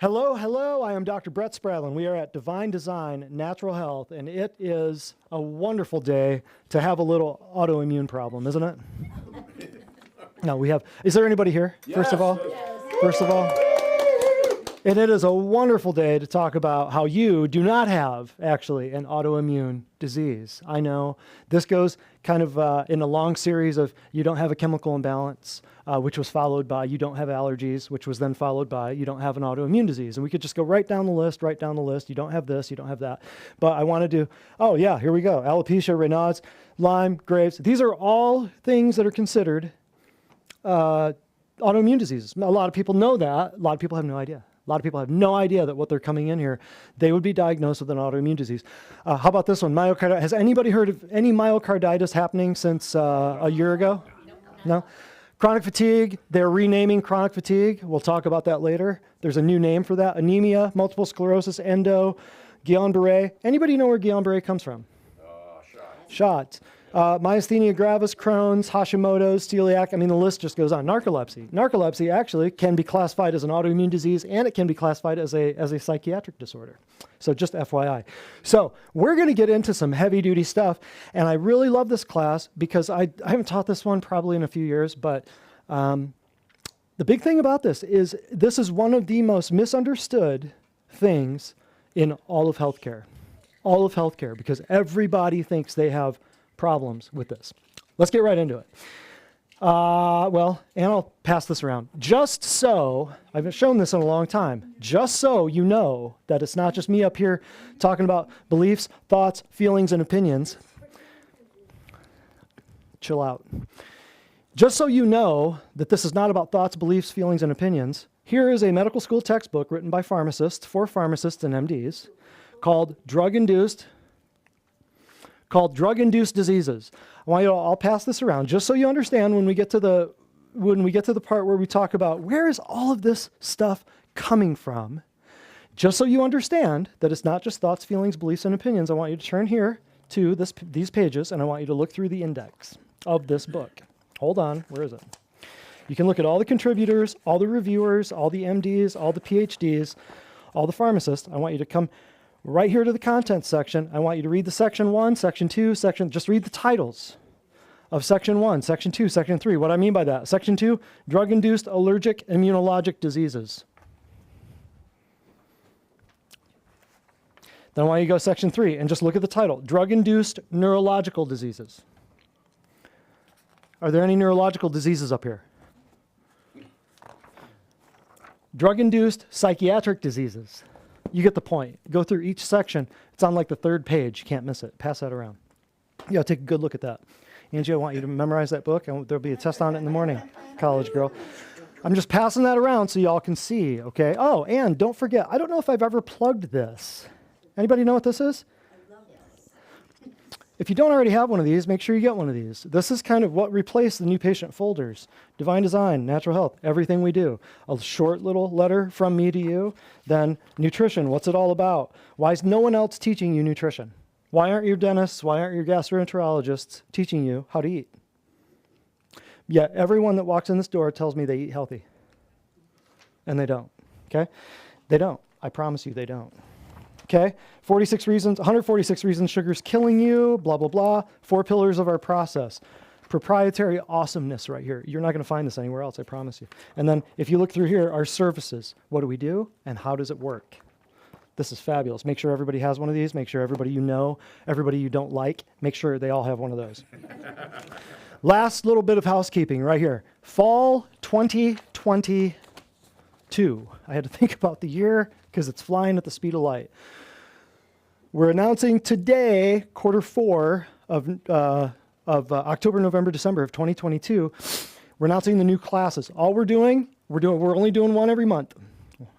Hello, hello. I am Dr. Brett Spradlin. We are at Divine Design Natural Health, and it is a wonderful day to have a little autoimmune problem, isn't it? No, we have. Is there anybody here? Yes. First of all? And it is a wonderful day to talk about how you do not have, actually, an autoimmune disease. I know this goes kind of in a long series of you don't have a chemical imbalance, which was followed by you don't have allergies, which was then followed by you don't have an autoimmune disease. And we could just go right down the list. You don't have this, you don't have that. But I want to do, oh yeah, here we go. Alopecia, Raynaud's, Lyme, Graves. These are all things that are considered autoimmune diseases. A lot of people know that. A lot of people have no idea. A lot of people have no idea that what they're coming in here, they would be diagnosed with an autoimmune disease. How about this one? Myocarditis. Has anybody heard of any myocarditis happening since a year ago? No? Chronic fatigue. They're renaming chronic fatigue. We'll talk about that later. There's a new name for that. Anemia, multiple sclerosis, endo, Guillain-Barré. Anybody know where Guillain-Barré comes from? Shots. Myasthenia gravis, Crohn's, Hashimoto's, celiac. I mean, the list just goes on. Narcolepsy. Narcolepsy actually can be classified as an autoimmune disease, and it can be classified as a psychiatric disorder. So just FYI. So we're going to get into some heavy-duty stuff, and I really love this class because I haven't taught this one probably in a few years, but the big thing about this is one of the most misunderstood things in all of healthcare. All of healthcare, because everybody thinks they have problems with this. Let's get right into it. And I'll pass this around. Just so, I've shown this in a long time, just so you know that it's not just me up here talking about beliefs, thoughts, feelings, and opinions. Chill out. Just so you know that this is not about thoughts, beliefs, feelings, and opinions, here is a medical school textbook written by pharmacists for pharmacists and MDs called drug-induced diseases. I'll pass this around just so you understand when we get to the part where we talk about where is all of this stuff coming from. Just so you understand that it's not just thoughts, feelings, beliefs, and opinions. I want you to turn here to these pages, and I want you to look through the index of this book. Hold on, where is it? You can look at all the contributors, all the reviewers, all the MDs, all the PhDs, all the pharmacists. I want you to come right here to the contents section. I want you to read the section 1, section 2, just read the titles of section 1, section 2, section 3. What I mean by that, section 2, drug-induced allergic immunologic diseases. Then I want you to go to section 3 and just look at the title, drug-induced neurological diseases. Are there any neurological diseases up here? Drug-induced psychiatric diseases. You get the point. Go through each section. It's on like the third page. You can't miss it. Pass that around. You gotta take a good look at that. Angie, I want you to memorize that book, and there'll be a test on it in the morning, college girl. I'm just passing that around so y'all can see, okay? Oh, and don't forget, I don't know if I've ever plugged this. Anybody know what this is? If you don't already have one of these, make sure you get one of these. This is kind of what replaced the new patient folders. Divine Design, Natural Health, everything we do. A short little letter from me to you. Then nutrition, what's it all about? Why is no one else teaching you nutrition? Why aren't your dentists, why aren't your gastroenterologists teaching you how to eat? Yet everyone that walks in this door tells me they eat healthy. And they don't, okay? They don't. I promise you they don't. Okay, 146 reasons sugar's killing you, blah, blah, blah. 4 pillars of our process. Proprietary awesomeness right here. You're not going to find this anywhere else, I promise you. And then if you look through here, our services. What do we do and how does it work? This is fabulous. Make sure everybody has one of these. Make sure everybody you know, everybody you don't like, make sure they all have one of those. Last little bit of housekeeping right here. Fall 2022. I had to think about the year because it's flying at the speed of light. We're announcing today, quarter 4 of October, November, December of 2022. We're announcing the new classes. All we're only doing one every month.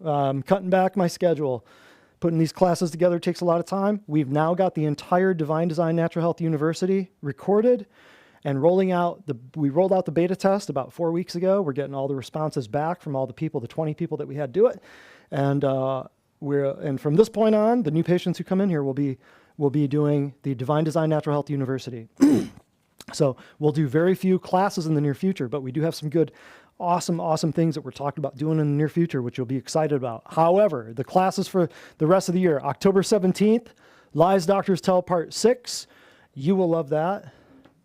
Cutting back my schedule. Putting these classes together takes a lot of time. We've now got the entire Divine Design Natural Health University recorded and rolling out. We rolled out the beta test about 4 weeks ago. We're getting all the responses back from all the people, the 20 people that we had do it. And from this point on, the new patients who come in here will be doing the Divine Design Natural Health University. So we'll do very few classes in the near future, but we do have some good awesome, awesome things that we're talking about doing in the near future, which you'll be excited about. However, the classes for the rest of the year, October 17th, Lies Doctors Tell Part 6. You will love that.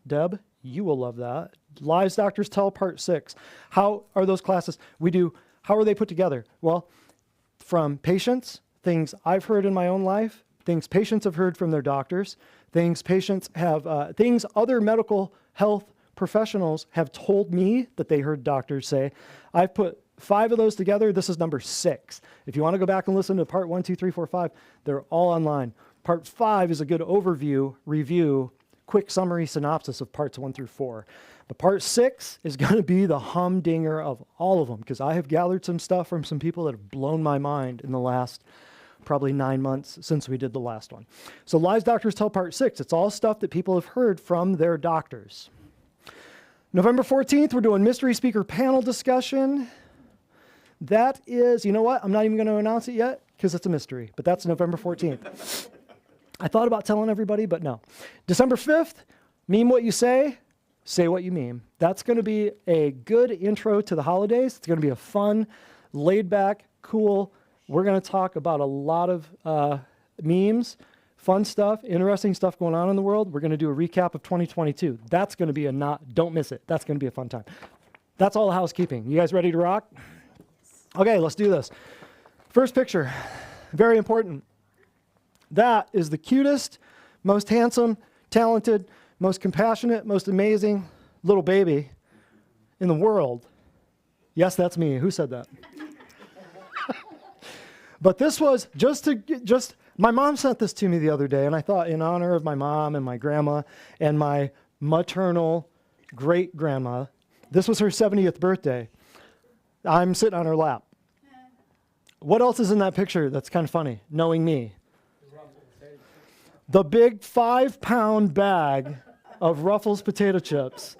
Deb, you will love that. Lies Doctors Tell Part 6. How are those classes? How are they put together? Well, from patients, things I've heard in my own life, things patients have heard from their doctors, things patients have, things other medical health professionals have told me that they heard doctors say. I've put 5 of those together. This is number 6. If you want to go back and listen to part 1, 2, 3, 4, 5, they're all online. Part 5 is a good overview, review, quick summary synopsis of parts 1 through 4. But part 6 is going to be the humdinger of all of them, because I have gathered some stuff from some people that have blown my mind in the last probably 9 months since we did the last one. So Lies Doctors Tell Part 6, it's all stuff that people have heard from their doctors. November 14th, we're doing mystery speaker panel discussion. That is, you know what? I'm not even going to announce it yet because it's a mystery, but that's November 14th. I thought about telling everybody, but no. December 5th, meme what you say what you meme. That's going to be a good intro to the holidays. It's going to be a fun, laid back, cool. We're going to talk about a lot of memes, fun stuff, interesting stuff going on in the world. We're going to do a recap of 2022. That's going to be don't miss it. That's going to be a fun time. That's all the housekeeping. You guys ready to rock? Okay, let's do this. First picture, very important. That is the cutest, most handsome, talented, most compassionate, most amazing little baby in the world. Yes, that's me. Who said that? But this was my mom sent this to me the other day, and I thought in honor of my mom and my grandma and my maternal great-grandma, this was her 70th birthday. I'm sitting on her lap. What else is in that picture that's kind of funny, knowing me? The big 5-pound bag of Ruffles potato chips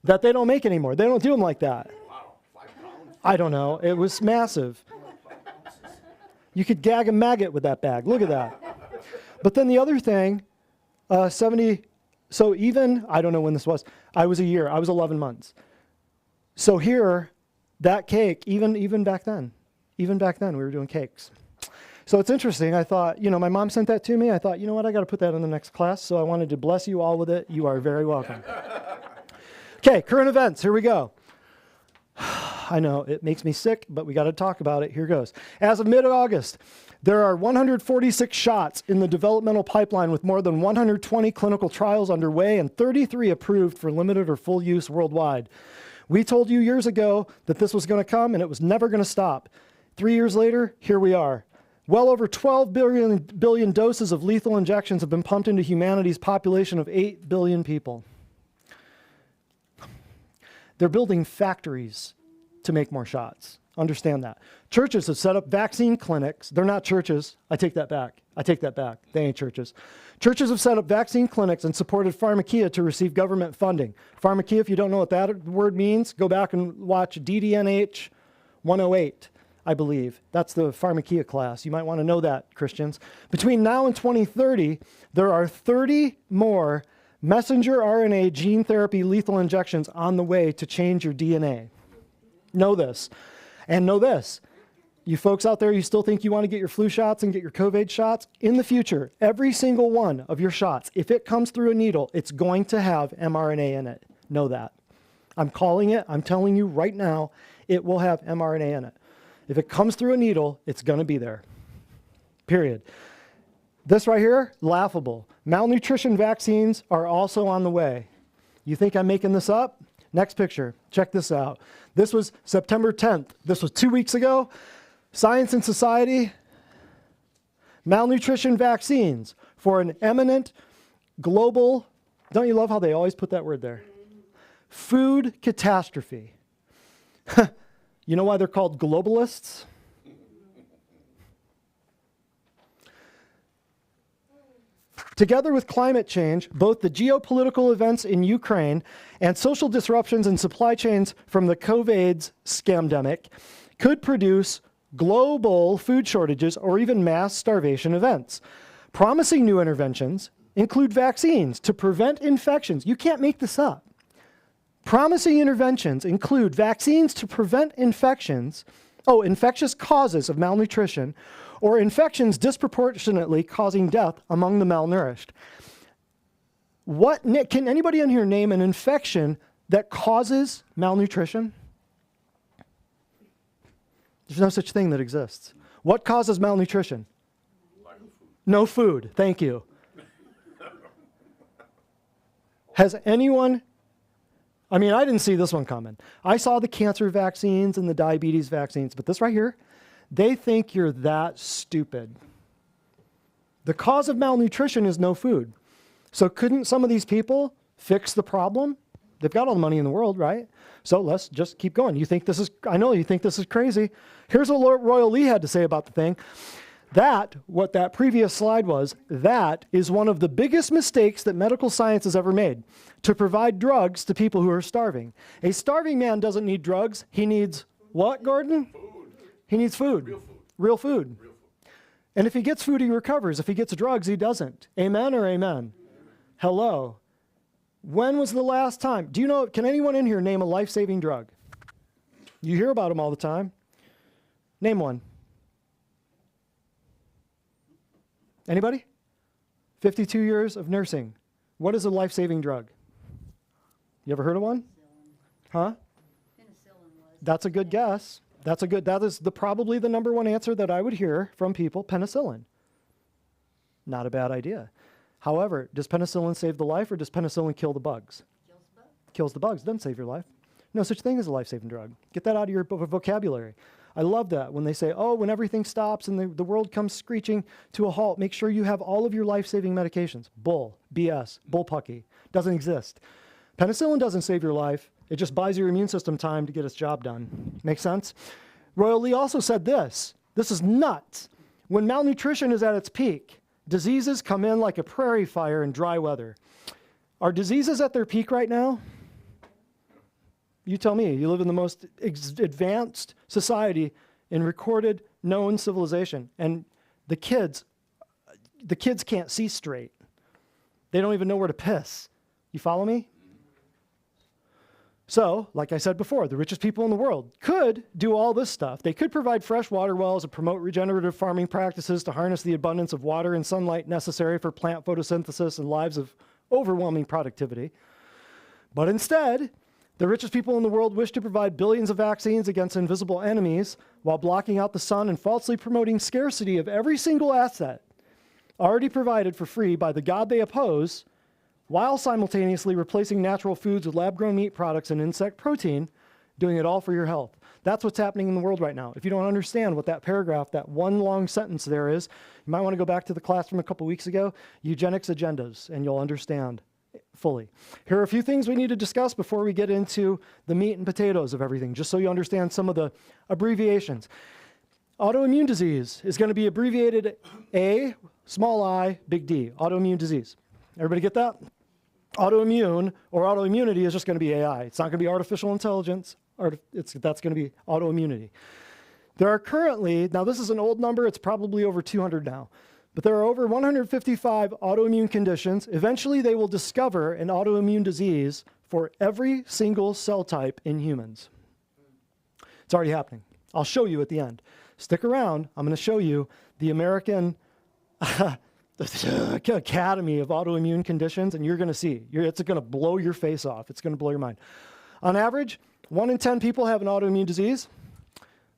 that they don't make anymore. They don't do them like that. Wow, 5 pounds? I don't know. It was massive. You could gag a maggot with that bag. Look at that. But then the other thing, 70, so even, I don't know when this was. I was 11 months. So here, that cake, even back then we were doing cakes. So it's interesting. I thought, my mom sent that to me. I thought, you know what, I got to put that in the next class. So I wanted to bless you all with it. You are very welcome. Okay, current events. Here we go. I know it makes me sick, but we got to talk about it. Here goes. As of mid-August, there are 146 shots in the developmental pipeline with more than 120 clinical trials underway and 33 approved for limited or full use worldwide. We told you years ago that this was going to come and it was never going to stop. 3 years later, here we are. Well over 12 billion doses of lethal injections have been pumped into humanity's population of 8 billion people. They're building factories to make more shots. Understand that. Churches have set up vaccine clinics. They're not churches. I take that back. They ain't churches. Churches have set up vaccine clinics and supported Pharmakia to receive government funding. Pharmakia, if you don't know what that word means, go back and watch DDNH 108. I believe. That's the Pharmakia class. You might want to know that, Christians. Between now and 2030, there are 30 more messenger RNA gene therapy lethal injections on the way to change your DNA. Know this. And know this. You folks out there, you still think you want to get your flu shots and get your COVID shots? In the future, every single one of your shots, if it comes through a needle, it's going to have mRNA in it. Know that. I'm calling it. I'm telling you right now, it will have mRNA in it. If it comes through a needle, it's going to be there. Period. This right here, laughable. Malnutrition vaccines are also on the way. You think I'm making this up? Next picture. Check this out. This was September 10th. This was 2 weeks ago. Science and Society, malnutrition vaccines for an imminent global, don't you love how they always put that word there? Food catastrophe. You know why they're called globalists? Together with climate change, both the geopolitical events in Ukraine and social disruptions in supply chains from the COVID scamdemic could produce global food shortages or even mass starvation events. Promising new interventions include vaccines to prevent infections. You can't make this up. Promising interventions include vaccines to prevent infections, infectious causes of malnutrition, or infections disproportionately causing death among the malnourished. Can anybody in here name an infection that causes malnutrition? There's no such thing that exists. What causes malnutrition? Lack of food. No food. Thank you. Has anyone, I didn't see this one coming. I saw the cancer vaccines and the diabetes vaccines, but this right here, they think you're that stupid. The cause of malnutrition is no food. So couldn't some of these people fix the problem? They've got all the money in the world, right? So let's just keep going. I know you think this is crazy. Here's what Royal Lee had to say about the thing. What that previous slide was, that is one of the biggest mistakes that medical science has ever made, to provide drugs to people who are starving. A starving man doesn't need drugs. He needs what, Gordon? Food. He needs food. Real food. Real food. Real food. And if he gets food, he recovers. If he gets drugs, he doesn't. Amen or amen? Amen. Hello. When was the last time? Can anyone in here name a life-saving drug? You hear about them all the time. Name one. Anybody? 52 years of nursing. What is a life-saving drug? You ever heard of one? Huh? Penicillin was. That's a good guess. That is probably the number one answer that I would hear from people, penicillin. Not a bad idea. However, does penicillin save the life or does penicillin kill the bugs? Kills the bug. Kills the bugs, doesn't save your life. No such thing as a life-saving drug. Get that out of your vocabulary. I love that when they say, when everything stops and the world comes screeching to a halt, make sure you have all of your life-saving medications. Bull, BS, bullpucky. Doesn't exist. Penicillin doesn't save your life. It just buys your immune system time to get its job done. Make sense? Royal Lee also said this. This is nuts. When malnutrition is at its peak, diseases come in like a prairie fire in dry weather. Are diseases at their peak right now? You tell me. You live in the most advanced society in recorded, known civilization. And the kids can't see straight. They don't even know where to piss. You follow me? So, like I said before, the richest people in the world could do all this stuff. They could provide fresh water wells and promote regenerative farming practices to harness the abundance of water and sunlight necessary for plant photosynthesis and lives of overwhelming productivity. But instead, the richest people in the world wish to provide billions of vaccines against invisible enemies while blocking out the sun and falsely promoting scarcity of every single asset already provided for free by the God they oppose, while simultaneously replacing natural foods with lab-grown meat products and insect protein, doing it all for your health. That's what's happening in the world right now. If you don't understand what that paragraph, that one long sentence there is, you might want to go back to the class from a couple weeks ago, eugenics agendas, and you'll understand fully. Here are a few things we need to discuss before we get into the meat and potatoes of everything, just so you understand some of the abbreviations. Autoimmune disease is going to be abbreviated A, small I, big D, autoimmune disease. Everybody get that? Autoimmune or autoimmunity is just going to be AI. It's not going to be artificial intelligence. That's going to be autoimmunity. There are currently, now this is an old number, it's probably over 200 now, but there are over 155 autoimmune conditions. Eventually they will discover an autoimmune disease for every single cell type in humans. It's already happening. I'll show you at the end. Stick around. I'm going to show you the American Academy of Autoimmune Conditions, and you're going to see. It's going to blow your face off. It's going to blow your mind. On average, 1 in 10 people have an autoimmune disease.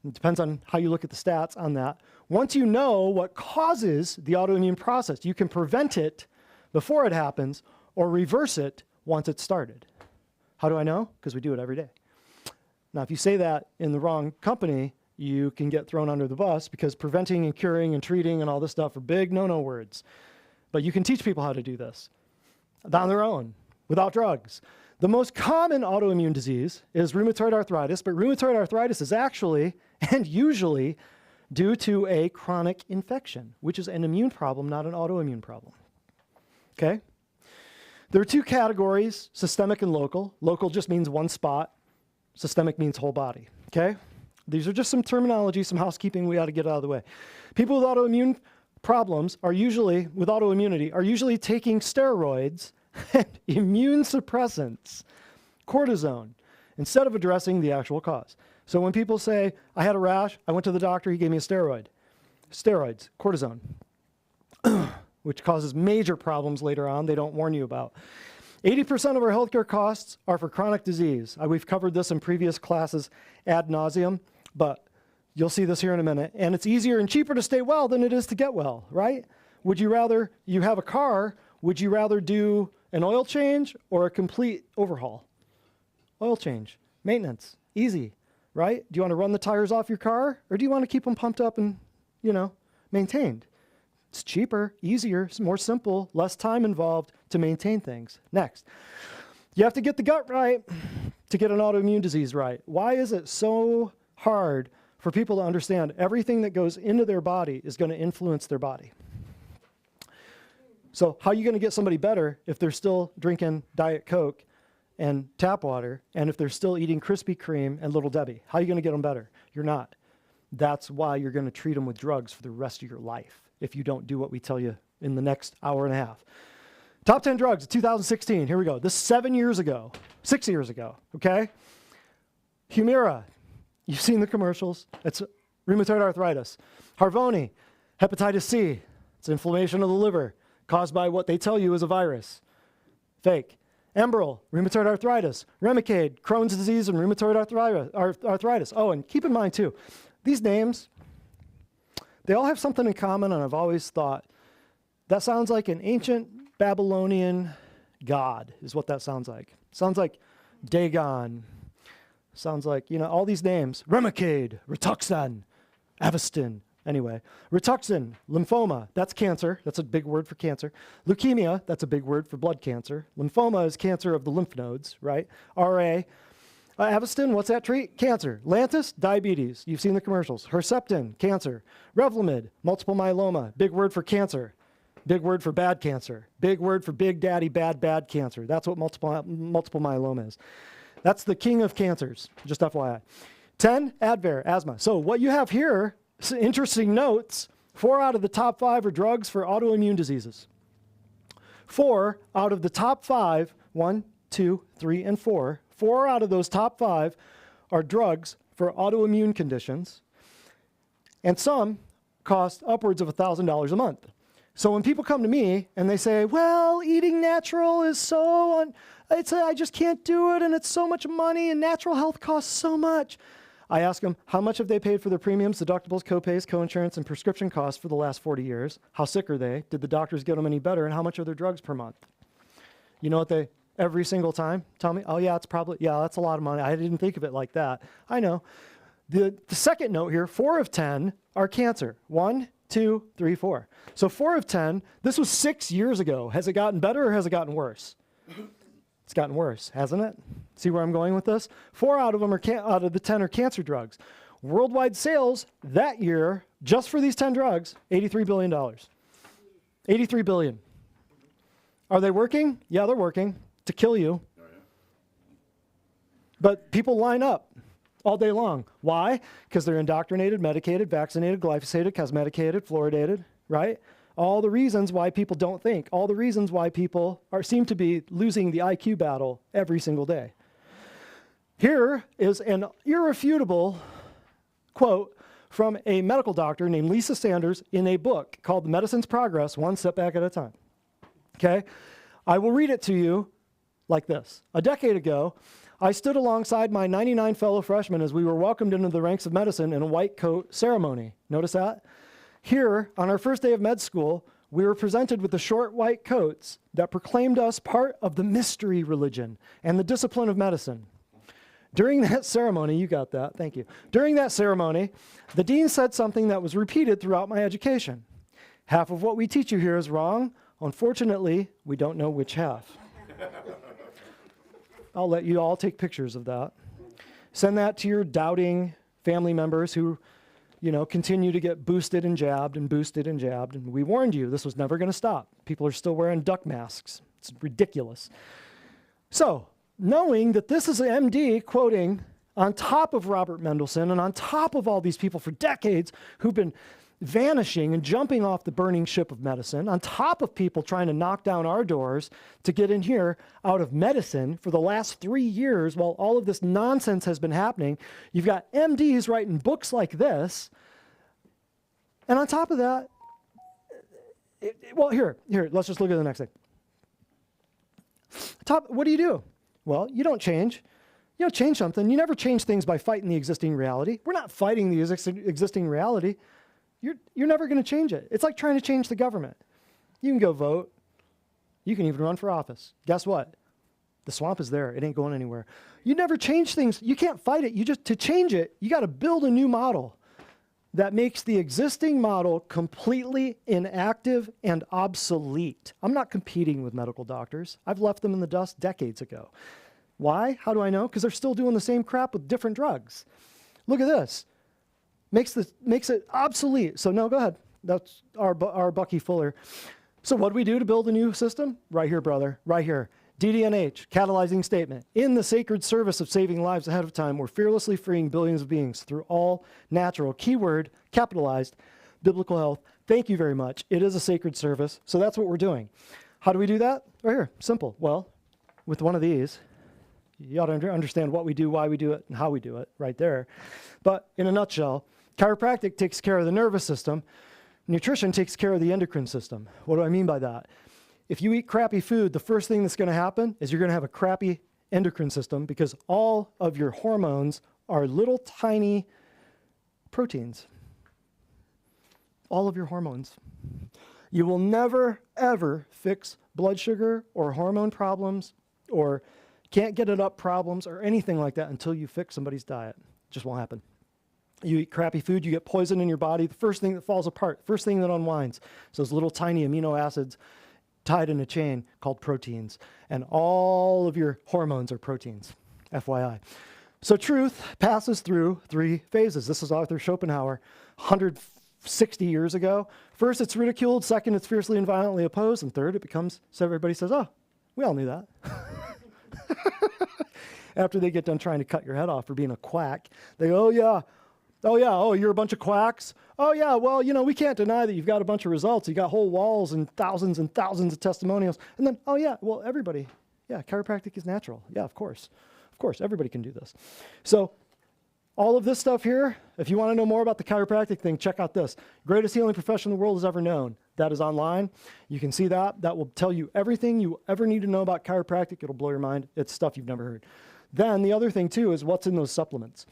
It depends on how you look at the stats on that. Once you know what causes the autoimmune process, you can prevent it before it happens or reverse it once it's started. How do I know? Because we do it every day. Now, if you say that in the wrong company, you can get thrown under the bus because preventing and curing and treating and all this stuff are big no-no words. But you can teach people how to do this on their own, without drugs. The most common autoimmune disease is rheumatoid arthritis, but rheumatoid arthritis is actually and usually due to a chronic infection, which is an immune problem, not an autoimmune problem. Okay? There are two categories, systemic and local. Local just means one spot. Systemic means whole body. Okay? These are just some terminology, some housekeeping we ought to get out of the way. People with autoimmune problems are usually, with autoimmunity, are usually taking steroids and immune suppressants cortisone, instead of addressing the actual cause. So when people say, I had a rash, I went to the doctor, he gave me a steroid. Steroids, cortisone, which causes major problems later on they don't warn you about. 80% of our healthcare costs are for chronic disease. We've covered this in previous classes ad nauseum, but you'll see this here in a minute. And it's easier and cheaper to stay well than it is to get well, right? Would you rather, you have a car, would you rather do an oil change or a complete overhaul? Oil change, maintenance, easy, right? Do you want to run the tires off your car, or do you want to keep them pumped up and, maintained? It's cheaper, easier, more simple, less time involved to maintain things. Next, you have to get the gut right to get an autoimmune disease right. Why is it so hard for people to understand everything that goes into their body is going to influence their body? So how are you going to get somebody better if they're still drinking Diet Coke and tap water, and if they're still eating Krispy Kreme and Little Debbie? How are you going to get them better? You're not. That's why you're going to treat them with drugs for the rest of your life if you don't do what we tell you in the next hour and a half. Top 10 drugs, 2016. Here we go. This is 6 years ago, okay? Humira, you've seen the commercials. It's rheumatoid arthritis. Harvoni, hepatitis C. It's inflammation of the liver caused by what they tell you is a virus. Fake. Enbrel, rheumatoid arthritis. Remicade, Crohn's disease and rheumatoid arthritis. Oh, and keep in mind too, these names, they all have something in common, and I've always thought that sounds like an ancient Babylonian god is what that sounds like. Sounds like Dagon. Sounds like, all these names. Remicade, Rituxan, Avastin. Anyway, Rituxan, lymphoma, that's cancer. That's a big word for cancer. Leukemia, that's a big word for blood cancer. Lymphoma is cancer of the lymph nodes, right? RA. Avastin, what's that treat? Cancer. Lantus, diabetes. You've seen the commercials. Herceptin, cancer. Revlimid, multiple myeloma. Big word for cancer. Big word for bad cancer. Big word for big daddy bad cancer. That's what multiple myeloma is. That's the king of cancers, just FYI. 10, Advair, asthma. So what you have here, interesting notes, 4 out of the top 5 are drugs for autoimmune diseases. 4 out of the top 5, 1, 2, 3, and 4, 4 out of those top 5 are drugs for autoimmune conditions, and some cost upwards of $1,000 a month. So when people come to me and they say, well, eating natural is I just can't do it, and it's so much money, and natural health costs so much. I ask them, how much have they paid for their premiums, deductibles, copays, coinsurance, and prescription costs for the last 40 years? How sick are they? Did the doctors get them any better? And how much are their drugs per month? You know what they, every single time, tell me? Oh, yeah, that's a lot of money. I didn't think of it like that. I know. The second note here, 4 of 10 are cancer. 1, 2, 3, 4. So 4 of 10, this was 6 years ago. Has it gotten better or has it gotten worse? It's gotten worse, hasn't it? See where I'm going with this? 4 out of them out of the 10 are cancer drugs. Worldwide sales that year, just for these 10 drugs, $83 billion. $83 billion. Are they working? Yeah, they're working to kill you. Oh, yeah. But people line up all day long. Why? Because they're indoctrinated, medicated, vaccinated, glyphosated, cosmeticated, fluoridated, right? All the reasons why people don't think. All the reasons why people seem to be losing the IQ battle every single day. Here is an irrefutable quote from a medical doctor named Lisa Sanders in a book called Medicine's Progress, One Setback at a Time. Okay? I will read it to you like this. A decade ago, I stood alongside my 99 fellow freshmen as we were welcomed into the ranks of medicine in a white coat ceremony. Notice that? Here, on our first day of med school, we were presented with the short white coats that proclaimed us part of the mystery religion and the discipline of medicine. During that ceremony, you got that, thank you. During that ceremony, the dean said something that was repeated throughout my education. Half of what we teach you here is wrong. Unfortunately, we don't know which half. I'll let you all take pictures of that. Send that to your doubting family members who, continue to get boosted and jabbed and boosted and jabbed. And we warned you, this was never going to stop. People are still wearing duck masks. It's ridiculous. So, knowing that this is an MD quoting on top of Robert Mendelsohn and on top of all these people for decades who've been vanishing and jumping off the burning ship of medicine, on top of people trying to knock down our doors to get in here out of medicine for the last 3 years while all of this nonsense has been happening. You've got MDs writing books like this. And on top of that, here, let's just look at the next thing. What do? Well, you don't change. You don't change something. You never change things by fighting the existing reality. We're not fighting the existing reality. You're never going to change it. It's like trying to change the government. You can go vote. You can even run for office. Guess what? The swamp is there. It ain't going anywhere. You never change things. You can't fight it. To change it, you got to build a new model that makes the existing model completely inactive and obsolete. I'm not competing with medical doctors. I've left them in the dust decades ago. Why? How do I know? Because they're still doing the same crap with different drugs. Look at this. Makes it obsolete. So no, go ahead. That's our Bucky Fuller. So what do we do to build a new system? Right here, brother. Right here. DDNH, catalyzing statement. In the sacred service of saving lives ahead of time, we're fearlessly freeing billions of beings through all natural, keyword, capitalized, biblical health. Thank you very much. It is a sacred service. So that's what we're doing. How do we do that? Right here. Simple. Well, with one of these, you ought to understand what we do, why we do it, and how we do it right there. But in a nutshell, chiropractic takes care of the nervous system. Nutrition takes care of the endocrine system. What do I mean by that? If you eat crappy food, the first thing that's going to happen is you're going to have a crappy endocrine system because all of your hormones are little tiny proteins. All of your hormones. You will never, ever fix blood sugar or hormone problems or can't get it up problems or anything like that until you fix somebody's diet. It just won't happen. You eat crappy food, you get poison in your body. The first thing that falls apart, first thing that unwinds, is those little tiny amino acids tied in a chain called proteins. And all of your hormones are proteins, FYI. So truth passes through 3 phases. This is Arthur Schopenhauer, 160 years ago. First, it's ridiculed. Second, it's fiercely and violently opposed. And third, it becomes, so everybody says, oh, we all knew that. After they get done trying to cut your head off for being a quack, they go, oh, you're a bunch of quacks? Oh, yeah, well, we can't deny that you've got a bunch of results. You got whole walls and thousands of testimonials. And then, oh, yeah, well, everybody, yeah, chiropractic is natural. Yeah, of course, everybody can do this. So all of this stuff here, if you want to know more about the chiropractic thing, check out this. Greatest healing profession the world has ever known. That is online. You can see that. That will tell you everything you ever need to know about chiropractic. It'll blow your mind. It's stuff you've never heard. Then the other thing, too, is what's in those supplements.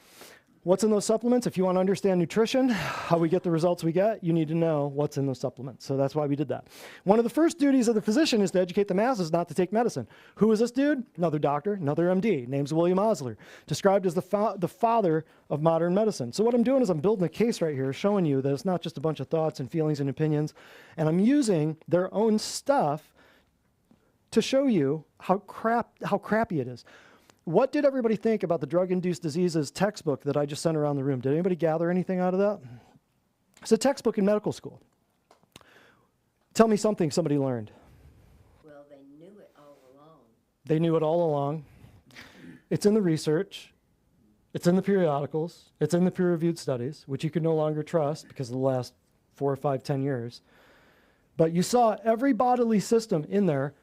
What's in those supplements? If you want to understand nutrition, how we get the results we get, you need to know what's in those supplements. So that's why we did that. One of the first duties of the physician is to educate the masses not to take medicine. Who is this dude? Another doctor, another MD. Name's William Osler, described as the father of modern medicine. So what I'm doing is I'm building a case right here, showing you that it's not just a bunch of thoughts and feelings and opinions, and I'm using their own stuff to show you how crappy it is. What did everybody think about the drug-induced diseases textbook that I just sent around the room? Did anybody gather anything out of that? It's a textbook in medical school. Tell me something somebody learned. Well, they knew it all along. They knew it all along. It's in the research. It's in the periodicals. It's in the peer-reviewed studies, which you can no longer trust because of the last 4 or 5, 10 years. But you saw every bodily system in there.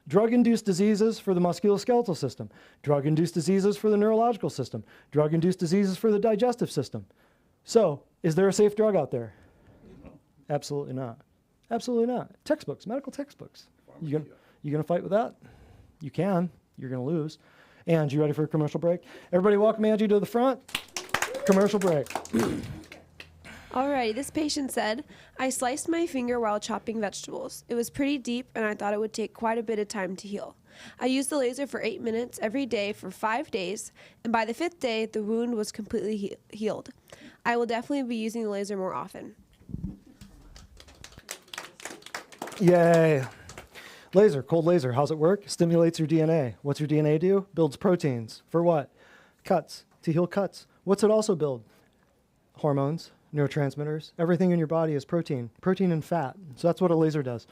Drug-induced diseases for the musculoskeletal system, drug-induced diseases for the neurological system, drug-induced diseases for the digestive system. So, is there a safe drug out there? No. Absolutely not. Absolutely not. Textbooks, medical textbooks. You gonna fight with that? You can. You're gonna lose. And you ready for a commercial break? Everybody welcome Angie to the front. Commercial break. Alrighty, this patient said, I sliced my finger while chopping vegetables. It was pretty deep and I thought it would take quite a bit of time to heal. I used the laser for 8 minutes every day for 5 days, and by the 5th day, the wound was completely healed. I will definitely be using the laser more often. Yay. Laser, cold laser, how's it work? Stimulates your DNA. What's your DNA do? Builds proteins. For what? Cuts, to heal cuts. What's it also build? Hormones. Neurotransmitters. Everything in your body is protein and fat. So that's what a laser does.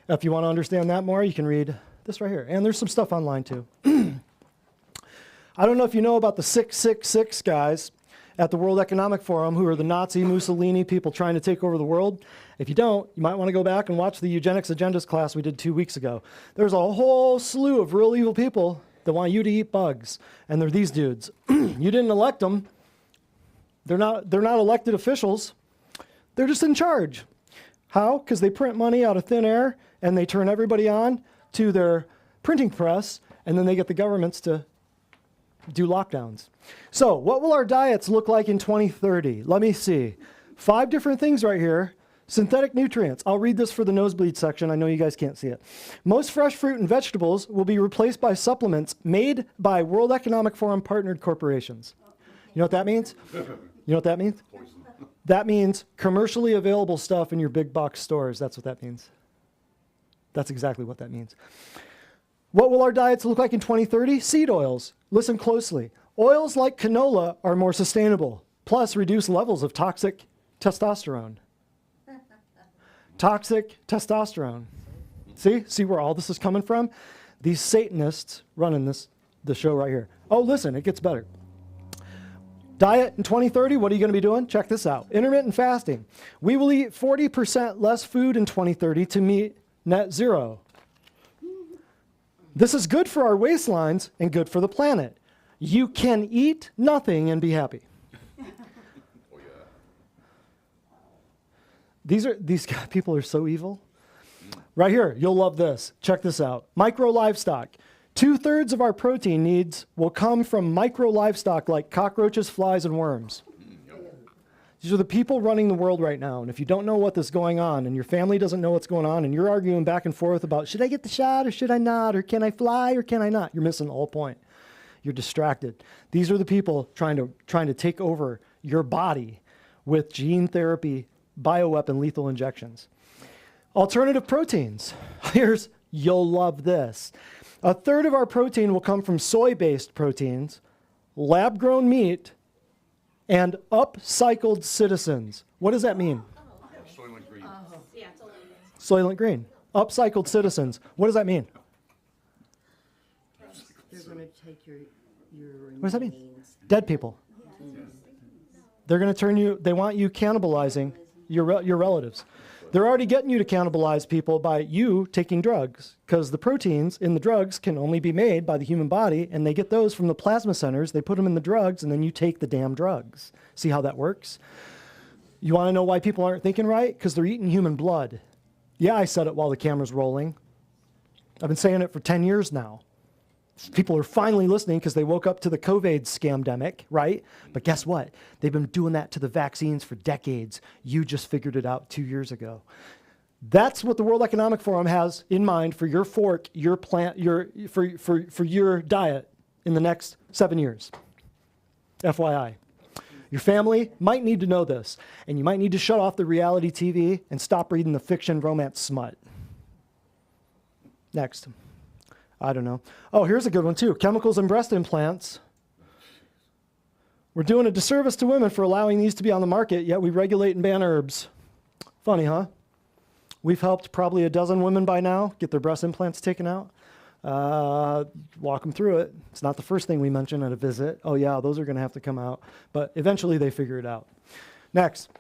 If you want to understand that more, you can read this right here. And there's some stuff online too. I don't know if you know about the 666 guys. at the World Economic Forum, who are the Nazi Mussolini people trying to take over the world. If you don't, you might want to go back and watch the eugenics agendas class we did 2 weeks ago. There's a whole slew of real evil people that want you to eat bugs, and they're these dudes. You didn't elect them. They're not elected officials. They're just in charge. How? Because they print money out of thin air, and they turn everybody on to their printing press, and then they get the governments to do lockdowns. So what will our diets look like in 2030? Let me see. 5 different things right here. Synthetic nutrients. I'll read this for the nosebleed section. I know you guys can't see it. Most fresh fruit and vegetables will be replaced by supplements made by World Economic Forum partnered corporations. You know what that means? You know what that means? That means commercially available stuff in your big box stores. That's what that means. That's exactly what that means. What will our diets look like in 2030? Seed oils. Listen closely. Oils like canola are more sustainable, plus reduce levels of toxic testosterone. Toxic testosterone. See where all this is coming from? These Satanists running the show right here. Oh, listen, it gets better. Diet in 2030, what are you going to be doing? Check this out. Intermittent fasting. We will eat 40% less food in 2030 to meet net zero. This is good for our waistlines and good for the planet. You can eat nothing and be happy. These people are so evil. Right here, you'll love this. Check this out. Micro livestock. 2/3 of our protein needs will come from micro livestock like cockroaches, flies, and worms. These are the people running the world right now. And if you don't know what is going on and your family doesn't know what's going on and you're arguing back and forth about should I get the shot or should I not, or can I fly or can I not, you're missing the whole point. You're distracted. These are the people trying to take over your body with gene therapy, bioweapon, lethal injections. Alternative proteins. You'll love this. 1/3 of our protein will come from soy-based proteins, lab-grown meat, and upcycled citizens. What does that mean? Soylent Green. Soylent Green. Upcycled citizens. What does that mean? They're going to take your What does that mean? remains. Dead people. They're going to turn you, they want you cannibalizing your relatives. They're already getting you to cannibalize people by you taking drugs, because the proteins in the drugs can only be made by the human body, and they get those from the plasma centers. They put them in the drugs, and then you take the damn drugs. See how that works? You want to know why people aren't thinking right? Because they're eating human blood. Yeah, I said it while the camera's rolling. I've been saying it for 10 years now. People are finally listening because they woke up to the COVID scamdemic, right? But guess what? They've been doing that to the vaccines for decades. You just figured it out 2 years ago. That's what the World Economic Forum has in mind for your fork, your plant, for your diet in the next 7 years. FYI. Your family might need to know this, and you might need to shut off the reality TV and stop reading the fiction romance smut. Next. I don't know. Oh, here's a good one too. Chemicals in breast implants. We're doing a disservice to women for allowing these to be on the market, yet we regulate and ban herbs. Funny, huh? We've helped probably a dozen women by now get their breast implants taken out. Walk them through it. It's not the first thing we mention at a visit. Oh yeah, those are going to have to come out. But eventually they figure it out. Next.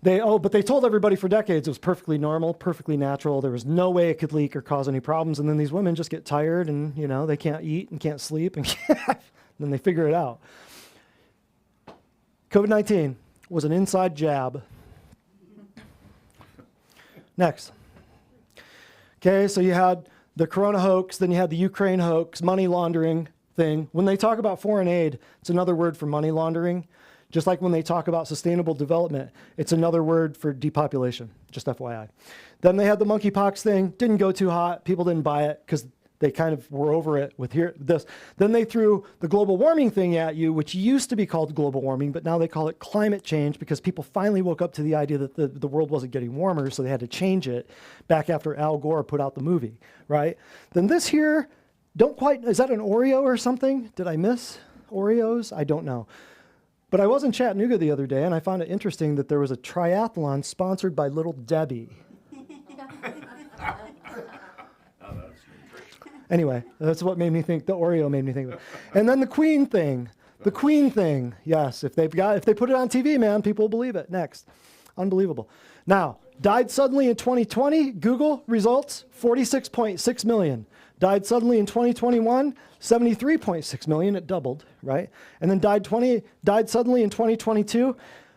But they told everybody for decades it was perfectly normal, perfectly natural. There was no way it could leak or cause any problems. And then these women just get tired and, they can't eat and can't sleep. And then they figure it out. COVID-19 was an inside jab. Next. Okay, so you had the Corona hoax, then you had the Ukraine hoax, money laundering thing. When they talk about foreign aid, it's another word for money laundering. Just like when they talk about sustainable development, it's another word for depopulation, just FYI. Then they had the monkeypox thing, didn't go too hot. People didn't buy it because they kind of were over it with this. Then they threw the global warming thing at you, which used to be called global warming, but now they call it climate change because people finally woke up to the idea that the world wasn't getting warmer, so they had to change it back after Al Gore put out the movie, right? Then this here, is that an Oreo or something? Did I miss Oreos? I don't know. But I was in Chattanooga the other day, and I found it interesting that there was a triathlon sponsored by Little Debbie. Anyway, that's what made me think, the Oreo made me think of it. And then the Queen thing. The Queen thing, yes. If they put it on TV, man, people will believe it. Next. Unbelievable. Now, died suddenly in 2020, Google results, 46.6 million. Died suddenly in 2021, 73.6 million, it doubled, right? And then died suddenly in 2022,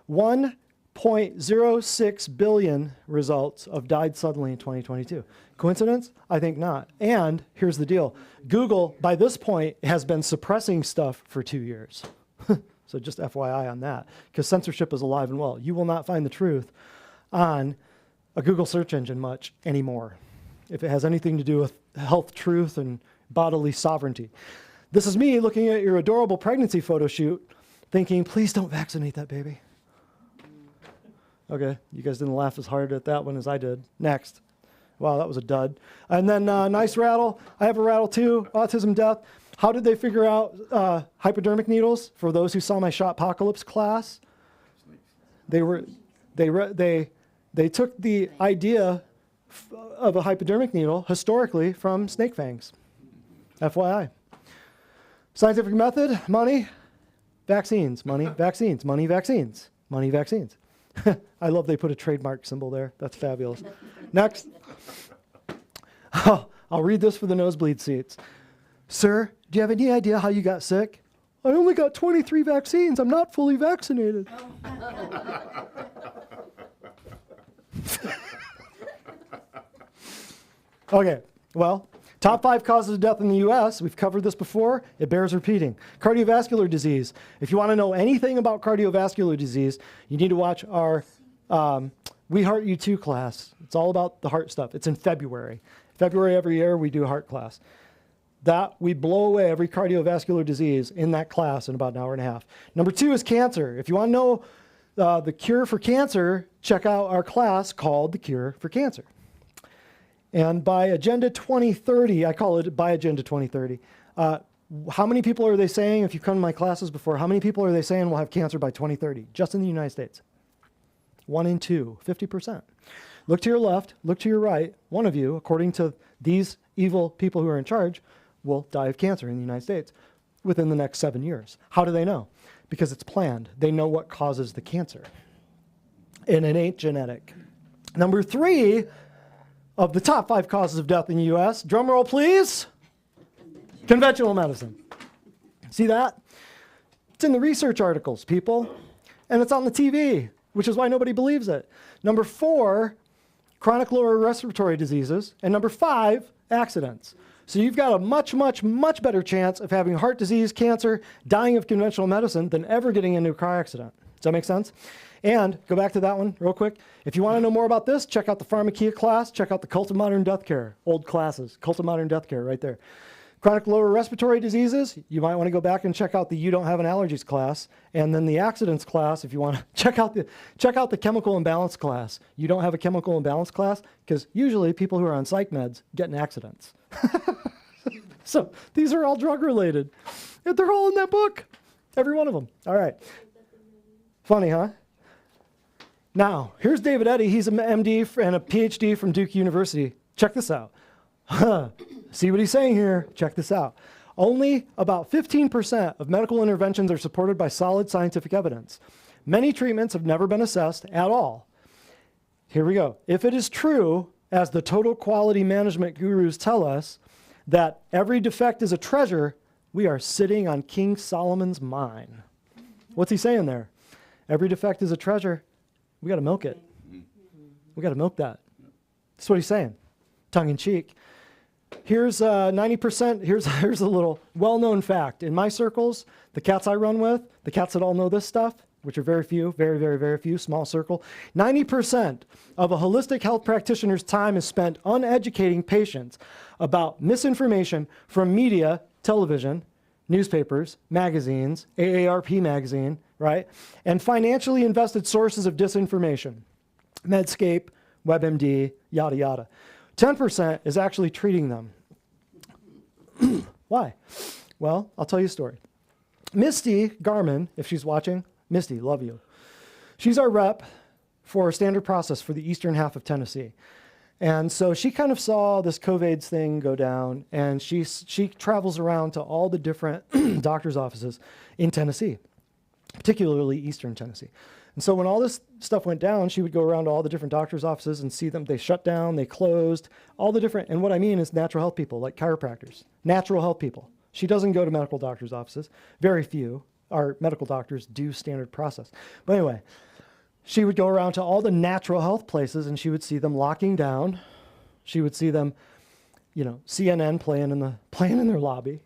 1.06 billion results of died suddenly in 2022. Coincidence? I think not. And here's the deal. Google, by this point, has been suppressing stuff for 2 years. So just FYI on that, because censorship is alive and well. You will not find the truth on a Google search engine much anymore if it has anything to do with health, truth, and bodily sovereignty. This is me looking at your adorable pregnancy photo shoot thinking, please don't vaccinate that baby. Okay, you guys didn't laugh as hard at that one as I did. Next. Wow, that was a dud. And then nice rattle. I have a rattle too, autism death. How did they figure out hypodermic needles? For those who saw my Shotpocalypse class, they took the idea of a hypodermic needle historically from snake fangs. FYI. Scientific method, money, vaccines, money, vaccines, money, vaccines, money, vaccines. I love they put a trademark symbol there. That's fabulous. Next. Oh, I'll read this for the nosebleed seats. Sir, do you have any idea how you got sick? I only got 23 vaccines. I'm not fully vaccinated. Okay, well, top 5 causes of death in the U.S. We've covered this before. It bears repeating. Cardiovascular disease. If you want to know anything about cardiovascular disease, you need to watch our We Heart You Too class. It's all about the heart stuff. It's in February. February every year, we do a heart class. That we blow away every cardiovascular disease in that class in about an hour and a half. Number 2 is cancer. If you want to know the cure for cancer, check out our class called The Cure for Cancer. And by Agenda 2030, I call it by Agenda 2030, how many people are they saying, if you've come to my classes before, how many people are they saying will have cancer by 2030, just in the United States? 1 in 2, 50%. Look to your left, look to your right. One of you, according to these evil people who are in charge, will die of cancer in the United States within the next 7 years. How do they know? Because it's planned. They know what causes the cancer. And it ain't genetic. Number 3 of the top 5 causes of death in the U.S., drum roll please, conventional medicine. See that? It's in the research articles, people. And it's on the TV, which is why nobody believes it. Number 4, chronic lower respiratory diseases. And number 5, accidents. So you've got a much, much, much better chance of having heart disease, cancer, dying of conventional medicine than ever getting into a car accident. Does that make sense? And go back to that one real quick. If you want to know more about this, check out the Pharmakia class. Check out the Cult of Modern Death Care. Old classes. Cult of Modern Death Care right there. Chronic lower respiratory diseases, you might want to go back and check out the You Don't Have an Allergies class. And then the accidents class, if you want to check out the chemical imbalance class. You don't have a chemical imbalance class because usually people who are on psych meds get in accidents. So these are all drug related. They're all in that book. Every one of them. All right. Funny, huh? Now, here's David Eddy. He's an MD and a PhD from Duke University. Check this out. See what he's saying here? Check this out. Only about 15% of medical interventions are supported by solid scientific evidence. Many treatments have never been assessed at all. Here we go. If it is true, as the total quality management gurus tell us, that every defect is a treasure, we are sitting on King Solomon's mine. What's he saying there? Every defect is a treasure. We got to milk it. We got to milk that. That's what he's saying, tongue in cheek. Here's 90%. Here's a little well-known fact. In my circles, the cats I run with, the cats that all know this stuff, which are very few, very, very, very few, small circle, 90% of a holistic health practitioner's time is spent uneducating patients about misinformation from media, television, newspapers, magazines, AARP magazine, right? And financially invested sources of disinformation, Medscape, WebMD, yada, yada. 10% is actually treating them. Why? Well, I'll tell you a story. Misty Garman, if she's watching, Misty, love you. She's our rep for standard process for the eastern half of Tennessee. And so she kind of saw this COVID thing go down, and she travels around to all the different doctor's offices in Tennessee, particularly Eastern Tennessee. And so when all this stuff went down, she would go around to all the different doctor's offices and see them. They shut down, they closed, all the different, and what I mean is natural health people, like chiropractors, natural health people. She doesn't go to medical doctor's offices. Very few. Our medical doctors do standard process. But anyway, she would go around to all the natural health places and she would see them locking down. She would see them, CNN playing in their lobby,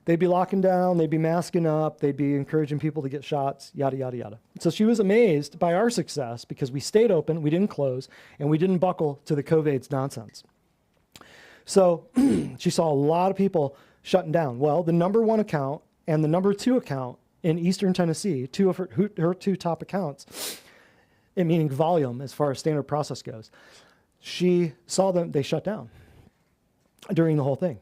They'd be locking down, they'd be masking up, they'd be encouraging people to get shots, yada, yada, yada. So she was amazed by our success because we stayed open, we didn't close, and we didn't buckle to the COVID's nonsense. So she saw a lot of people shutting down. Well, the number one account and the number two account in Eastern Tennessee, two of her two top accounts, meaning volume as far as standard process goes, she saw them, they shut down during the whole thing.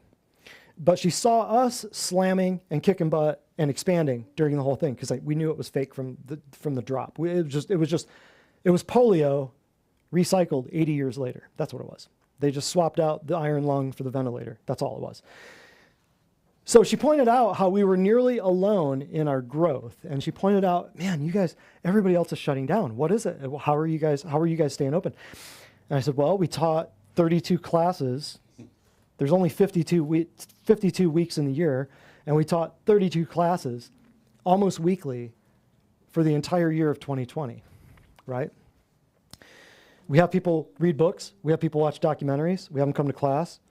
But she saw us slamming and kicking butt and expanding during the whole thing because we knew it was fake from the drop. It was polio recycled 80 years later. That's what it was. They just swapped out the iron lung for the ventilator. That's all it was. So she pointed out how we were nearly alone in our growth. And she pointed out, man, you guys, everybody else is shutting down. What is it? How are you guys staying open? And I said, well, we taught 32 classes. There's only 52 weeks in the year. And we taught 32 classes almost weekly for the entire year of 2020, right? We have people read books. We have people watch documentaries. We have them come to class.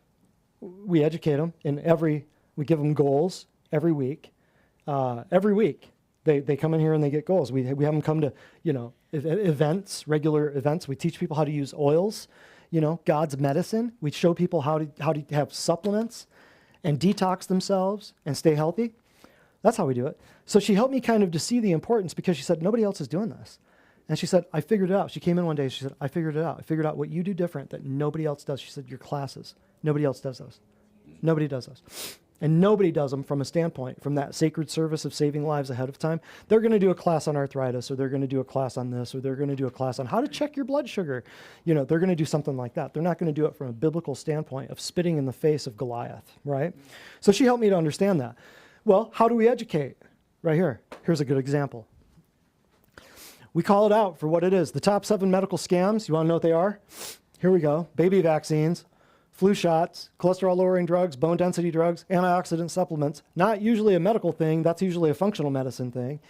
We educate them we give them goals every week. Every week, they come in here and they get goals. We have them come to, events, regular events. We teach people how to use oils, God's medicine. We show people how to have supplements and detox themselves and stay healthy. That's how we do it. So she helped me kind of to see the importance because she said, nobody else is doing this. And she said, I figured it out. She came in one day, she said, I figured it out. I figured out what you do different that nobody else does. She said, your classes. Nobody else does those. Nobody does those. And nobody does them from a standpoint, from that sacred service of saving lives ahead of time. They're going to do a class on arthritis, or they're going to do a class on this, or they're going to do a class on how to check your blood sugar. They're going to do something like that. They're not going to do it from a biblical standpoint of spitting in the face of Goliath, right? So she helped me to understand that. Well, how do we educate? Right here. Here's a good example. We call it out for what it is. The top 7 medical scams, you want to know what they are? Here we go. Baby vaccines, flu shots, cholesterol-lowering drugs, bone density drugs, antioxidant supplements. Not usually a medical thing. That's usually a functional medicine thing.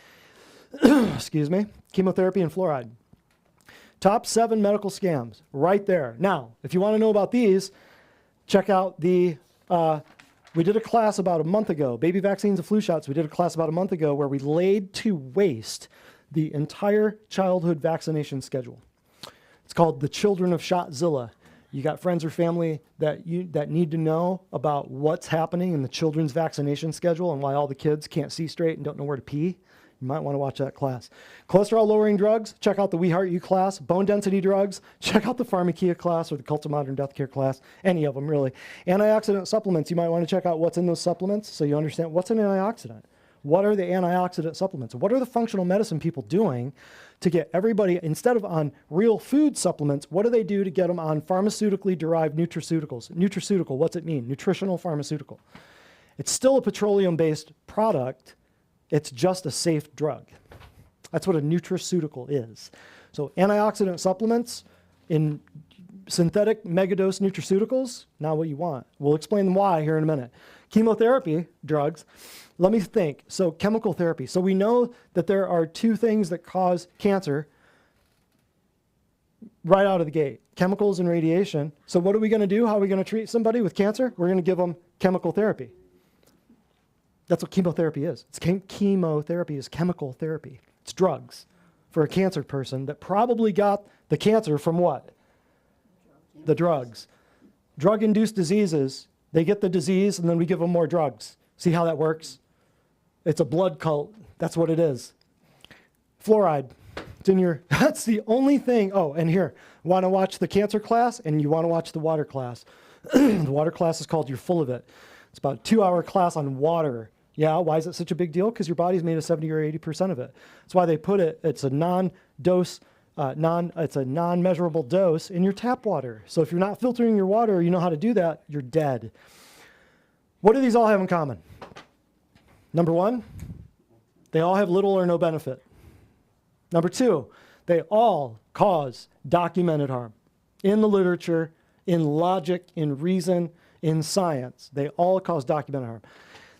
Excuse me. Chemotherapy and fluoride. Top 7 medical scams right there. Now, if you want to know about these, check out we did a class about a month ago, baby vaccines and flu shots. We did a class about a month ago where we laid to waste the entire childhood vaccination schedule. It's called the Children of Shotzilla. You got friends or family that need to know about what's happening in the children's vaccination schedule and why all the kids can't see straight and don't know where to pee. You might want to watch that class. Cholesterol-lowering drugs, check out the We Heart You class. Bone density drugs, check out the Pharmakia class or the Cult of Modern Death Care class. Any of them, really. Antioxidant supplements, you might want to check out what's in those supplements so you understand what's an antioxidant. What are the antioxidant supplements? What are the functional medicine people doing to get everybody, instead of on real food supplements, what do they do to get them on pharmaceutically derived nutraceuticals? Nutraceutical, what's it mean? Nutritional pharmaceutical. It's still a petroleum-based product. It's just a safe drug. That's what a nutraceutical is. So antioxidant supplements in synthetic megadose nutraceuticals, not what you want. We'll explain why here in a minute. Chemotherapy drugs, let me think. So chemical therapy. So we know that there are 2 things that cause cancer right out of the gate, chemicals and radiation. So what are we going to do? How are we going to treat somebody with cancer? We're going to give them chemical therapy. That's what chemotherapy is. Chemotherapy is chemical therapy. It's drugs for a cancer person that probably got the cancer from what? The drugs. Drug-induced diseases, they get the disease and then we give them more drugs. See how that works? It's a blood cult. That's what it is. Fluoride. It's in your, that's the only thing. Oh, and here, want to watch the cancer class and you want to watch the water class. The water class is called You're Full of It. It's about a 2-hour class on water. Yeah, why is it such a big deal? Because your body's made of 70 or 80% of it. That's why they put it, it's a non-dose it's a non-measurable dose in your tap water. So if you're not filtering your water, you know how to do that, you're dead. What do these all have in common? Number one, they all have little or no benefit. Number two, they all cause documented harm. In the literature, in logic, in reason, in science, they all cause documented harm.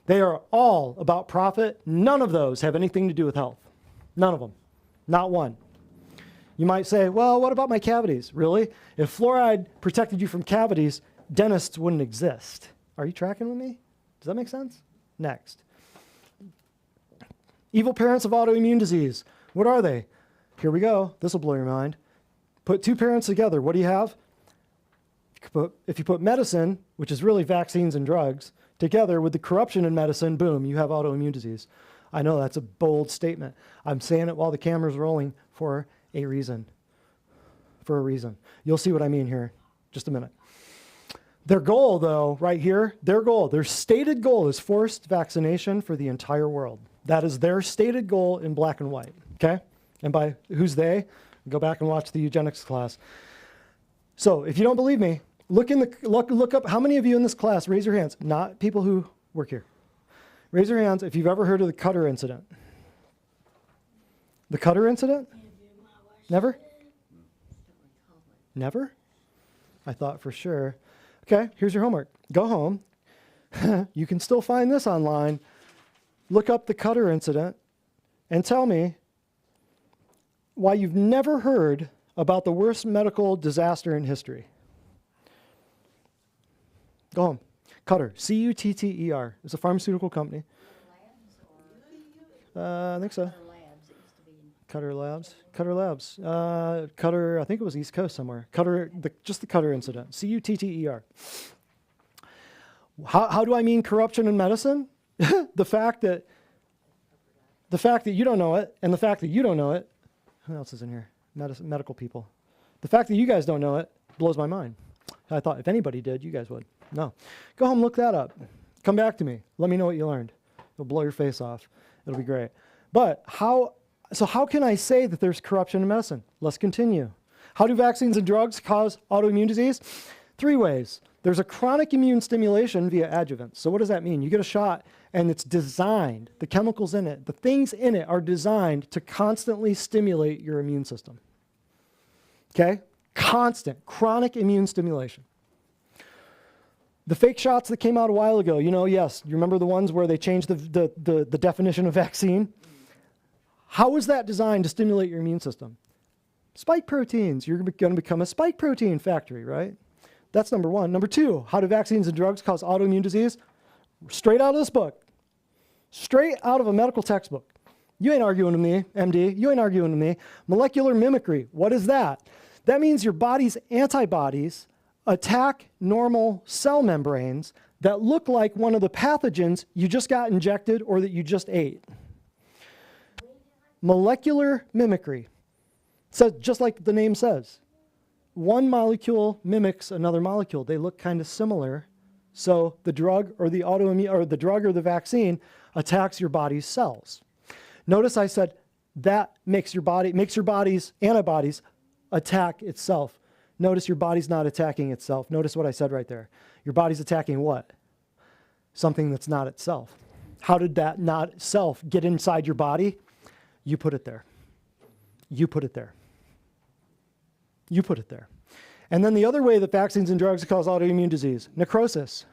They are all about profit. None of those have anything to do with health. None of them. Not one. You might say, well, what about my cavities? Really? If fluoride protected you from cavities, dentists wouldn't exist. Are you tracking with me? Does that make sense? Next. Evil parents of autoimmune disease. What are they? Here we go. This will blow your mind. Put two parents together. What do you have? If you put medicine, which is really vaccines and drugs, together with the corruption in medicine, boom, you have autoimmune disease. I know that's a bold statement. I'm saying it while the camera's rolling for a reason. For a reason. You'll see what I mean here. Just a minute. Their goal, though, right here, their stated goal is forced vaccination for the entire world. That is their stated goal in black and white, okay? And by who's they? Go back and watch the eugenics class. So if you don't believe me, look up how many of you in this class, raise your hands, not people who work here. Raise your hands if you've ever heard of the Cutter incident. The Cutter incident? Never? Never? I thought for sure. Okay, here's your homework. Go home. You can still find this online. Look up the Cutter incident and tell me why you've never heard about the worst medical disaster in history. Go home. Cutter, C-U-T-T-E-R. It's a pharmaceutical company. I think so. Cutter Labs. Cutter Labs. Cutter, I think it was East Coast somewhere. Cutter, just the Cutter incident. C-U-T-T-E-R. How do I mean corruption in medicine? The fact that you don't know it, and the fact that you don't know it. Who else is in here? Medical people. The fact that you guys don't know it blows my mind. I thought if anybody did, you guys would. No. Go home, look that up. Come back to me. Let me know what you learned. It'll blow your face off. It'll be great. But how can I say that there's corruption in medicine? Let's continue. How do vaccines and drugs cause autoimmune disease? 3 ways. There's a chronic immune stimulation via adjuvants. So what does that mean? You get a shot and it's designed, the chemicals in it, the things in it are designed to constantly stimulate your immune system. Okay? Constant, chronic immune stimulation. The fake shots that came out a while ago, yes, you remember the ones where they changed the definition of vaccine? How is that designed to stimulate your immune system? Spike proteins. You're going to become a spike protein factory, right? That's number 1. Number 2, how do vaccines and drugs cause autoimmune disease? Straight out of this book. Straight out of a medical textbook. You ain't arguing with me, MD. You ain't arguing with me. Molecular mimicry. What is that? That means your body's antibodies attack normal cell membranes that look like one of the pathogens you just got injected or that you just ate. Molecular mimicry. So just like the name says, one molecule mimics another molecule. They look kind of similar. So the drug or the autoimmune or the drug or the vaccine attacks your body's cells. Notice I said that makes your body's antibodies attack itself. Notice your body's not attacking itself. Notice what I said right there. Your body's attacking what? Something that's not itself. How did that not self get inside your body? You put it there. You put it there. You put it there. And then the other way that vaccines and drugs cause autoimmune disease, necrosis.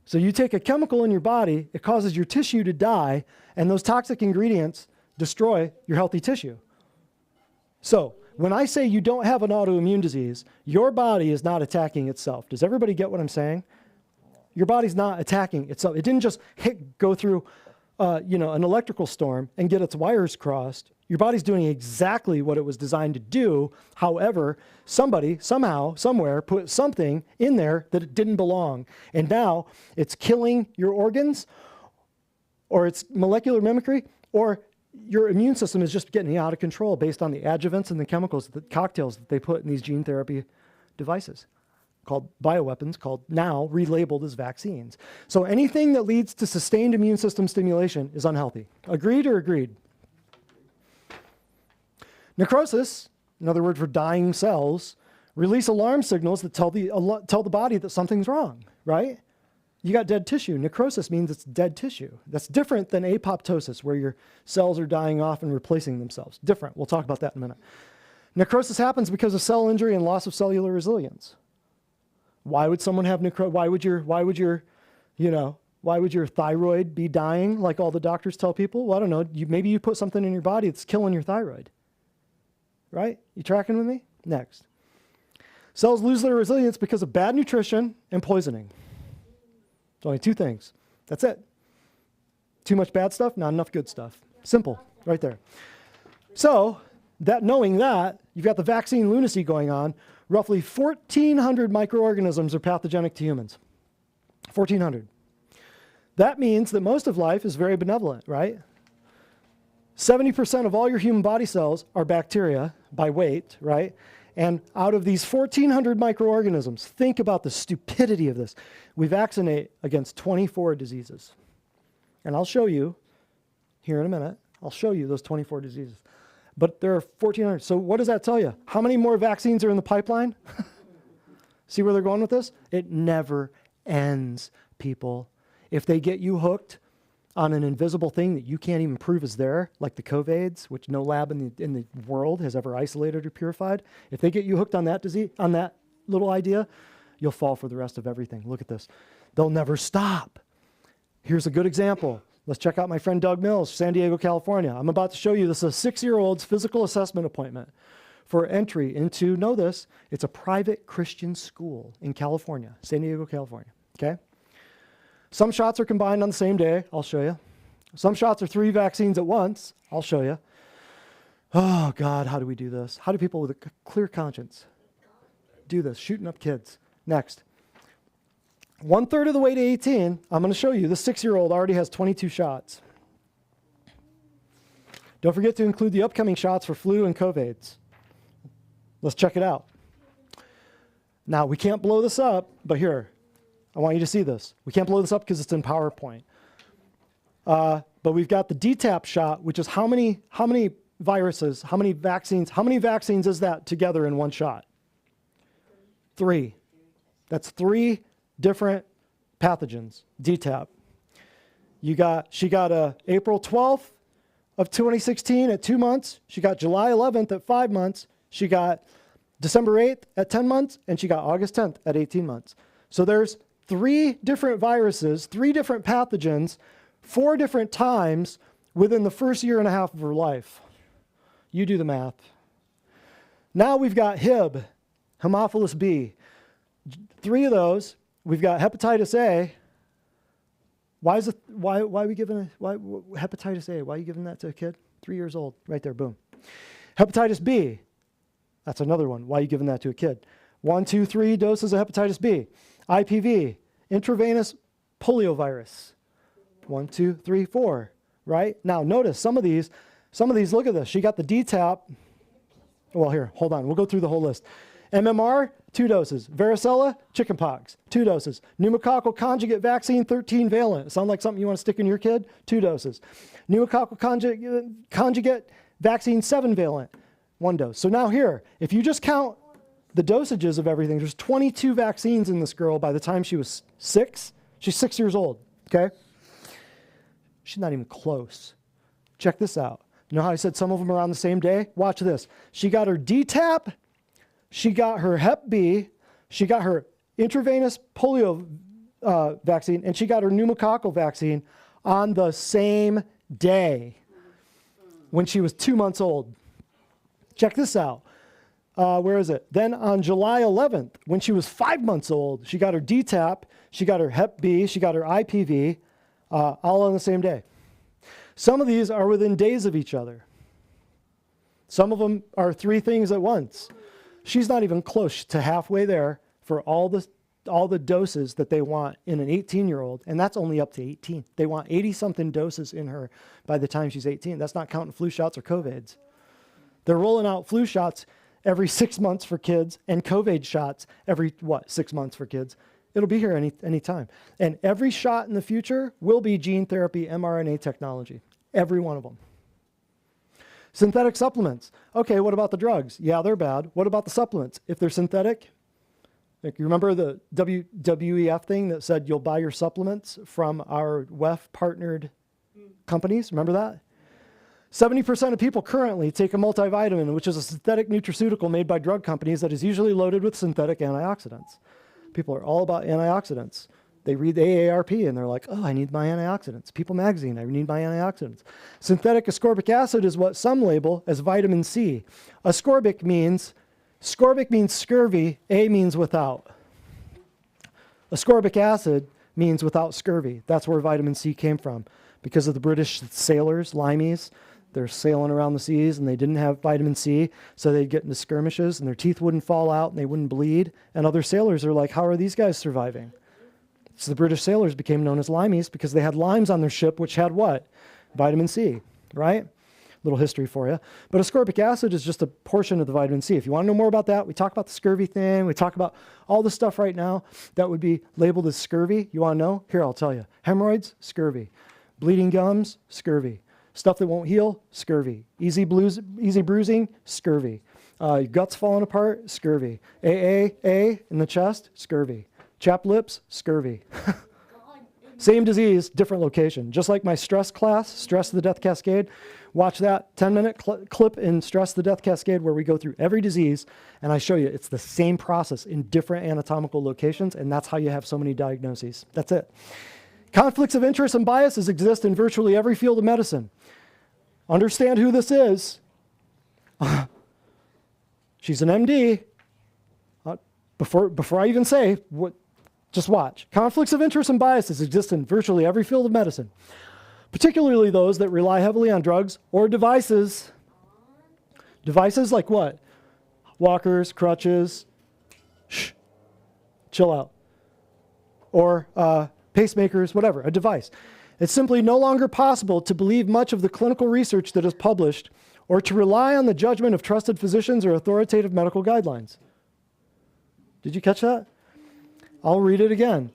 So you take a chemical in your body, it causes your tissue to die, and those toxic ingredients destroy your healthy tissue. So when I say you don't have an autoimmune disease, your body is not attacking itself. Does everybody get what I'm saying? Your body's not attacking itself. It didn't just go through an electrical storm and get its wires crossed. Your body's doing exactly what it was designed to do. However, somebody, somehow, somewhere put something in there that it didn't belong. And now it's killing your organs, or it's molecular mimicry, or your immune system is just getting out of control based on the adjuvants and the chemicals, the cocktails that they put in these gene therapy devices called bioweapons, called now relabeled as vaccines. So anything that leads to sustained immune system stimulation is unhealthy. Agreed or agreed? Necrosis, another word for dying cells, release alarm signals that tell the body that something's wrong, right? You got dead tissue. Necrosis means it's dead tissue. That's different than apoptosis, where your cells are dying off and replacing themselves. Different. We'll talk about that in a minute. Necrosis happens because of cell injury and loss of cellular resilience. Why would someone have necrosis? Why would your thyroid be dying like all the doctors tell people? Well, I don't know. Maybe you put something in your body that's killing your thyroid. Right? You tracking with me? Next. Cells lose their resilience because of bad nutrition and poisoning. It's only two things. That's it. Too much bad stuff, not enough good stuff. Simple, right there. So, knowing that, you've got the vaccine lunacy going on. Roughly 1,400 microorganisms are pathogenic to humans. 1,400. That means that most of life is very benevolent, right? 70% of all your human body cells are bacteria by weight, right? And out of these 1,400 microorganisms, think about the stupidity of this. We vaccinate against 24 diseases. And I'll show you here in a minute. I'll show you those 24 diseases. But there are 1,400. So what does that tell you? How many more vaccines are in the pipeline? See where they're going with this? It never ends, people. If they get you hooked on an invisible thing that you can't even prove is there, like the COVIDs, which no lab in the world has ever isolated or purified, if they get you hooked on that disease, on that little idea, you'll fall for the rest of everything. Look at this. They'll never stop. Here's a good example. Let's check out my friend Doug Mills, San Diego, California. I'm about to show you this is a 6-year-old's physical assessment appointment for entry into, know this, it's a private Christian school in California, San Diego, California, okay? Some shots are combined on the same day. I'll show you. Some shots are 3 vaccines at once. I'll show you. Oh, God, how do we do this? How do people with a clear conscience do this? Shooting up kids. Next. 1/3 of the way to 18, I'm going to show you, this 6-year-old already has 22 shots. Don't forget to include the upcoming shots for flu and COVIDs. Let's check it out. Now, we can't blow this up, but here, I want you to see this. We can't blow this up because it's in PowerPoint. But we've got the DTaP shot, which is how many viruses, how many vaccines is that together in one shot? 3. That's 3 different pathogens, DTaP. She got April 12th of 2016 at 2 months. She got July 11th at 5 months. She got December 8th at 10 months, and she got August 10th at 18 months. So there's 3 different viruses, 3 different pathogens, 4 different times within the first year and a half of her life. You do the math. Now we've got Hib, Haemophilus B. 3 of those. We've got hepatitis A. Why are we giving hepatitis A? Why are you giving that to a kid? 3 years old, right there, boom. Hepatitis B. That's another one. Why are you giving that to a kid? 1, 2, 3 doses of hepatitis B. IPV, intravenous poliovirus. 1, 2, 3, 4, right? Now notice some of these, look at this. She got the DTaP. Well, here, hold on. We'll go through the whole list. MMR, 2 doses. Varicella, chickenpox, 2 doses. Pneumococcal conjugate vaccine, 13 valent. Sound like something you want to stick in your kid? 2 doses. Pneumococcal conjugate vaccine, 7 valent, 1 dose. So now here, if you just count the dosages of everything, there's 22 vaccines in this girl by the time she was 6. She's 6 years old, okay? She's not even close. Check this out. You know how I said some of them are on the same day? Watch this. She got her DTaP, she got her Hep B, she got her intravenous polio vaccine, and she got her pneumococcal vaccine on the same day when she was 2 months old. Check this out. Where is it? Then on July 11th, when she was 5 months old, she got her DTaP, she got her Hep B, she got her IPV, all on the same day. Some of these are within days of each other. Some of them are 3 things at once. She's not even close to halfway there for all the doses that they want in an 18-year-old, and that's only up to 18. They want 80-something doses in her by the time she's 18. That's not counting flu shots or COVIDs. They're rolling out flu shots every 6 months for kids and COVID shots every, 6 months for kids. It'll be here any time. And every shot in the future will be gene therapy, mRNA technology. Every one of them. Synthetic supplements. Okay, what about the drugs? Yeah, they're bad. What about the supplements? If they're synthetic, like you remember the WWEF thing that said you'll buy your supplements from our WEF partnered companies? Remember that? 70% of people currently take a multivitamin, which is a synthetic nutraceutical made by drug companies that is usually loaded with synthetic antioxidants. People are all about antioxidants. They read the AARP and they're like, oh, I need my antioxidants. People magazine, I need my antioxidants. Synthetic ascorbic acid is what some label as vitamin C. Ascorbic means scurvy, A means without. Ascorbic acid means without scurvy. That's where vitamin C came from. Because of the British sailors, limeys, they're sailing around the seas and they didn't have vitamin C, so they'd get into skirmishes and their teeth wouldn't fall out and they wouldn't bleed. And other sailors are like, how are these guys surviving? So the British sailors became known as limeys because they had limes on their ship, which had what? Vitamin C, right? Little history for you. But ascorbic acid is just a portion of the vitamin C. If you want to know more about that, we talk about the scurvy thing. We talk about all the stuff right now that would be labeled as scurvy. You want to know? Here, I'll tell you. Hemorrhoids, scurvy. Bleeding gums, scurvy. Stuff that won't heal, scurvy. Easy bruising, scurvy. Your guts falling apart, scurvy. A in the chest, scurvy. Chapped lips, scurvy. Same disease, different location. Just like my stress class, Stress the Death Cascade. Watch that 10-minute clip in Stress the Death Cascade where we go through every disease and I show you it's the same process in different anatomical locations, and that's how you have so many diagnoses. That's it. Conflicts of interest and biases exist in virtually every field of medicine. Understand who this is. She's an MD. Before I even say what, just watch. Conflicts of interest and biases exist in virtually every field of medicine, particularly those that rely heavily on drugs or devices. Devices like what? Walkers, crutches. Shh. Chill out. Or pacemakers, whatever, a device. It's simply no longer possible to believe much of the clinical research that is published or to rely on the judgment of trusted physicians or authoritative medical guidelines. Did you catch that? I'll read it again.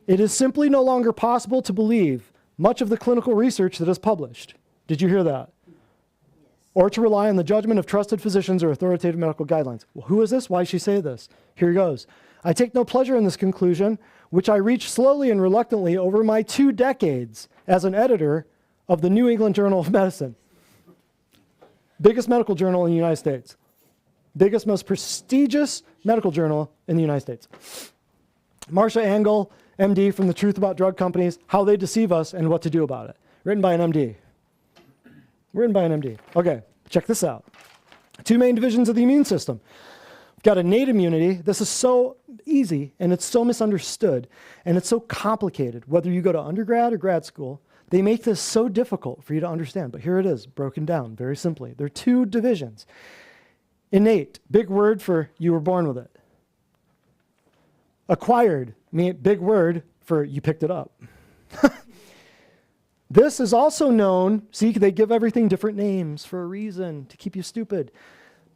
It is simply no longer possible to believe much of the clinical research that is published. Did you hear that? Yes. Or to rely on the judgment of trusted physicians or authoritative medical guidelines. Well, who is this? Why does she say this? Here goes. I take no pleasure in this conclusion, which I reached slowly and reluctantly over my 2 decades as an editor of the New England Journal of Medicine. Biggest medical journal in the United States. Biggest, most prestigious medical journal in the United States. Marcia Angel, MD, from The Truth About Drug Companies, How They Deceive Us and What to Do About It. Written by an MD. Written by an MD. Okay, check this out. 2 main divisions of the immune system. We've got innate immunity. This is so easy, and it's so misunderstood, and it's so complicated. Whether you go to undergrad or grad school, they make this so difficult for you to understand. But here it is, broken down very simply. There are 2 divisions. Innate, big word for you were born with it. Acquired, big word for you picked it up. This is also known, see, they give everything different names for a reason, to keep you stupid.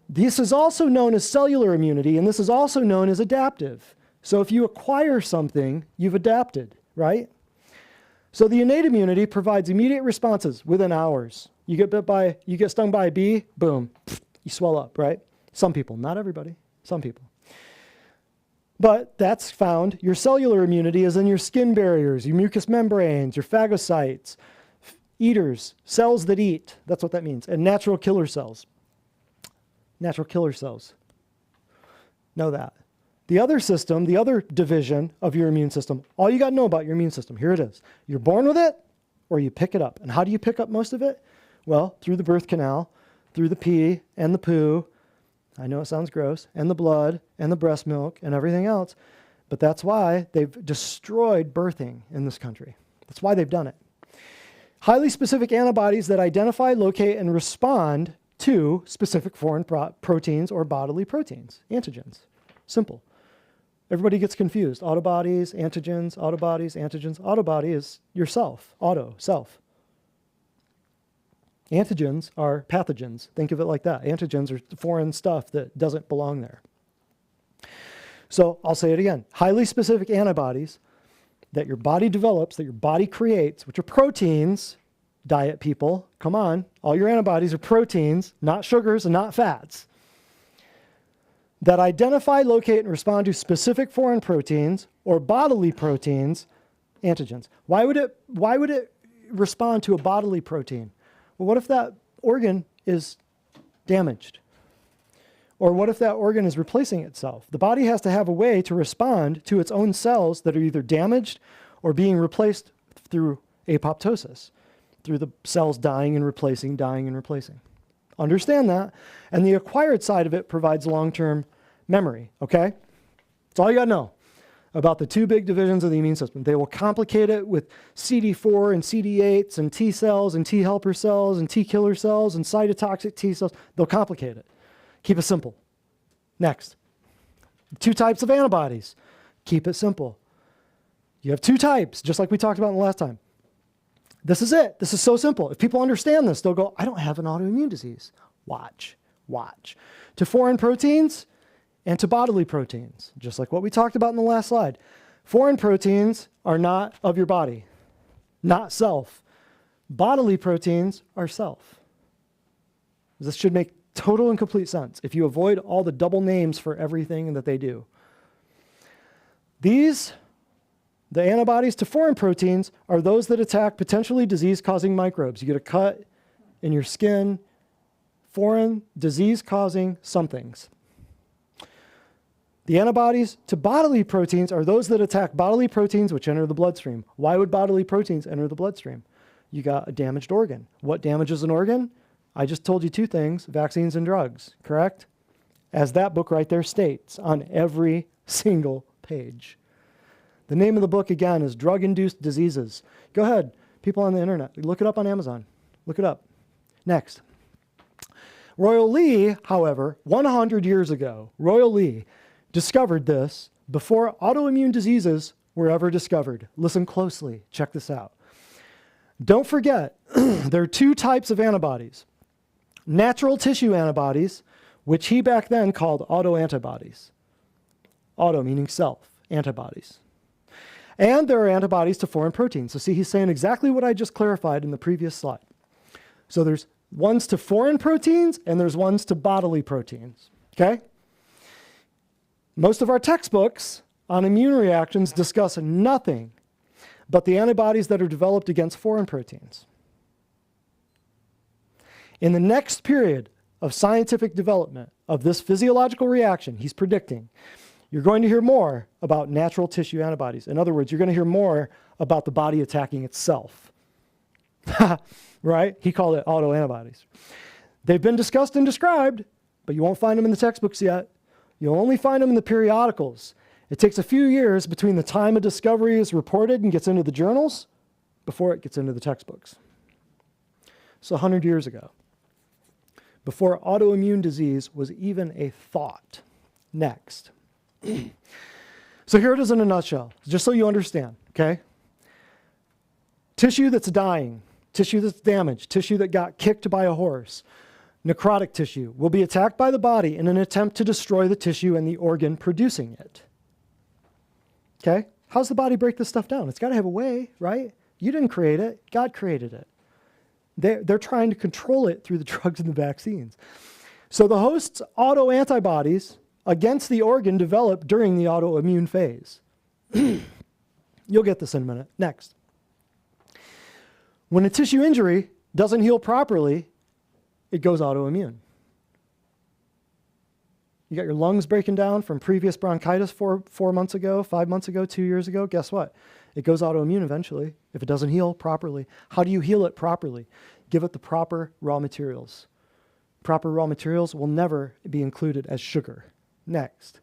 This is also known as cellular immunity, and this is also known as adaptive. So if you acquire something, you've adapted, right? So the innate immunity provides immediate responses within hours. You get stung by a bee, boom, you swell up, right? Some people, not everybody, some people. But that's found. Your cellular immunity is in your skin barriers, your mucous membranes, your phagocytes, eaters, cells that eat. That's what that means. And natural killer cells. Natural killer cells. Know that. The other system, the other division of your immune system, all you got to know about your immune system, here it is. You're born with it or you pick it up. And how do you pick up most of it? Well, through the birth canal, through the pee and the poo. I know it sounds gross, and the blood, and the breast milk, and everything else, but that's why they've destroyed birthing in this country. That's why they've done it. Highly specific antibodies that identify, locate, and respond to specific foreign proteins or bodily proteins, antigens. Simple. Everybody gets confused. Autobodies, antigens, autobodies, antigens. Autobody is yourself, auto, self. Antigens are pathogens. Think of it like that. Antigens are foreign stuff that doesn't belong there. So I'll say it again. Highly specific antibodies that your body develops, that your body creates, which are proteins, diet people. Come on. All your antibodies are proteins, not sugars and not fats, that identify, locate, and respond to specific foreign proteins or bodily proteins, antigens. Why would it respond to a bodily protein? Well, what if that organ is damaged? Or what if that organ is replacing itself? The body has to have a way to respond to its own cells that are either damaged or being replaced through apoptosis, through the cells dying and replacing, dying and replacing. Understand that. And the acquired side of it provides long-term memory, okay? That's all you got to know about the two big divisions of the immune system. They will complicate it with CD4 and CD8s and T cells and T helper cells and T killer cells and cytotoxic T cells. They'll complicate it. Keep it simple. Next. Two types of antibodies. Keep it simple. You have two types, just like we talked about in the last time. This is it. This is so simple. If people understand this, they'll go, I don't have an autoimmune disease. Watch. To foreign proteins and to bodily proteins, just like what we talked about in the last slide. Foreign proteins are not of your body, not self. Bodily proteins are self. This should make total and complete sense if you avoid all the double names for everything that they do. The antibodies to foreign proteins are those that attack potentially disease-causing microbes. You get a cut in your skin, foreign, disease-causing somethings. The antibodies to bodily proteins are those that attack bodily proteins which enter the bloodstream. Why would bodily proteins enter the bloodstream? You got a damaged organ. What damages an organ? I just told you two things, vaccines and drugs, correct? As that book right there states on every single page. The name of the book, again, is Drug-Induced Diseases. Go ahead, people on the internet, look it up on Amazon. Look it up. Next. Royal Lee, however, 100 years ago, Royal Lee discovered this before autoimmune diseases were ever discovered. Listen closely. Check this out. Don't forget, there are two types of antibodies. Natural tissue antibodies, which he back then called autoantibodies. Auto meaning self, antibodies. And there are antibodies to foreign proteins. So see, he's saying exactly what I just clarified in the previous slide. So there's ones to foreign proteins and there's ones to bodily proteins, okay? Most of our textbooks on immune reactions discuss nothing but the antibodies that are developed against foreign proteins. In the next period of scientific development of this physiological reaction, he's predicting, you're going to hear more about natural tissue antibodies. In other words, you're going to hear more about the body attacking itself. Right? He called it autoantibodies. They've been discussed and described, but you won't find them in the textbooks yet. You'll only find them in the periodicals. It takes a few years between the time a discovery is reported and gets into the journals before it gets into the textbooks. So 100 years ago, before autoimmune disease was even a thought. Next. So here it is in a nutshell, just so you understand, okay? Tissue that's dying, tissue that's damaged, tissue that got kicked by a horse, necrotic tissue will be attacked by the body in an attempt to destroy the tissue and the organ producing it. Okay? How's the body break this stuff down? It's got to have a way, right? You didn't create it. God created it. They're trying to control it through the drugs and the vaccines. So the host's autoantibodies against the organ develop during the autoimmune phase. You'll get this in a minute. Next. When a tissue injury doesn't heal properly, it goes autoimmune. You got your lungs breaking down from previous bronchitis 4 months ago, 5 months ago, 2 years ago. Guess what? It goes autoimmune eventually if it doesn't heal properly. How do you heal it properly? Give it the proper raw materials. Proper raw materials will never be included as sugar. Next.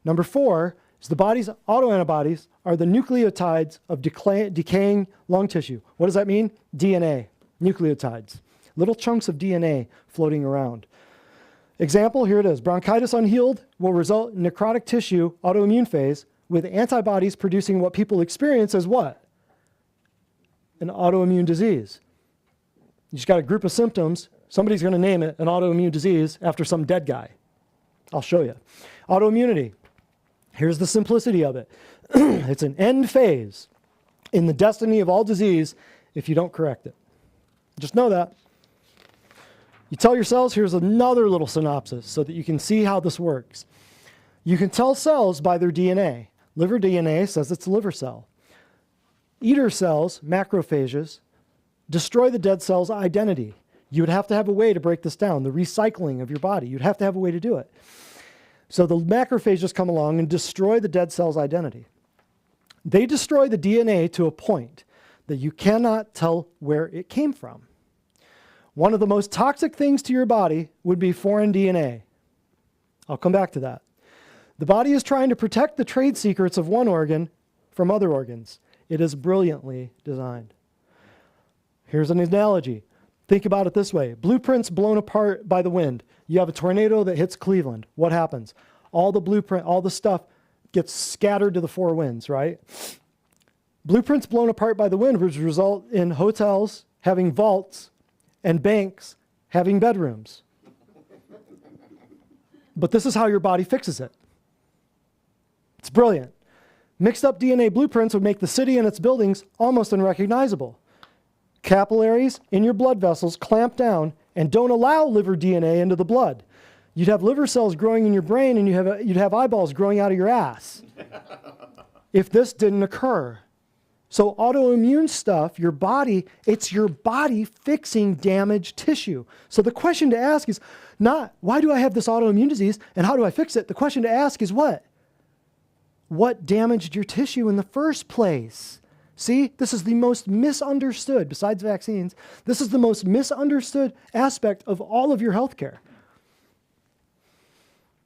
Number 4 is the body's autoantibodies are the nucleotides of decaying lung tissue. What does that mean? DNA, nucleotides. Little chunks of DNA floating around. Example, here it is. Bronchitis unhealed will result in necrotic tissue autoimmune phase with antibodies producing what people experience as what? An autoimmune disease. You just got a group of symptoms. Somebody's going to name it an autoimmune disease after some dead guy. I'll show you. Autoimmunity. Here's the simplicity of it. It's an end phase in the destiny of all disease if you don't correct it. Just know that. You tell your cells, here's another little synopsis so that you can see how this works. You can tell cells by their DNA. Liver DNA says it's a liver cell. Eater cells, macrophages, destroy the dead cell's identity. You would have to have a way to break this down, the recycling of your body. You'd have to have a way to do it. So the macrophages come along and destroy the dead cell's identity. They destroy the DNA to a point that you cannot tell where it came from. One of the most toxic things to your body would be foreign DNA. I'll come back to that. The body is trying to protect the trade secrets of one organ from other organs. It is brilliantly designed. Here's an analogy. Think about it this way. Blueprints blown apart by the wind. You have a tornado that hits Cleveland. What happens? All the stuff gets scattered to the four winds, right? Blueprints blown apart by the wind would result in hotels having vaults and banks having bedrooms. But this is how your body fixes it. It's brilliant. Mixed up DNA blueprints would make the city and its buildings almost unrecognizable. Capillaries in your blood vessels clamp down and don't allow liver DNA into the blood. You'd have liver cells growing in your brain and you'd have eyeballs growing out of your ass if this didn't occur. So autoimmune stuff, it's your body fixing damaged tissue. So the question to ask is not, why do I have this autoimmune disease and how do I fix it? The question to ask is what? What damaged your tissue in the first place? See, this is the most misunderstood, besides vaccines, this is the most misunderstood aspect of all of your healthcare.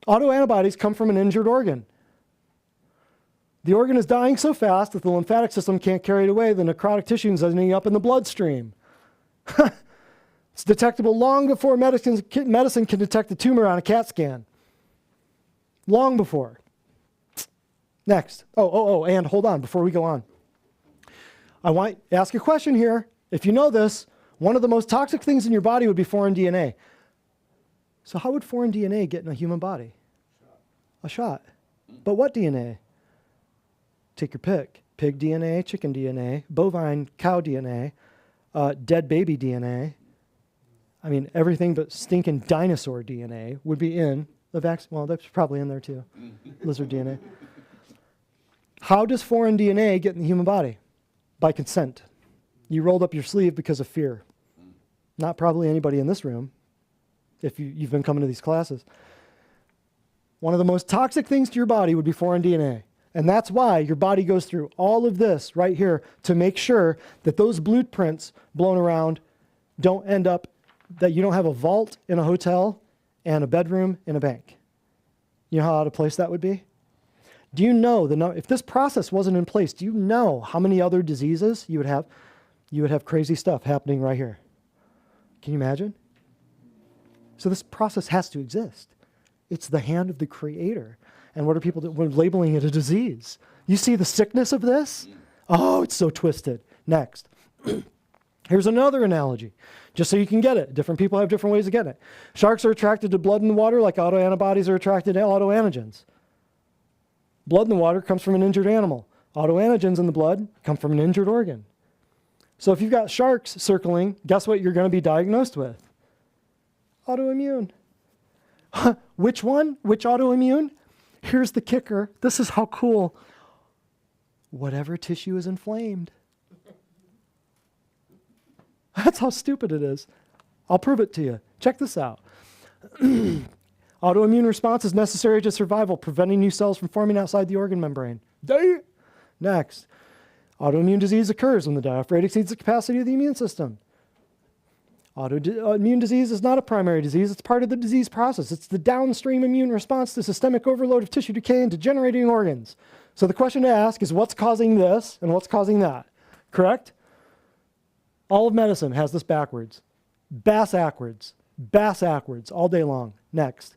Autoantibodies come from an injured organ. The organ is dying so fast that the lymphatic system can't carry it away. The necrotic tissue is ending up in the bloodstream. It's detectable long before medicine can detect a tumor on a CAT scan. Long before. Next. And hold on before we go on. I want to ask a question here. If you know this, one of the most toxic things in your body would be foreign DNA. So how would foreign DNA get in a human body? A shot. But what DNA? Take your pick. Pig DNA, chicken DNA, bovine cow DNA, dead baby DNA. I mean, everything but stinking dinosaur DNA would be in the vaccine. Well, that's probably in there too. Lizard DNA. How does foreign DNA get in the human body? By consent. You rolled up your sleeve because of fear. Not probably anybody in this room, if you've been coming to these classes. One of the most toxic things to your body would be foreign DNA. And that's why your body goes through all of this right here to make sure that those blueprints blown around don't end up, that you don't have a vault in a hotel and a bedroom in a bank. You know how out of place that would be? Do you know, if this process wasn't in place, do you know how many other diseases you would have? You would have crazy stuff happening right here. Can you imagine? So this process has to exist. It's the hand of the Creator. And what are people doing? We're labeling it a disease. You see the sickness of this? Oh, it's so twisted. Next. Here's another analogy, just so you can get it. Different people have different ways of getting it. Sharks are attracted to blood in the water like autoantibodies are attracted to autoantigens. Blood in the water comes from an injured animal. Autoantigens in the blood come from an injured organ. So if you've got sharks circling, guess what you're going to be diagnosed with? Autoimmune. Which one? Which autoimmune? Here's the kicker. This is how cool. Whatever tissue is inflamed. That's how stupid it is. I'll prove it to you. Check this out. Autoimmune response is necessary to survival, preventing new cells from forming outside the organ membrane. Next. Autoimmune disease occurs when the diaphragm exceeds the capacity of the immune system. Autoimmune disease is not a primary disease. It's part of the disease process. It's the downstream immune response to systemic overload of tissue decay and degenerating organs. So the question to ask is what's causing this and what's causing that? Correct? All of medicine has this backwards. Bass-ackwards all day long. Next.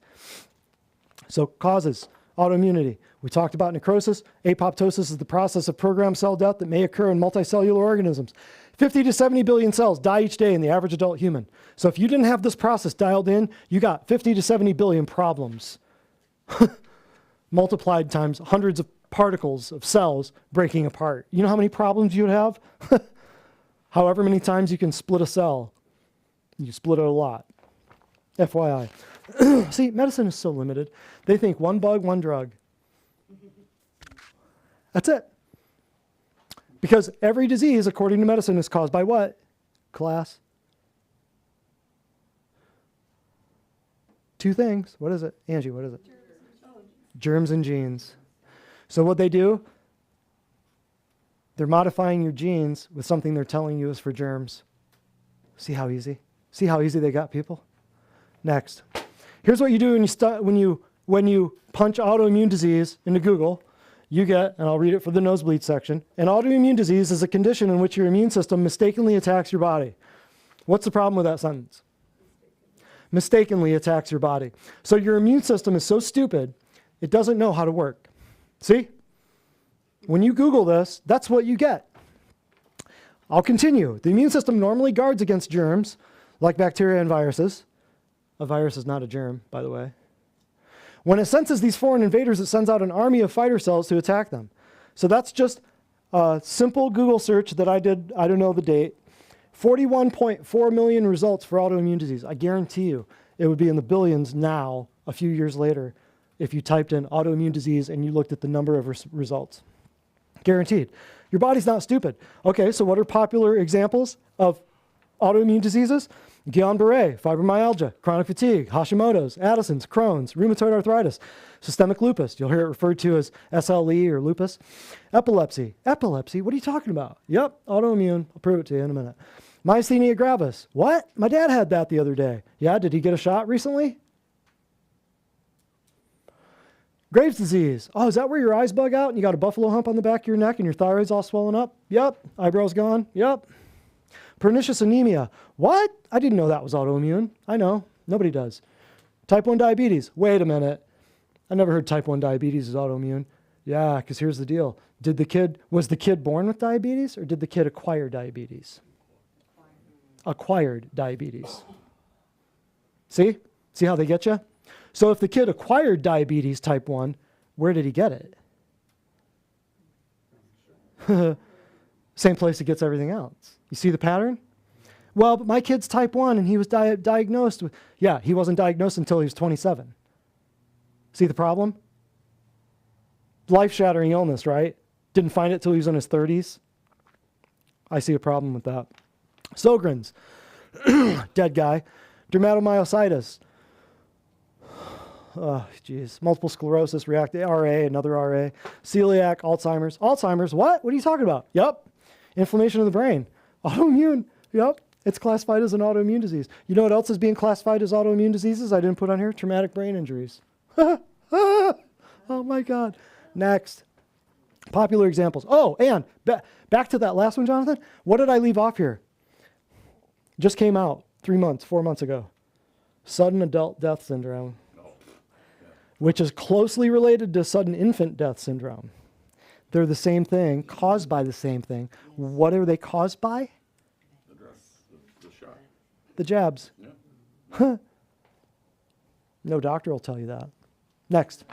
So causes, autoimmunity. We talked about necrosis. Apoptosis is the process of programmed cell death that may occur in multicellular organisms. 50 to 70 billion cells die each day in the average adult human. So if you didn't have this process dialed in, you got 50 to 70 billion problems. Multiplied times hundreds of particles of cells breaking apart. You know how many problems you would have? However many times you can split a cell. You split it a lot. FYI. See, medicine is so limited. They think one bug, one drug. That's it. Because every disease, according to medicine, is caused by what? Class. Two things. What is it? Angie, what is it? Germs and genes. So what they do, they're modifying your genes with something they're telling you is for germs. See how easy? See how easy they got people? Next. Here's what you do when you punch autoimmune disease into Google. You get, and I'll read it for the nosebleed section, an autoimmune disease is a condition in which your immune system mistakenly attacks your body. What's the problem with that sentence? Mistakenly attacks your body. So your immune system is so stupid, it doesn't know how to work. See? When you Google this, that's what you get. I'll continue. The immune system normally guards against germs, like bacteria and viruses. A virus is not a germ, by the way. When it senses these foreign invaders, it sends out an army of fighter cells to attack them. So that's just a simple Google search that I did, I don't know the date. 41.4 million results for autoimmune disease. I guarantee you it would be in the billions now, a few years later, if you typed in autoimmune disease and you looked at the number of results. Guaranteed. Your body's not stupid. Okay, so what are popular examples of autoimmune diseases? Guillain-Barré, fibromyalgia, chronic fatigue, Hashimoto's, Addison's, Crohn's, rheumatoid arthritis, systemic lupus. You'll hear it referred to as SLE or lupus. Epilepsy. Epilepsy? What are you talking about? Yep, autoimmune. I'll prove it to you in a minute. Myasthenia gravis. What? My dad had that the other day. Yeah, did he get a shot recently? Graves' disease. Oh, is that where your eyes bug out and you got a buffalo hump on the back of your neck and your thyroid's all swollen up? Yep. Eyebrows gone? Yep. Pernicious anemia. What? I didn't know that was autoimmune. I know. Nobody does. Type 1 diabetes. Wait a minute. I never heard type 1 diabetes is autoimmune. Yeah, because here's the deal. Was the kid born with diabetes or did the kid acquire diabetes? Acquired diabetes. See? See how they get you? So if the kid acquired diabetes type 1, where did he get it? Same place he gets everything else. You see the pattern? Well, but my kid's type 1 and he was diagnosed with, yeah, he wasn't diagnosed until he was 27. See the problem? Life-shattering illness, right? Didn't find it till he was in his 30s. I see a problem with that. Sjogren's, dead guy. Dermatomyositis. Oh, geez. Multiple sclerosis, RA, another RA. Celiac, Alzheimer's. Alzheimer's, what? What are you talking about? Yep. Inflammation of the brain. Autoimmune. Yep. It's classified as an autoimmune disease. You know what else is being classified as autoimmune diseases? I didn't put on here. Traumatic brain injuries. Oh my God. Next. Popular examples. Oh, and back to that last one, Jonathan. What did I leave off here? Just came out 4 months ago. Sudden adult death syndrome, which is closely related to sudden infant death syndrome. They're the same thing, caused by the same thing. What are they caused by? The shot. The jabs. Yeah. No doctor will tell you that. Next.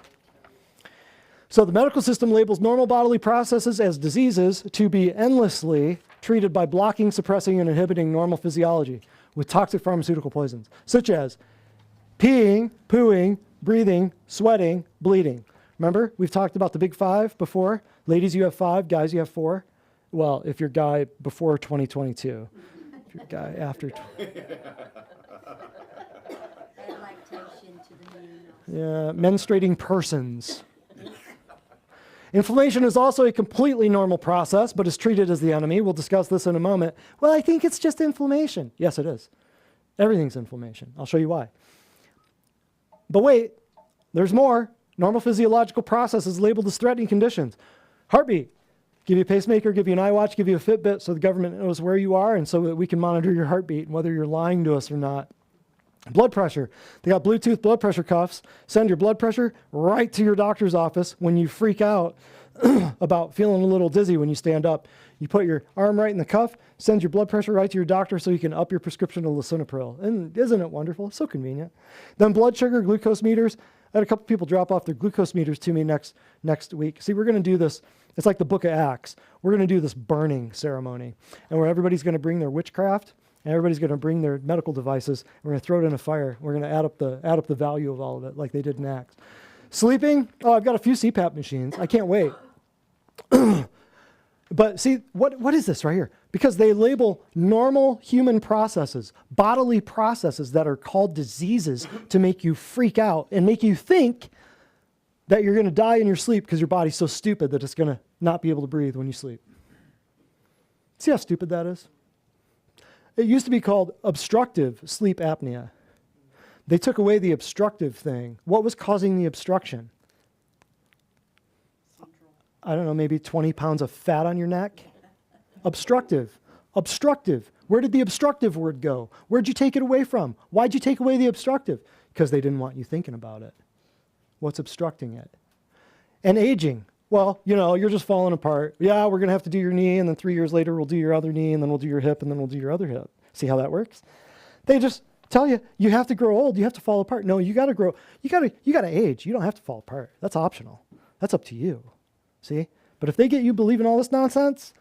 So the medical system labels normal bodily processes as diseases to be endlessly treated by blocking, suppressing, and inhibiting normal physiology with toxic pharmaceutical poisons, such as peeing, pooing, breathing, sweating, bleeding. Remember, we've talked about the big 5 before. Ladies, you have 5. Guys, you have 4. Well, if you're guy before 2022. If you're guy after. Add lactation to the meal. Yeah, menstruating persons. Inflammation is also a completely normal process, but is treated as the enemy. We'll discuss this in a moment. Well, I think it's just inflammation. Yes, it is. Everything's inflammation. I'll show you why. But wait, there's more. Normal physiological processes labeled as threatening conditions. Heartbeat. Give you a pacemaker, give you an iWatch, give you a Fitbit so the government knows where you are and so that we can monitor your heartbeat and whether you're lying to us or not. Blood pressure. They got Bluetooth blood pressure cuffs. Send your blood pressure right to your doctor's office when you freak out about feeling a little dizzy when you stand up. You put your arm right in the cuff, send your blood pressure right to your doctor so you can up your prescription of lisinopril. And isn't it wonderful? It's so convenient. Then blood sugar, glucose meters. I had a couple people drop off their glucose meters to me next week. See, we're going to do this. It's like the book of Acts. We're going to do this burning ceremony and where everybody's going to bring their witchcraft and everybody's going to bring their medical devices. We're going to throw it in a fire. We're going to add up the value of all of it, like they did in Acts. Sleeping. Oh, I've got a few CPAP machines. I can't wait. But see, what is this right here? Because they label normal human processes, bodily processes that are called diseases to make you freak out and make you think that you're going to die in your sleep because your body's so stupid that it's going to not be able to breathe when you sleep. See how stupid that is? It used to be called obstructive sleep apnea. They took away the obstructive thing. What was causing the obstruction? I don't know, maybe 20 pounds of fat on your neck? Obstructive. Obstructive. Where did the obstructive word go? Where'd you take it away from? Why'd you take away the obstructive? Because they didn't want you thinking about it. What's obstructing it? And aging. Well, you're just falling apart. Yeah, we're going to have to do your knee, and then 3 years later we'll do your other knee, and then we'll do your hip, and then we'll do your other hip. See how that works? They just tell you, you have to grow old, you have to fall apart. No, you got to grow, you got to age. You don't have to fall apart. That's optional. That's up to you. See? But if they get you believing all this nonsense,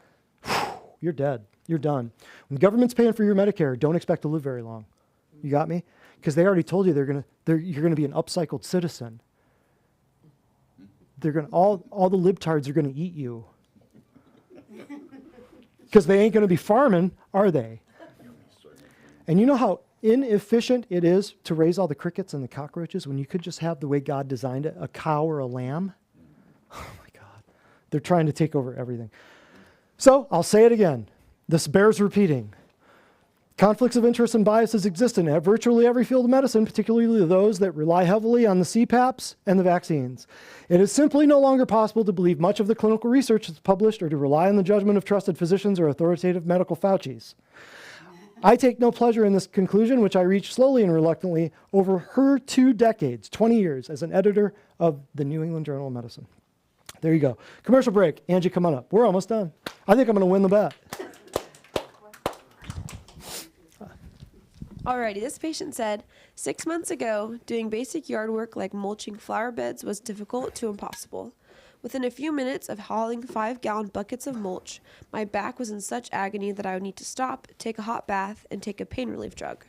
you're dead. You're done. When the government's paying for your Medicare, don't expect to live very long. You got me? Because they already told you you're going to be an upcycled citizen. All the libtards are going to eat you. Because they ain't going to be farming, are they? And you know how inefficient it is to raise all the crickets and the cockroaches when you could just have the way God designed it, a cow or a lamb? Oh my God. They're trying to take over everything. So I'll say it again. This bears repeating. Conflicts of interest and biases exist in virtually every field of medicine, particularly those that rely heavily on the CPAPs and the vaccines. It is simply no longer possible to believe much of the clinical research that's published or to rely on the judgment of trusted physicians or authoritative medical Faucis. I take no pleasure in this conclusion, which I reached slowly and reluctantly over her 2 decades, 20 years, as an editor of the New England Journal of Medicine. There you go. Commercial break. Angie, come on up. We're almost done. I think I'm going to win the bet. Alrighty, this patient said, 6 months ago, doing basic yard work like mulching flower beds was difficult to impossible. Within a few minutes of hauling 5-gallon buckets of mulch, my back was in such agony that I would need to stop, take a hot bath, and take a pain relief drug.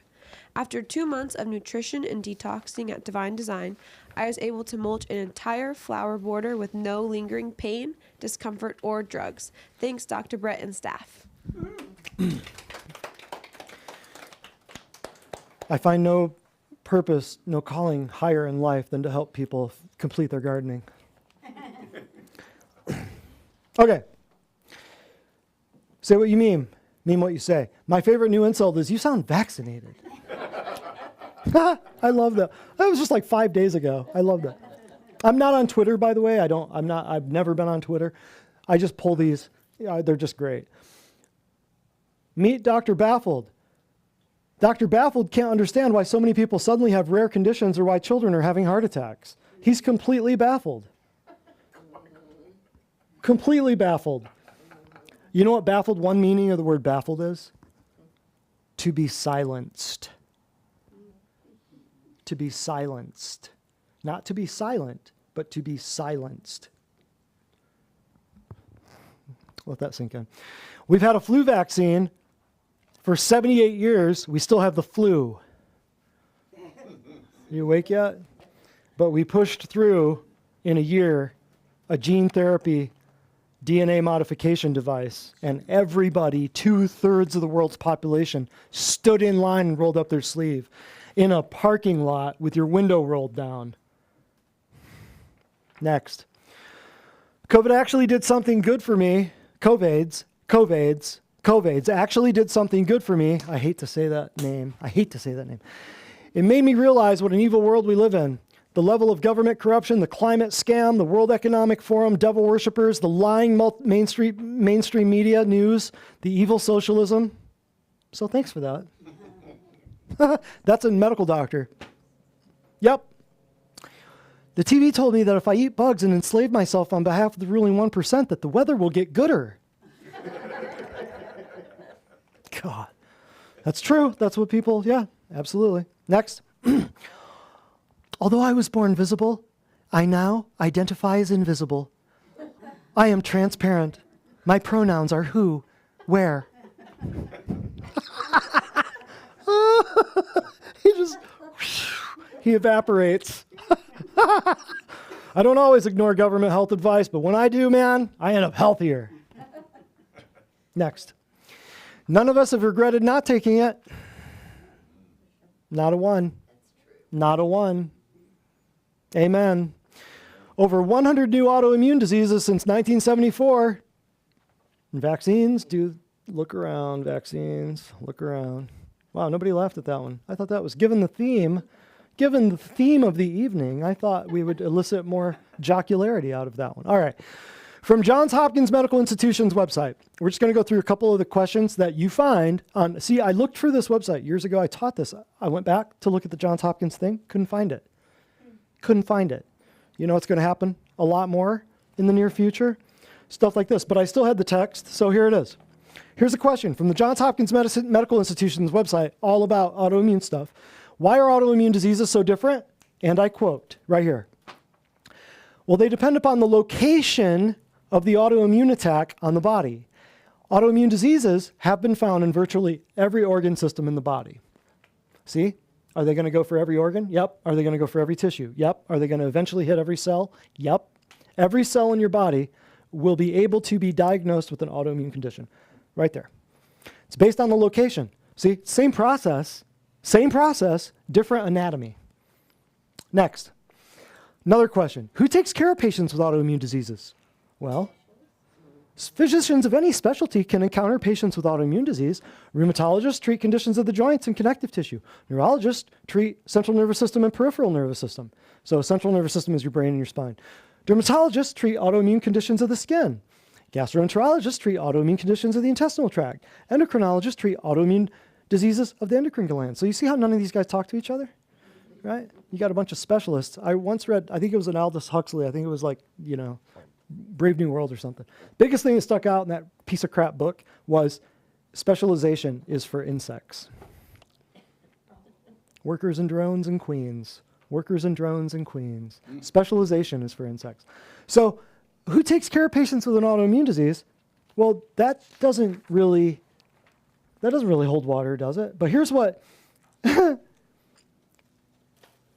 After 2 months of nutrition and detoxing at Divine Design, I was able to mulch an entire flower border with no lingering pain, discomfort, or drugs. Thanks, Dr. Brett and staff. I find no purpose, no calling higher in life than to help people complete their gardening. Okay. Say what you mean what you say. My favorite new insult is, you sound vaccinated. I love that. That was just like 5 days ago. I love that. I'm not on Twitter, by the way. I've never been on Twitter. I just pull these. They're just great. Meet Dr. Baffled. Dr. Baffled can't understand why so many people suddenly have rare conditions or why children are having heart attacks. He's completely baffled. Completely baffled. You know what baffled, one meaning of the word baffled is? To be silenced. To be silenced. Not to be silent, but to be silenced. Let that sink in. We've had a flu vaccine for 78 years. We still have the flu. You awake yet? But we pushed through in a year a gene therapy DNA modification device, and everybody, 2/3 of the world's population, stood in line and rolled up their sleeve in a parking lot with your window rolled down. Next. COVID actually did something good for me. COVIDs actually did something good for me. I hate to say that name. It made me realize what an evil world we live in. The level of government corruption, the climate scam, the World Economic Forum, devil worshippers, the lying mainstream media news, the evil socialism. So thanks for that. That's a medical doctor. Yep. The TV told me that if I eat bugs and enslave myself on behalf of the ruling 1%, that the weather will get gooder. God. That's true. That's what people, yeah, absolutely. Next. Although I was born visible, I now identify as invisible. I am transparent. My pronouns are who, where. He just, he evaporates. I don't always ignore government health advice, but when I do, man, I end up healthier. Next. None of us have regretted not taking it. Not a one. Not a one. Amen. Over 100 new autoimmune diseases since 1974. And vaccines, look around, vaccines, look around. Wow, nobody laughed at that one. I thought that was, given the theme of the evening, I thought we would elicit more jocularity out of that one. All right. From Johns Hopkins Medical Institution's website, we're just going to go through a couple of the questions that you find on, see, I looked for this website years ago. I taught this. I went back to look at the Johns Hopkins thing. Couldn't find it. Couldn't find it. You know what's going to happen a lot more in the near future? Stuff like this. But I still had the text, so here it is. Here's a question from the Johns Hopkins Medical Institution's website, all about autoimmune stuff. Why are autoimmune diseases so different? And I quote right here. Well, they depend upon the location of the autoimmune attack on the body. Autoimmune diseases have been found in virtually every organ system in the body. See? Are they going to go for every organ? Yep. Are they going to go for every tissue? Yep. Are they going to eventually hit every cell? Yep. Every cell in your body will be able to be diagnosed with an autoimmune condition. Right there. It's based on the location. See? Same process, different anatomy. Next. Another question. Who takes care of patients with autoimmune diseases? Well, physicians of any specialty can encounter patients with autoimmune disease. Rheumatologists treat conditions of the joints and connective tissue. Neurologists treat central nervous system and peripheral nervous system. So central nervous system is your brain and your spine. Dermatologists treat autoimmune conditions of the skin. Gastroenterologists treat autoimmune conditions of the intestinal tract. Endocrinologists treat autoimmune diseases of the endocrine gland. So you see how none of these guys talk to each other? Right? You got a bunch of specialists. I once read, I think it was an Aldous Huxley. I think it was like, Brave New World or something. Biggest thing that stuck out in that piece of crap book was specialization is for insects. Workers and drones and queens. Workers and drones and queens. Specialization is for insects. So who takes care of patients with an autoimmune disease? Well, that doesn't really hold water, does it? But here's what,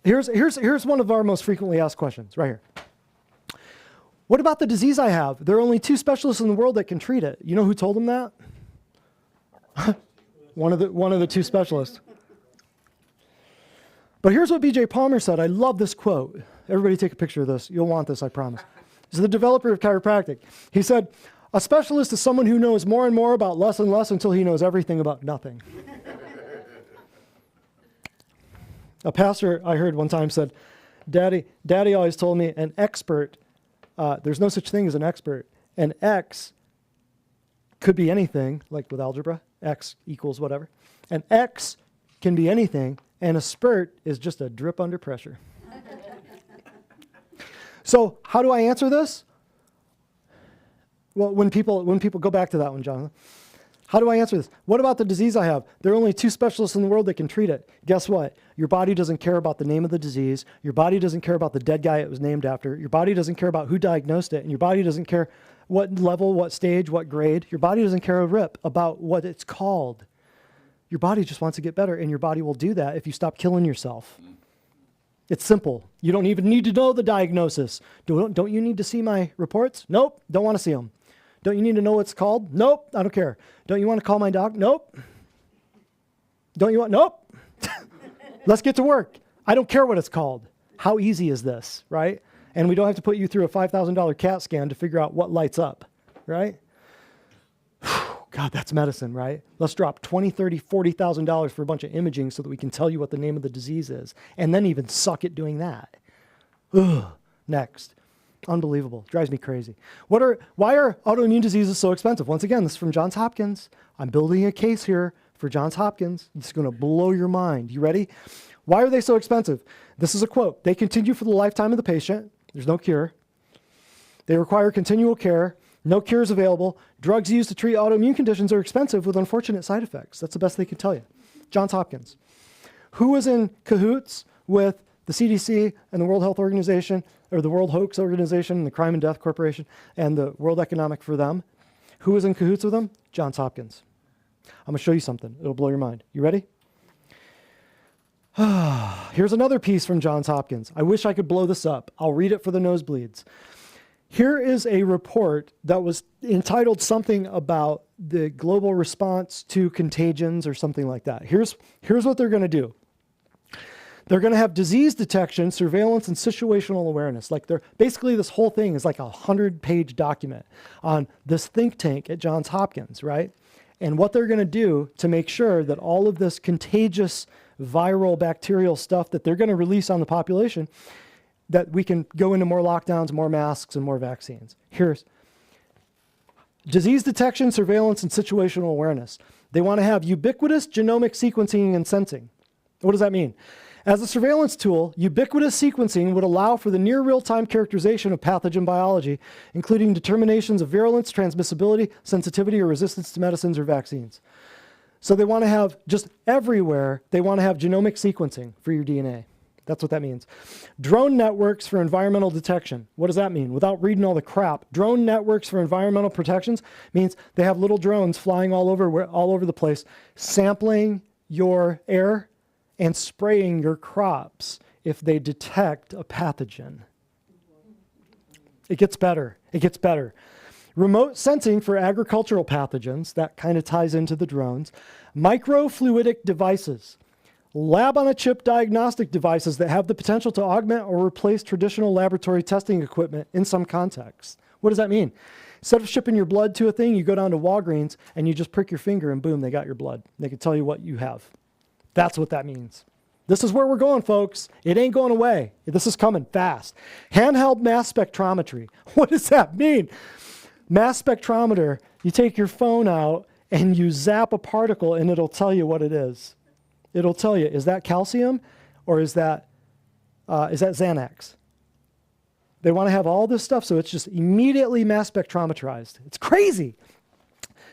here's one of our most frequently asked questions right here. What about the disease I have? There are only 2 specialists in the world that can treat it. You know who told them that? one of the 2 specialists. But here's what B.J. Palmer said. I love this quote. Everybody take a picture of this. You'll want this, I promise. He's the developer of chiropractic. He said, a specialist is someone who knows more and more about less and less until he knows everything about nothing. A pastor I heard one time said, Daddy always told me an expert, there's no such thing as an expert. An X could be anything, like with algebra, X equals whatever. An X can be anything, and a spurt is just a drip under pressure. So how do I answer this? Well, when people go back to that one, Jonathan, how do I answer this? What about the disease I have? There are only 2 specialists in the world that can treat it. Guess what? Your body doesn't care about the name of the disease. Your body doesn't care about the dead guy it was named after. Your body doesn't care about who diagnosed it. And your body doesn't care what level, what stage, what grade. Your body doesn't care a rip about what it's called. Your body just wants to get better, and your body will do that if you stop killing yourself. It's simple. You don't even need to know the diagnosis. Don't you need to see my reports? Nope, don't want to see them. Don't you need to know what it's called? Nope, I don't care. Don't you want to call my doc? Nope. Don't you want? Nope. Let's get to work. I don't care what it's called. How easy is this, right? And we don't have to put you through a $5,000 CAT scan to figure out what lights up, right? God, that's medicine, right? Let's drop $20,000, $30,000, $40,000 for a bunch of imaging so that we can tell you what the name of the disease is, and then even suck at doing that. Ugh. Next. Unbelievable. Drives me crazy. Why are autoimmune diseases so expensive? Once again, this is from Johns Hopkins. I'm building a case here for Johns Hopkins. It's going to blow your mind. You ready? Why are they so expensive? This is a quote. They continue for the lifetime of the patient. There's no cure. They require continual care. No cure is available. Drugs used to treat autoimmune conditions are expensive with unfortunate side effects. That's the best they can tell you. Johns Hopkins. Who was in cahoots with the CDC and the World Health Organization, or the World Hoax Organization, and the Crime and Death Corporation, and the World Economic for them? Who was in cahoots with them? Johns Hopkins. I'm going to show you something. It'll blow your mind. You ready? Here's another piece from Johns Hopkins. I wish I could blow this up. I'll read it for the nosebleeds. Here is a report that was entitled something about the global response to contagions or something like that. Here's what they're going to do. They're going to have disease detection, surveillance, and situational awareness. Like basically this whole thing is like a 100-page document on this think tank at Johns Hopkins, right? And what they're going to do to make sure that all of this contagious viral bacterial stuff that they're going to release on the population, that we can go into more lockdowns, more masks, and more vaccines. Here's disease detection, surveillance, and situational awareness. They want to have ubiquitous genomic sequencing and sensing. What does that mean? As a surveillance tool, ubiquitous sequencing would allow for the near real-time characterization of pathogen biology, including determinations of virulence, transmissibility, sensitivity, or resistance to medicines or vaccines. So they want to have just everywhere, they want to have genomic sequencing for your DNA. That's what that means. Drone networks for environmental detection. What does that mean? Without reading all the crap, drone networks for environmental protections means they have little drones flying all over the place, sampling your air and spraying your crops if they detect a pathogen. It gets better. It gets better. Remote sensing for agricultural pathogens, that kind of ties into the drones. Microfluidic devices. Lab-on-a-chip diagnostic devices that have the potential to augment or replace traditional laboratory testing equipment in some contexts. What does that mean? Instead of shipping your blood to a thing, you go down to Walgreens and you just prick your finger and boom, they got your blood. They can tell you what you have. That's what that means. This is where we're going, folks. It ain't going away. This is coming fast. Handheld mass spectrometry. What does that mean? Mass spectrometer, you take your phone out and you zap a particle and it'll tell you what it is. It'll tell you, is that calcium or is that Xanax? They want to have all this stuff so it's just immediately mass spectrometrized. It's crazy.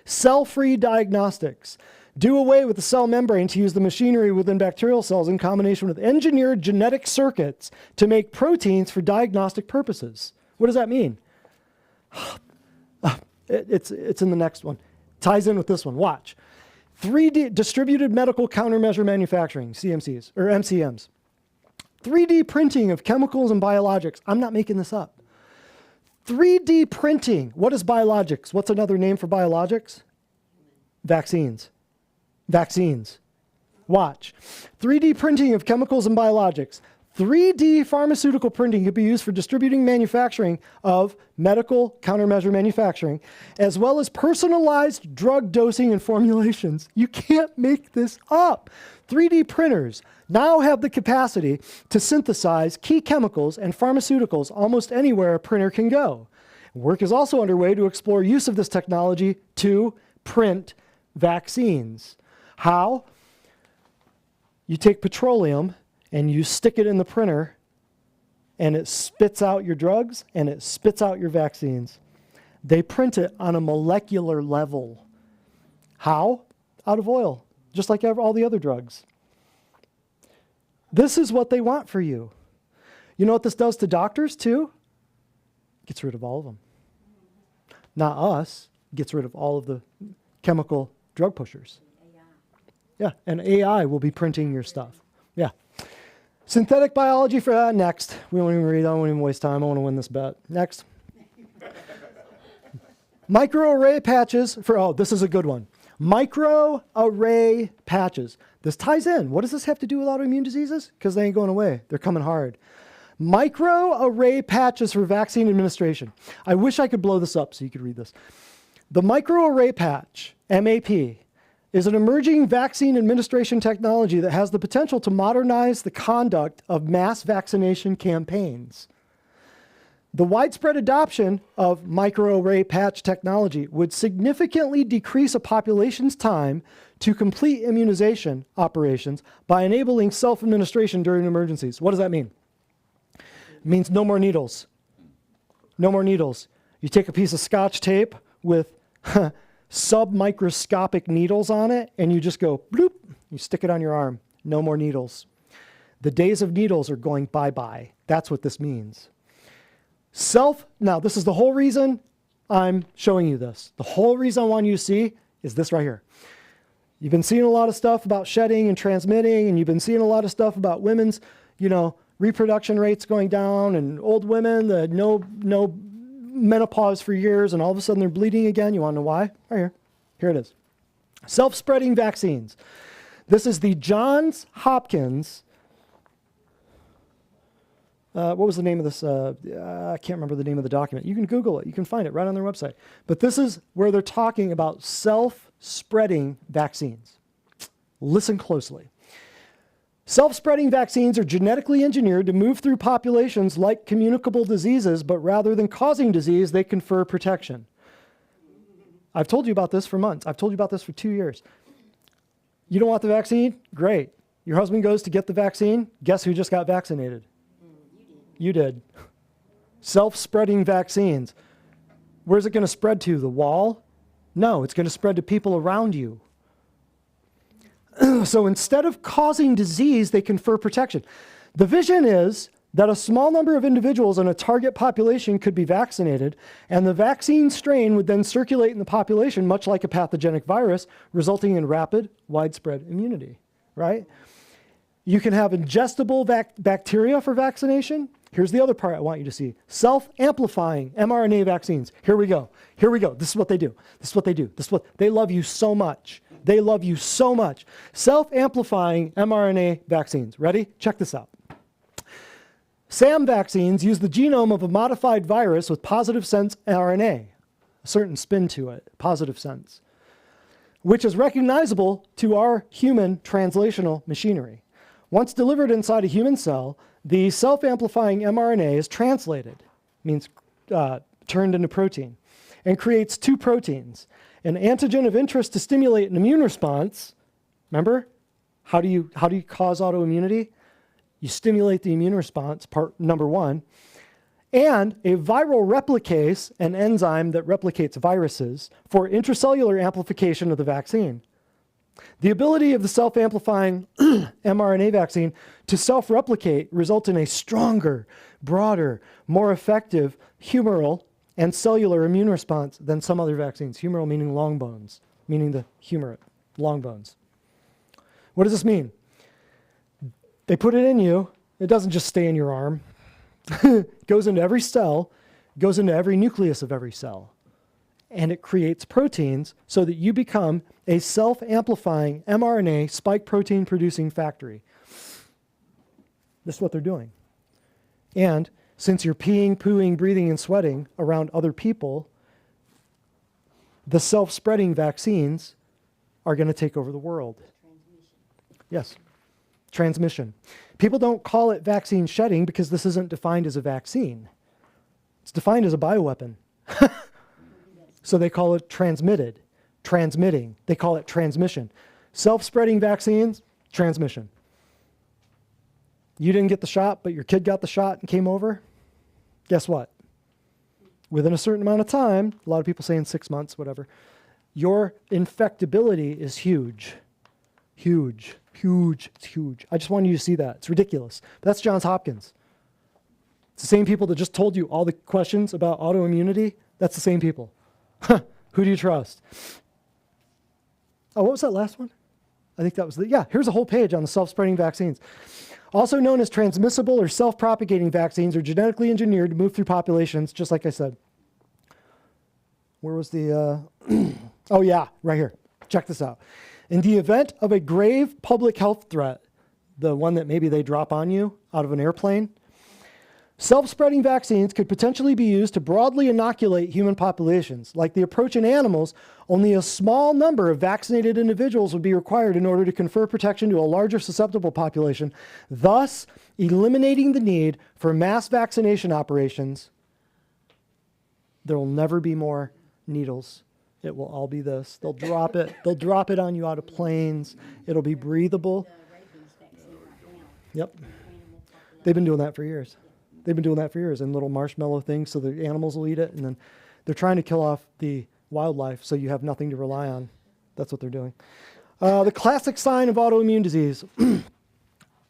Cell-free diagnostics. Do away with the cell membrane to use the machinery within bacterial cells in combination with engineered genetic circuits to make proteins for diagnostic purposes. What does that mean? It's in the next one. Ties in with this one. Watch. 3D distributed medical countermeasure manufacturing, CMCs, or MCMs. 3D printing of chemicals and biologics. I'm not making this up. 3D printing. What is biologics? What's another name for biologics? Vaccines. Vaccines. Watch. 3D printing of chemicals and biologics. 3D pharmaceutical printing could be used for distributing manufacturing of medical countermeasure manufacturing, as well as personalized drug dosing and formulations. You can't make this up. 3D printers now have the capacity to synthesize key chemicals and pharmaceuticals almost anywhere a printer can go. Work is also underway to explore use of this technology to print vaccines. How? You take petroleum and you stick it in the printer, and it spits out your drugs, and it spits out your vaccines. They print it on a molecular level. How? Out of oil, just like all the other drugs. This is what they want for you. You know what this does to doctors, too? Gets rid of all of them. Not us. Gets rid of all of the chemical drug pushers. Yeah, and AI will be printing your stuff. Yeah. Synthetic biology for that, next. We won't even read, I won't even waste time. I want to win this bet. Next. Microarray patches for, this is a good one. Microarray patches. This ties in. What does this have to do with autoimmune diseases? Because they ain't going away. They're coming hard. Microarray patches for vaccine administration. I wish I could blow this up so you could read this. The microarray patch, MAP, is an emerging vaccine administration technology that has the potential to modernize the conduct of mass vaccination campaigns. The widespread adoption of microarray patch technology would significantly decrease a population's time to complete immunization operations by enabling self-administration during emergencies. What does that mean? It means no more needles. No more needles. You take a piece of Scotch tape with submicroscopic needles on it, and you just go bloop, you stick it on your arm. No more needles. The days of needles are going bye-bye. That's what this means. Now, this is the whole reason I'm showing you this. The whole reason I want you to see is this right here. You've been seeing a lot of stuff about shedding and transmitting, and you've been seeing a lot of stuff about women's, reproduction rates going down, and old women that no menopause for years, and all of a sudden they're bleeding again. You want to know why? Right here. Here it is. Self-spreading vaccines. This is the Johns Hopkins. What was the name of this? I can't remember the name of the document. You can Google it. You can find it right on their website. But this is where they're talking about self-spreading vaccines. Listen closely. Self-spreading vaccines are genetically engineered to move through populations like communicable diseases, but rather than causing disease, they confer protection. I've told you about this for months. I've told you about this for 2 years. You don't want the vaccine? Great. Your husband goes to get the vaccine. Guess who just got vaccinated? You did. Self-spreading vaccines. Where's it going to spread to? The wall? No, it's going to spread to people around you. So instead of causing disease, they confer protection. The vision is that a small number of individuals in a target population could be vaccinated, and the vaccine strain would then circulate in the population, much like a pathogenic virus, resulting in rapid, widespread immunity, right? You can have ingestible bacteria for vaccination. Here's the other part I want you to see. Self-amplifying mRNA vaccines. Here we go. Here we go. This is what they do. This is what they do. This is what they love you so much. They love you so much. Self-amplifying mRNA vaccines. Ready? Check this out. SAM vaccines use the genome of a modified virus with positive sense RNA, a certain spin to it, positive sense, which is recognizable to our human translational machinery. Once delivered inside a human cell, the self-amplifying mRNA is translated, means turned into protein, and creates two proteins, an antigen of interest to stimulate an immune response. Remember, how do you cause autoimmunity? You stimulate the immune response, part number one, and a viral replicase, an enzyme that replicates viruses, for intracellular amplification of the vaccine. The ability of the self-amplifying mRNA vaccine to self-replicate results in a stronger, broader, more effective humoral and cellular immune response than some other vaccines. Humoral meaning long bones, meaning the humerate, long bones. What does this mean? They put it in you. It doesn't just stay in your arm. It goes into every cell, goes into every nucleus of every cell. And it creates proteins so that you become a self-amplifying mRNA spike protein producing factory. This is what they're doing. And since you're peeing, pooing, breathing, and sweating around other people, the self-spreading vaccines are going to take over the world. Yes. Transmission. People don't call it vaccine shedding because this isn't defined as a vaccine. It's defined as a bioweapon. So they call it transmitted, transmitting. They call it transmission. Self-spreading vaccines, transmission. You didn't get the shot, but your kid got the shot and came over. Guess what? Within a certain amount of time, a lot of people say in 6 months, whatever, your infectability is huge. Huge, huge, it's huge. I just wanted you to see that. It's ridiculous. But that's Johns Hopkins. It's the same people that just told you all the questions about autoimmunity. That's the same people. Who do you trust? Oh, what was that last one? I think that was here's a whole page on the self-spreading vaccines. Also known as transmissible or self-propagating vaccines are genetically engineered to move through populations, just like I said. Where was the, oh yeah, right here. Check this out. In the event of a grave public health threat, the one that maybe they drop on you out of an airplane, self-spreading vaccines could potentially be used to broadly inoculate human populations. Like the approach in animals, only a small number of vaccinated individuals would be required in order to confer protection to a larger susceptible population, thus eliminating the need for mass vaccination operations. There will never be more needles. It will all be this. They'll drop it. They'll drop it on you out of planes. It'll be breathable. Yep. They've been doing that for years. They've been doing that for years in little marshmallow things so the animals will eat it, and then they're trying to kill off the wildlife so you have nothing to rely on. That's what they're doing. The classic sign of autoimmune disease,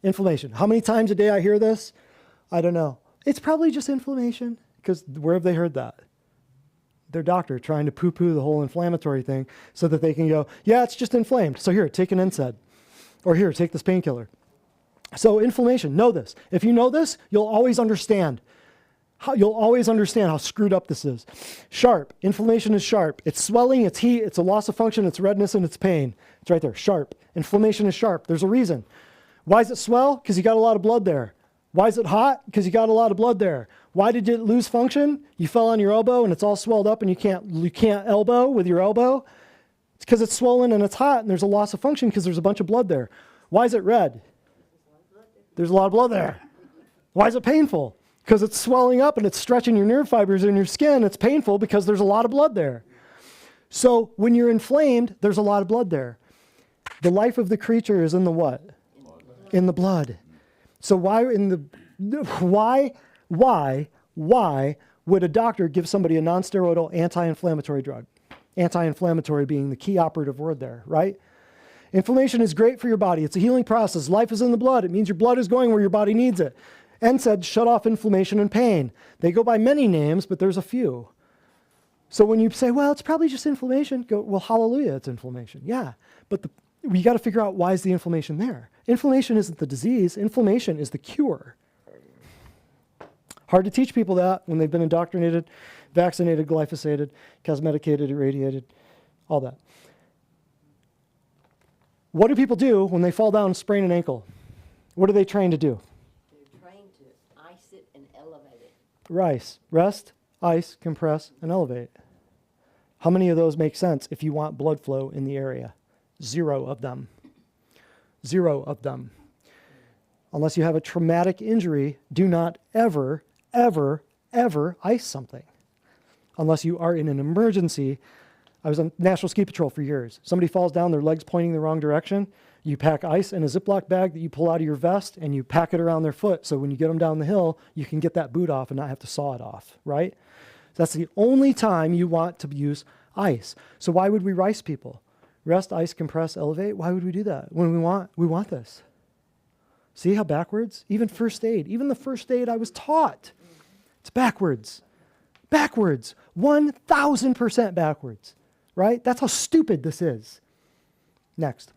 inflammation. How many times a day I hear this? I don't know. It's probably just inflammation, because where have they heard that? their doctor, trying to poo-poo the whole inflammatory thing so that they can go, yeah, it's just inflamed. So here, take an NSAID. Or here, take this painkiller. So inflammation, know this. If you know this, you'll always understand. You'll always understand how screwed up this is. Sharp. Inflammation is sharp. It's swelling, it's heat, it's a loss of function, it's redness, and it's pain. It's right there, sharp. Inflammation is sharp. There's a reason. Why does it swell? Because you got a lot of blood there. Why is it hot? Because you got a lot of blood there. Why did it lose function? You fell on your elbow and it's all swelled up and you can't elbow with your elbow. It's because it's swollen and it's hot and there's a loss of function because there's a bunch of blood there. Why is it red? There's a lot of blood there. Why is it painful? Because it's swelling up and it's stretching your nerve fibers in your skin. It's painful because there's a lot of blood there. So when you're inflamed, there's a lot of blood there. The life of the creature is in the what? In the blood. So why would a doctor give somebody a non-steroidal anti-inflammatory drug? Anti-inflammatory being the key operative word there, right? Inflammation is great for your body. It's a healing process. Life is in the blood. It means your blood is going where your body needs it. NSAIDs shut off inflammation and pain. They go by many names, but there's a few. So when you say, well, it's probably just inflammation, go, well, hallelujah, it's inflammation. Yeah, but we got to figure out why is the inflammation there. Inflammation isn't the disease. Inflammation is the cure. Hard to teach people that when they've been indoctrinated, vaccinated, glyphosated, cosmeticated, irradiated, all that. What do people do when they fall down and sprain an ankle? What are they trained to do? They're trained to ice it and elevate it. Rest, ice, compress, and elevate. How many of those make sense if you want blood flow in the area? 0 of them. 0 of them. Unless you have a traumatic injury, do not ever, ever, ever ice something. Unless you are in an emergency. I was on National Ski Patrol for years. Somebody falls down, their leg's pointing the wrong direction. You pack ice in a Ziploc bag that you pull out of your vest and you pack it around their foot. So when you get them down the hill, you can get that boot off and not have to saw it off, right? That's the only time you want to use ice. So why would we rice people? Rest, ice, compress, elevate. Why would we do that? When we want this. See how backwards? Even first aid, even the first aid I was taught, it's backwards. Backwards. 1,000% backwards. Right? That's how stupid this is. Next.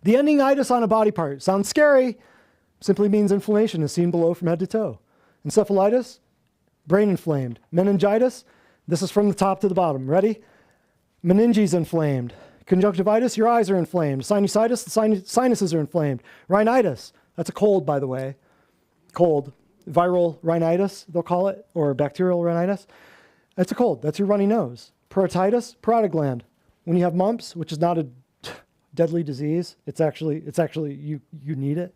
The ending itis on a body part. Sounds scary. Simply means inflammation is seen below from head to toe. Encephalitis, brain inflamed. Meningitis, this is from the top to the bottom. Ready? Meninges inflamed. Conjunctivitis, your eyes are inflamed. Sinusitis, the sinuses are inflamed. Rhinitis, that's a cold, by the way. Cold. Viral rhinitis, they'll call it, or bacterial rhinitis. That's a cold. That's your runny nose. Parotitis, parotid gland. When you have mumps, which is not a deadly disease, it's actually you need it.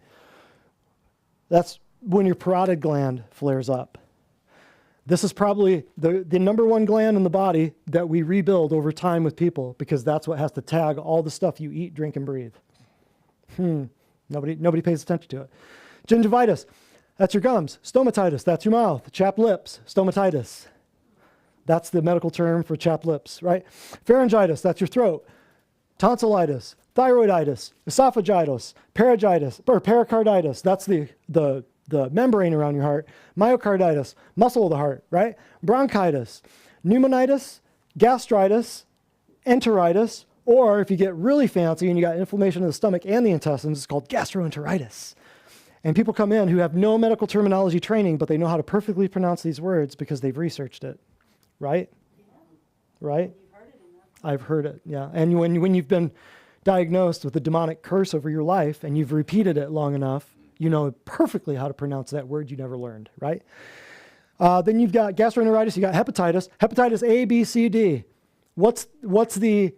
That's when your parotid gland flares up. This is probably the number one gland in the body that we rebuild over time with people because that's what has to tag all the stuff you eat, drink, and breathe. Nobody pays attention to it. Gingivitis, that's your gums. Stomatitis, that's your mouth. Chapped lips, stomatitis. That's the medical term for chapped lips, right? Pharyngitis, that's your throat. Tonsillitis, thyroiditis, esophagitis, pericarditis, that's the membrane around your heart. Myocarditis, muscle of the heart, right? Bronchitis, pneumonitis, gastritis, enteritis, or if you get really fancy and you got inflammation in the stomach and the intestines, it's called gastroenteritis. And people come in who have no medical terminology training, but they know how to perfectly pronounce these words because they've researched it. Right? Right? I've heard it, yeah. And when you've been diagnosed with a demonic curse over your life and you've repeated it long enough, you know perfectly how to pronounce that word you never learned, right? Then you've got gastroenteritis, you got hepatitis. Hepatitis A, B, C, D. What's the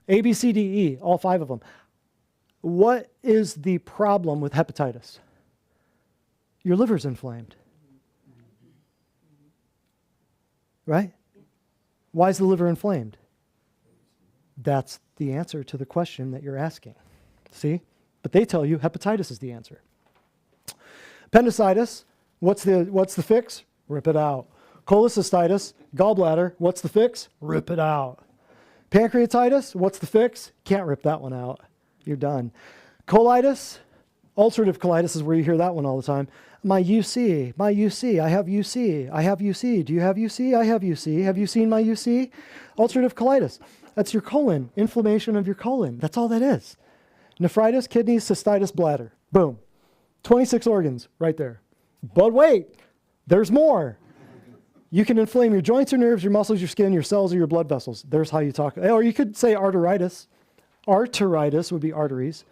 A, B, C, D, E, all 5 of them. What is the problem with hepatitis? Your liver's inflamed. Right? Why is the liver inflamed? That's the answer to the question that you're asking. See? But they tell you hepatitis is the answer. Appendicitis, what's the fix? Rip it out. Cholecystitis, gallbladder, what's the fix? Rip it out. Pancreatitis, what's the fix? Can't rip that one out. You're done. Colitis, Ulcerative colitis is where you hear that one all the time. My UC, I have UC, I have UC. Do you have UC? I have UC. Have you seen my UC? Ulcerative colitis. That's your colon, inflammation of your colon. That's all that is. Nephritis, kidneys, cystitis, bladder. Boom. 26 organs right there. But wait, there's more. You can inflame your joints, your nerves, your muscles, your skin, your cells, or your blood vessels. There's how you talk. Or you could say arteritis. Arteritis would be arteries.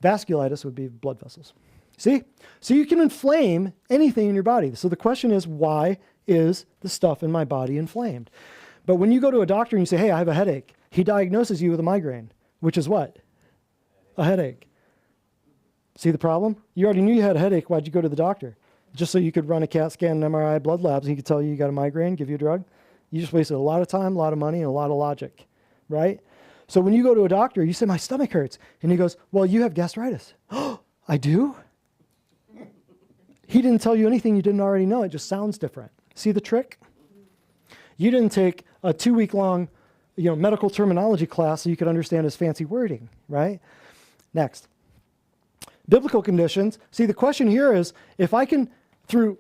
Vasculitis would be blood vessels. See? So you can inflame anything in your body. So the question is, why is the stuff in my body inflamed? But when you go to a doctor and you say, hey, I have a headache, he diagnoses you with a migraine, which is what? A headache. See the problem? You already knew you had a headache. Why'd you go to the doctor? Just so you could run a CAT scan and MRI, blood labs, and he could tell you got a migraine, give you a drug? You just wasted a lot of time, a lot of money, and a lot of logic, right? So when you go to a doctor, you say, my stomach hurts. And he goes, well, you have gastritis. Oh, I do? He didn't tell you anything you didn't already know. It just sounds different. See the trick? You didn't take a 2-week-long medical terminology class so you could understand his fancy wording, right? Next. Biblical conditions. See, the question here is, if I can, through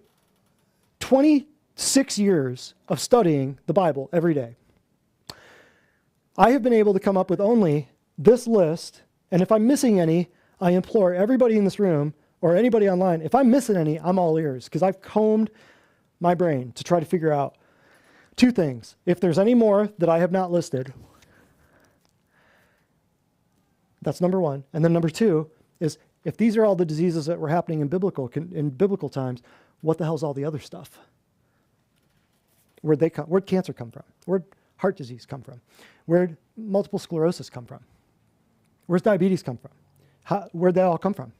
26 years of studying the Bible every day, I have been able to come up with only this list, and if I'm missing any, I implore everybody in this room or anybody online, if I'm missing any, I'm all ears, because I've combed my brain to try to figure out 2 things. If there's any more that I have not listed, that's number 1. And then number 2 is, if these are all the diseases that were happening in biblical times, what the hell's all the other stuff? Where'd cancer come from? Where'd heart disease come from? Where'd multiple sclerosis come from? Where's diabetes come from? Where'd they all come from?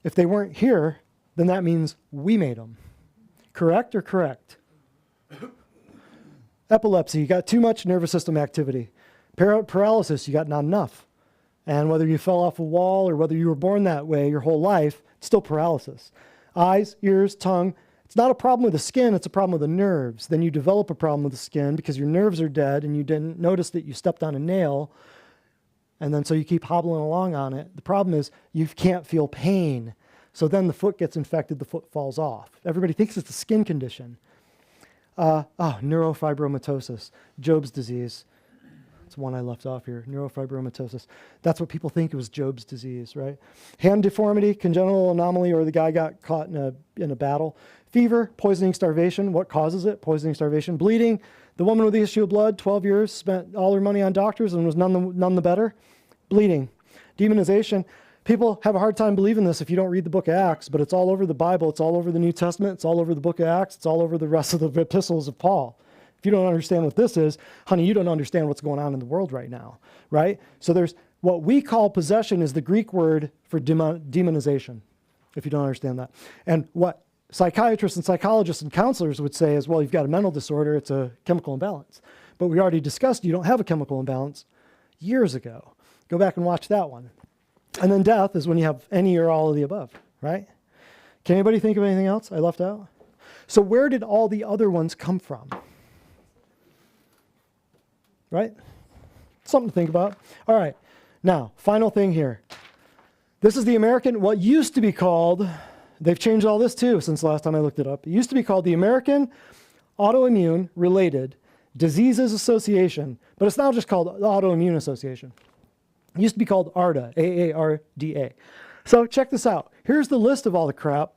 If they weren't here, then that means we made them. Correct or correct? Epilepsy, you got too much nervous system activity. Paralysis, you got not enough. And whether you fell off a wall or whether you were born that way your whole life, it's still paralysis. Eyes, ears, tongue. It's not a problem with the skin, it's a problem with the nerves. Then you develop a problem with the skin because your nerves are dead and you didn't notice that you stepped on a nail. And then so you keep hobbling along on it. The problem is you can't feel pain. So then the foot gets infected, the foot falls off. Everybody thinks it's a skin condition. Neurofibromatosis, Job's disease. That's one I left off here, neurofibromatosis. That's what people think it was Job's disease, right? Hand deformity, congenital anomaly, or the guy got caught in a battle. Fever, poisoning, starvation. What causes it? Poisoning, starvation. Bleeding. The woman with the issue of blood, 12 years, spent all her money on doctors and was none the better. Bleeding. Demonization. People have a hard time believing this if you don't read the book of Acts, but it's all over the Bible. It's all over the New Testament. It's all over the book of Acts. It's all over the rest of the epistles of Paul. If you don't understand what this is, honey, you don't understand what's going on in the world right now, right? So there's what we call possession is the Greek word for demonization, if you don't understand that. And what psychiatrists and psychologists and counselors would say is, well, you've got a mental disorder, it's a chemical imbalance. But we already discussed you don't have a chemical imbalance years ago. Go back and watch that one. And then death is when you have any or all of the above, right? Can anybody think of anything else I left out? So where did all the other ones come from? Right? Something to think about. All right. Now, final thing here. This is the American, what used to be called, they've changed all this too since last time I looked it up. It used to be called the American Autoimmune Related Diseases Association, but it's now just called the Autoimmune Association. It used to be called ARDA, A-A-R-D-A. So check this out. Here's the list of all the crap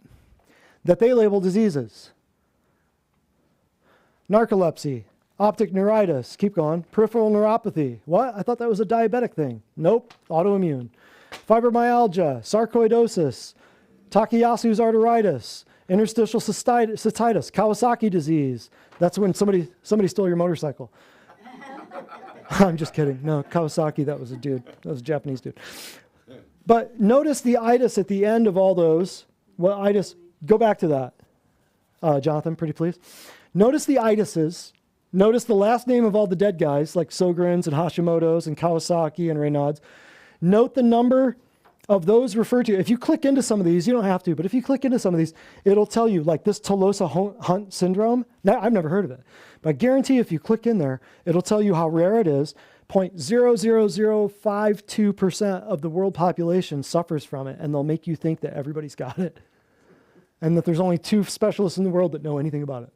that they label diseases. Narcolepsy, optic neuritis, keep going. Peripheral neuropathy. What? I thought that was a diabetic thing. Nope, autoimmune. Fibromyalgia, sarcoidosis, Takayasu's arteritis, interstitial cystitis, Kawasaki disease. That's when somebody stole your motorcycle. I'm just kidding. No, Kawasaki, that was a dude. That was a Japanese dude. But notice the itis at the end of all those. Well, itis, go back to that. Jonathan, pretty please. Notice the itises. Notice the last name of all the dead guys, like Sjogren's and Hashimoto's and Kawasaki and Raynaud's. Note the number of those referred to. If you click into some of these, you don't have to, but if you click into some of these, it'll tell you, like this Tolosa-Hunt syndrome. Now, I've never heard of it, but I guarantee if you click in there, it'll tell you how rare it is. 0.00052% of the world population suffers from it, and they'll make you think that everybody's got it and that there's only 2 specialists in the world that know anything about it.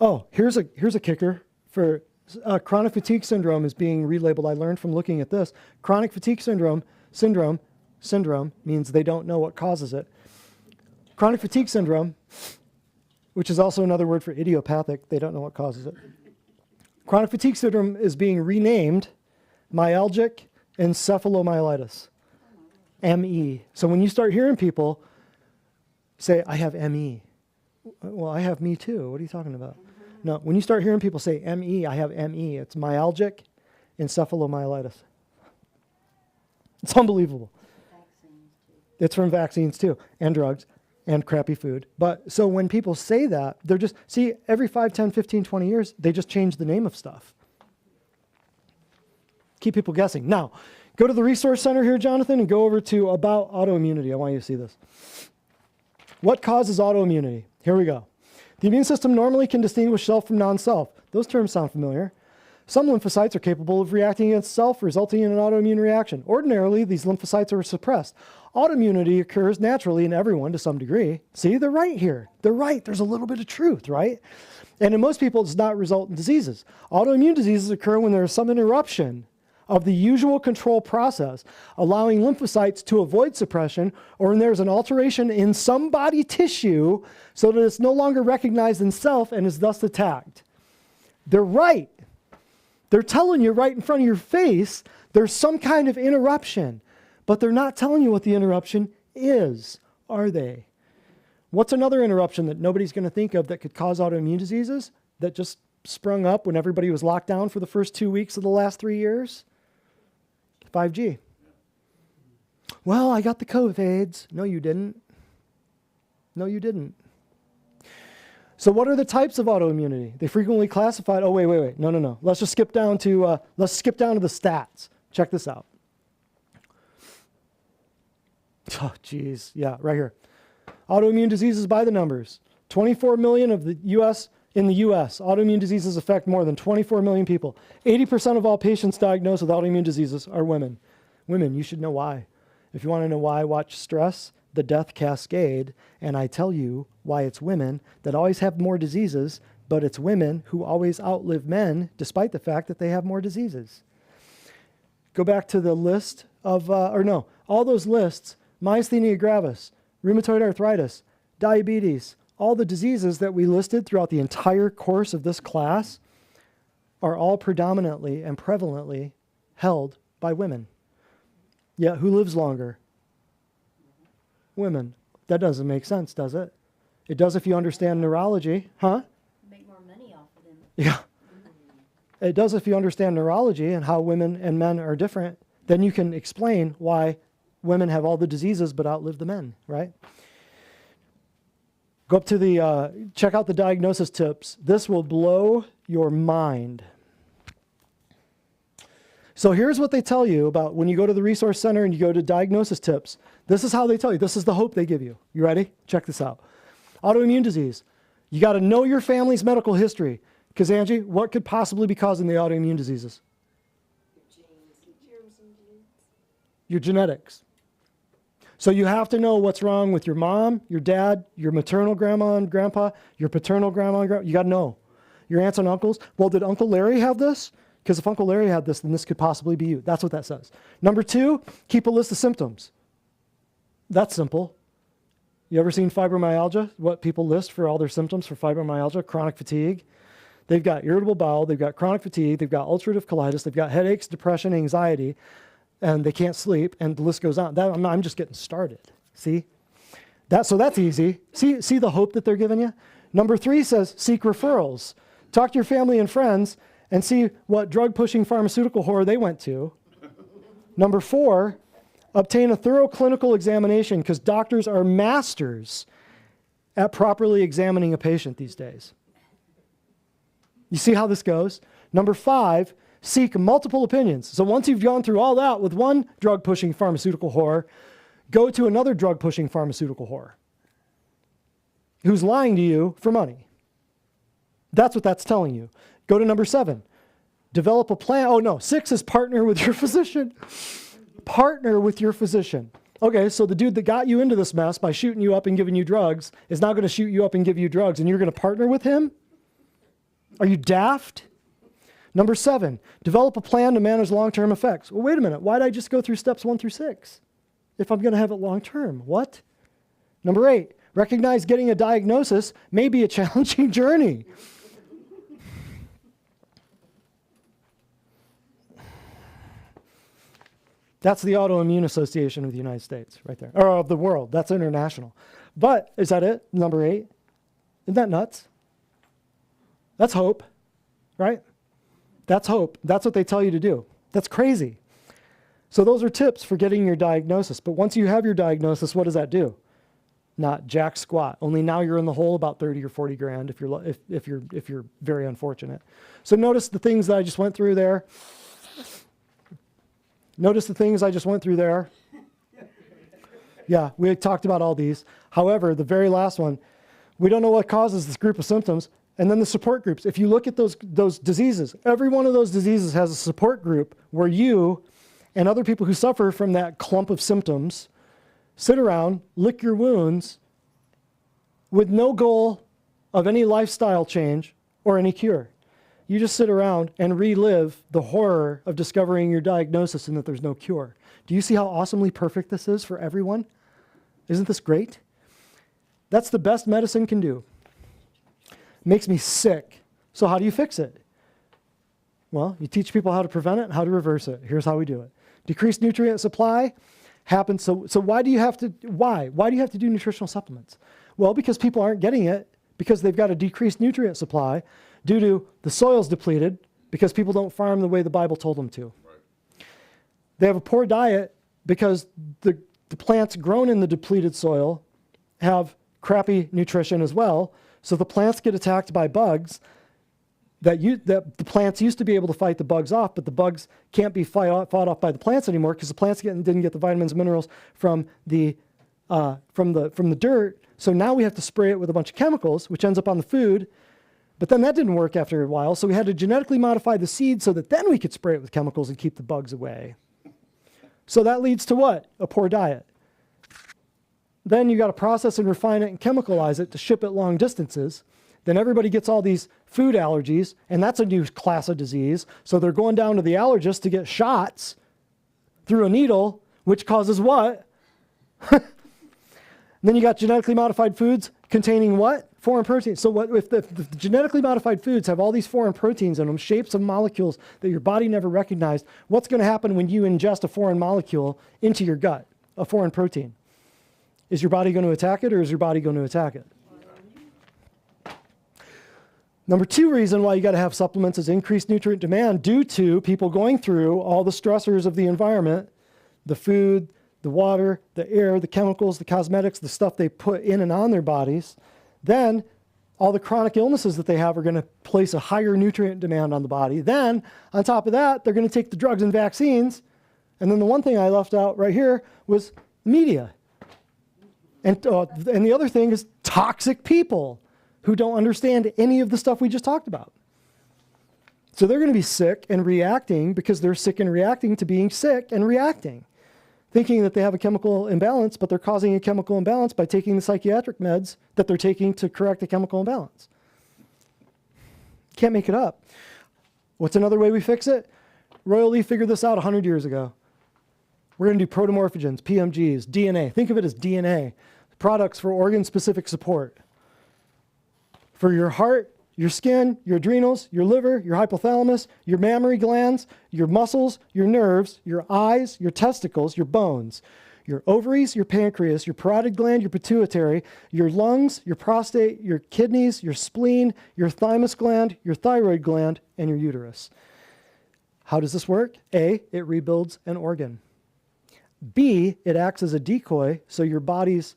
Oh, here's a kicker for chronic fatigue syndrome is being relabeled. I learned from looking at this. Chronic fatigue syndrome means they don't know what causes it. Chronic fatigue syndrome, which is also another word for idiopathic, they don't know what causes it. Chronic fatigue syndrome is being renamed myalgic encephalomyelitis, ME. So when you start hearing people say, I have ME, well, I have me too. What are you talking about? No, when you start hearing people say ME, I have ME, it's myalgic encephalomyelitis. It's unbelievable. It's from vaccines too, and drugs, and crappy food. But so when people say that, they're just, see, every 5, 10, 15, 20 years, they just change the name of stuff. Keep people guessing. Now, go to the resource center here, Jonathan, and go over to about autoimmunity. I want you to see this. What causes autoimmunity? Here we go. The immune system normally can distinguish self from non-self. Those terms sound familiar. Some lymphocytes are capable of reacting against self, resulting in an autoimmune reaction. Ordinarily, these lymphocytes are suppressed. Autoimmunity occurs naturally in everyone to some degree. See, they're right here. They're right. There's a little bit of truth, right? And in most people, it does not result in diseases. Autoimmune diseases occur when there is some interruption of the usual control process, allowing lymphocytes to avoid suppression, or when there's an alteration in some body tissue so that it's no longer recognized in self and is thus attacked. They're right. They're telling you right in front of your face there's some kind of interruption, but they're not telling you what the interruption is, are they? What's another interruption that nobody's going to think of that could cause autoimmune diseases that just sprung up when everybody was locked down for the first 2 weeks of the last 3 years? 5G. Well, I got the COVIDs. No, you didn't. No, you didn't. So what are the types of autoimmunity? They frequently classified, oh, wait. No. Let's just skip down to, the stats. Check this out. Oh, geez. Yeah, right here. Autoimmune diseases by the numbers. 24 million of the U.S. In the U.S., autoimmune diseases affect more than 24 million people. 80% of all patients diagnosed with autoimmune diseases are women. Women, you should know why. If you want to know why, watch Stress, the Death Cascade, and I tell you why it's women that always have more diseases, but it's women who always outlive men despite the fact that they have more diseases. Go back to the list of, all those lists, myasthenia gravis, rheumatoid arthritis, diabetes, all the diseases that we listed throughout the entire course of this class are all predominantly and prevalently held by women. Yeah, who lives longer? Women. That doesn't make sense, does it? It does if you understand neurology, huh? Make more money off of them. Yeah. It does if you understand neurology and how women and men are different. Then you can explain why women have all the diseases but outlive the men, right? Go up to the, check out the diagnosis tips. This will blow your mind. So here's what they tell you about when you go to the resource center and you go to diagnosis tips. This is how they tell you. This is the hope they give you. You ready? Check this out. Autoimmune disease. You got to know your family's medical history. Because Angie, what could possibly be causing the autoimmune diseases? Your genetics. So you have to know what's wrong with your mom, your dad, your maternal grandma and grandpa, your paternal grandma and grandpa. You got to know. Your aunts and uncles. Well, did Uncle Larry have this? Because if Uncle Larry had this, then this could possibly be you. That's what that says. Number 2, keep a list of symptoms. That's simple. You ever seen fibromyalgia? What people list for all their symptoms for fibromyalgia? Chronic fatigue. They've got irritable bowel. They've got chronic fatigue. They've got ulcerative colitis. They've got headaches, depression, anxiety. And they can't sleep, and the list goes on. I'm just getting started. See? So that's easy. See the hope that they're giving you? Number 3 says, seek referrals. Talk to your family and friends and see what drug-pushing pharmaceutical whore they went to. Number 4, obtain a thorough clinical examination, because doctors are masters at properly examining a patient these days. You see how this goes? Number 5, seek multiple opinions. So once you've gone through all that with one drug-pushing pharmaceutical whore, go to another drug-pushing pharmaceutical whore who's lying to you for money. That's what that's telling you. Go to number 7. Develop a plan. Oh, no. 6 is partner with your physician. Partner with your physician. Okay, so the dude that got you into this mess by shooting you up and giving you drugs is now going to shoot you up and give you drugs, and you're going to partner with him? Are you daft? Number 7, develop a plan to manage long-term effects. Well, wait a minute. Why did I just go through steps 1 through 6 if I'm going to have it long-term? What? Number 8, recognize getting a diagnosis may be a challenging journey. That's the Autoimmune Association of the United States right there, or of the world. That's international. But is that it? Number 8? Isn't that nuts? That's hope, right? That's hope. That's what they tell you to do. That's crazy. So those are tips for getting your diagnosis. But once you have your diagnosis, what does that do? Not jack squat. Only now you're in the hole about 30 or 40 grand if you're very unfortunate. So notice the things that I just went through there. Notice the things I just went through there. Yeah, we talked about all these. However, the very last one, we don't know what causes this group of symptoms. And then the support groups. If you look at those diseases, every one of those diseases has a support group where you and other people who suffer from that clump of symptoms sit around, lick your wounds with no goal of any lifestyle change or any cure. You just sit around and relive the horror of discovering your diagnosis and that there's no cure. Do you see how awesomely perfect this is for everyone? Isn't this great? That's the best medicine can do. Makes me sick. So how do you fix it? Well, you teach people how to prevent it and how to reverse it. Here's how we do it. Decreased nutrient supply happens. So why do you have to do nutritional supplements? Well, because people aren't getting it because they've got a decreased nutrient supply due to the soil's depleted because people don't farm the way the Bible told them to. Right. They have a poor diet because the plants grown in the depleted soil have crappy nutrition as well. So the plants get attacked by bugs that the plants used to be able to fight the bugs off, but the bugs can't be fought off by the plants anymore because the plants didn't get the vitamins and minerals from the dirt. So now we have to spray it with a bunch of chemicals, which ends up on the food. But then that didn't work after a while, so we had to genetically modify the seed so that then we could spray it with chemicals and keep the bugs away. So that leads to what? A poor diet. Then you got to process and refine it and chemicalize it to ship it long distances. Then everybody gets all these food allergies, and that's a new class of disease. So they're going down to the allergist to get shots through a needle, which causes what? Then you got genetically modified foods containing what? Foreign proteins. So what if the genetically modified foods have all these foreign proteins in them, shapes of molecules that your body never recognized? What's going to happen when you ingest a foreign molecule into your gut, a foreign protein? Is your body going to attack it, or is your body going to attack it? Number 2 reason why you got to have supplements is increased nutrient demand due to people going through all the stressors of the environment, the food, the water, the air, the chemicals, the cosmetics, the stuff they put in and on their bodies. Then all the chronic illnesses that they have are going to place a higher nutrient demand on the body. Then on top of that, they're going to take the drugs and vaccines. And then the one thing I left out right here was media. And the other thing is toxic people who don't understand any of the stuff we just talked about. So they're going to be sick and reacting because they're sick and reacting to being sick and reacting, thinking that they have a chemical imbalance, but they're causing a chemical imbalance by taking the psychiatric meds that they're taking to correct a chemical imbalance. Can't make it up. What's another way we fix it? Royal Lee figured this out 100 years ago. We're going to do protomorphogens, PMGs, DNA. Think of it as DNA, products for organ-specific support. For your heart, your skin, your adrenals, your liver, your hypothalamus, your mammary glands, your muscles, your nerves, your eyes, your testicles, your bones, your ovaries, your pancreas, your parotid gland, your pituitary, your lungs, your prostate, your kidneys, your spleen, your thymus gland, your thyroid gland, and your uterus. How does this work? A, it rebuilds an organ. B, it acts as a decoy so your body's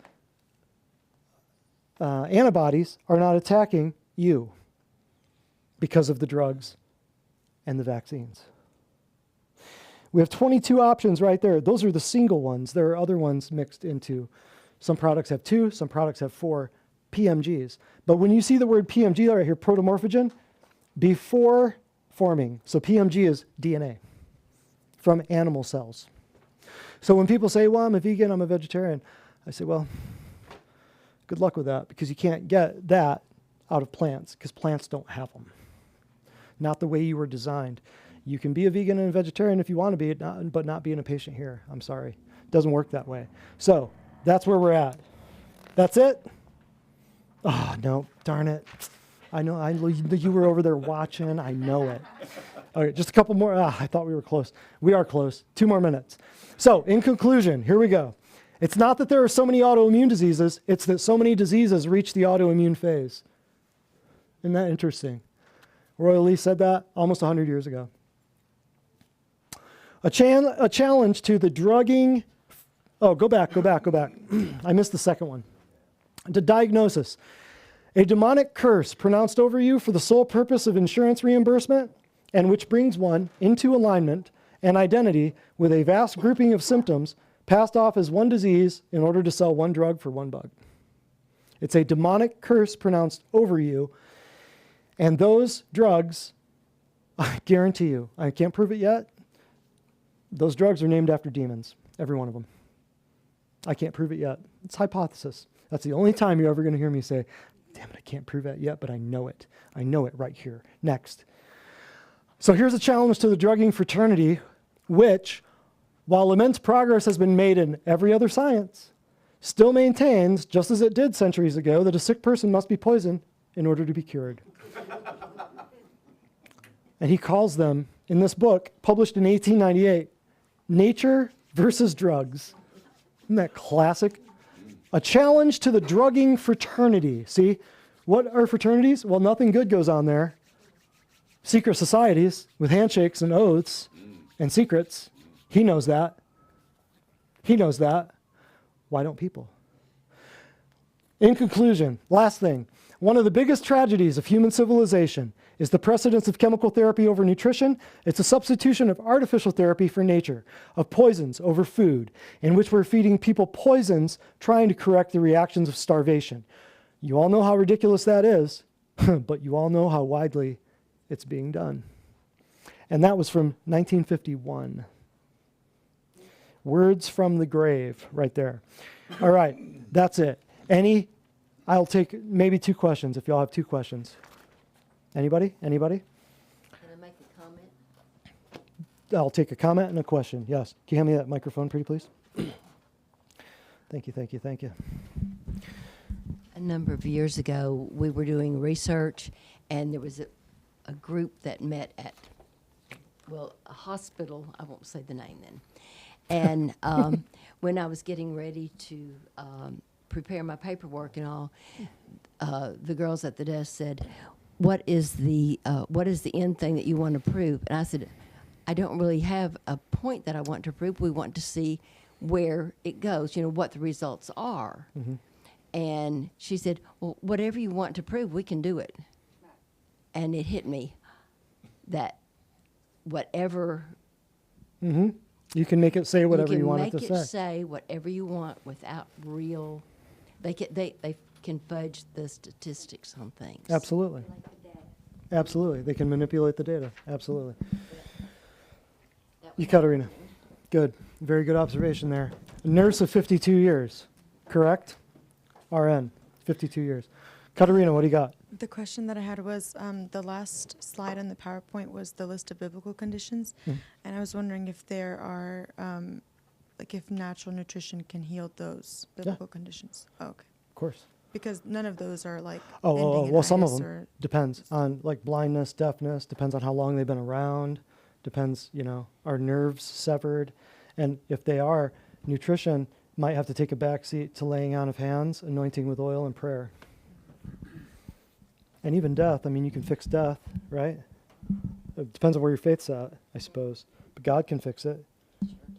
antibodies are not attacking you because of the drugs and the vaccines. We have 22 options right there. Those are the single ones. There are other ones mixed into. Some products have 2, some products have 4 PMGs. But when you see the word PMG right here, protomorphogen, before forming. So PMG is DNA from animal cells. So when people say, well, I'm a vegan, I'm a vegetarian, I say, well, good luck with that, because you can't get that out of plants, because plants don't have them. Not the way you were designed. You can be a vegan and a vegetarian if you want to be, but not being a patient here. I'm sorry. It doesn't work that way. So that's where we're at. That's it? Oh, no, darn it. I know, you were over there watching. I know it. Okay, just a couple more. I thought we were close. We are close. 2 more minutes. So in conclusion, here we go. It's not that there are so many autoimmune diseases. It's that so many diseases reach the autoimmune phase. Isn't that interesting? Roy Lee said that almost 100 years ago. A challenge to the drugging. Oh, go back. I missed the second one. To diagnosis. A demonic curse pronounced over you for the sole purpose of insurance reimbursement, and which brings one into alignment and identity with a vast grouping of symptoms passed off as one disease in order to sell one drug for one bug. It's a demonic curse pronounced over you, and those drugs, I guarantee you, I can't prove it yet, those drugs are named after demons, every one of them. I can't prove it yet. It's hypothesis. That's the only time you're ever going to hear me say, damn it, I can't prove that yet, but I know it. I know it right here. Next. So here's a challenge to the drugging fraternity, which, while immense progress has been made in every other science, still maintains, just as it did centuries ago, that a sick person must be poisoned in order to be cured. And he calls them, in this book, published in 1898, Nature versus Drugs. Isn't that classic? A challenge to the drugging fraternity. See, what are fraternities? Well, nothing good goes on there. Secret societies with handshakes and oaths and secrets. He knows that. He knows that. Why don't people? In conclusion, last thing. One of the biggest tragedies of human civilization is the precedence of chemical therapy over nutrition. It's a substitution of artificial therapy for nature, of poisons over food, in which we're feeding people poisons trying to correct the reactions of starvation. You all know how ridiculous that is, but you all know how widely it's being done. And that was from 1951. Words from the grave, right there. All right, that's it. I'll take maybe 2 questions if y'all have 2 questions. Anybody? Can I make a comment? I'll take a comment and a question. Yes. Can you hand me that microphone, pretty please? Thank you. A number of years ago, we were doing research, and there was a group that met at, a hospital. I won't say the name then. And when I was getting ready to prepare my paperwork and all, the girls at the desk said, what is the end thing that you want to prove? And I said, I don't really have a point that I want to prove. We want to see where it goes, what the results are. Mm-hmm. And she said, well, whatever you want to prove, we can do it. And it hit me that whatever... Mm-hmm. You can make it say whatever you want it to say. You can make it say whatever you want without real... They can fudge the statistics on things. Absolutely. Absolutely. They can manipulate the data. Absolutely. Katerina. Good. Very good observation there. A nurse of 52 years, correct? RN, 52 years. Katerina, what do you got? The question that I had was, the last slide on the PowerPoint was the list of biblical conditions. Mm. And I was wondering if there are, if natural nutrition can heal those biblical conditions. Oh, okay. Of course. Because none of those are like well, some of them depends on like blindness, deafness, depends on how long they've been around, depends, are nerves severed? And if they are, nutrition might have to take a backseat to laying on of hands, anointing with oil, and prayer. And even death, you can fix death, right? It depends on where your faith's at, I suppose. But God can fix it.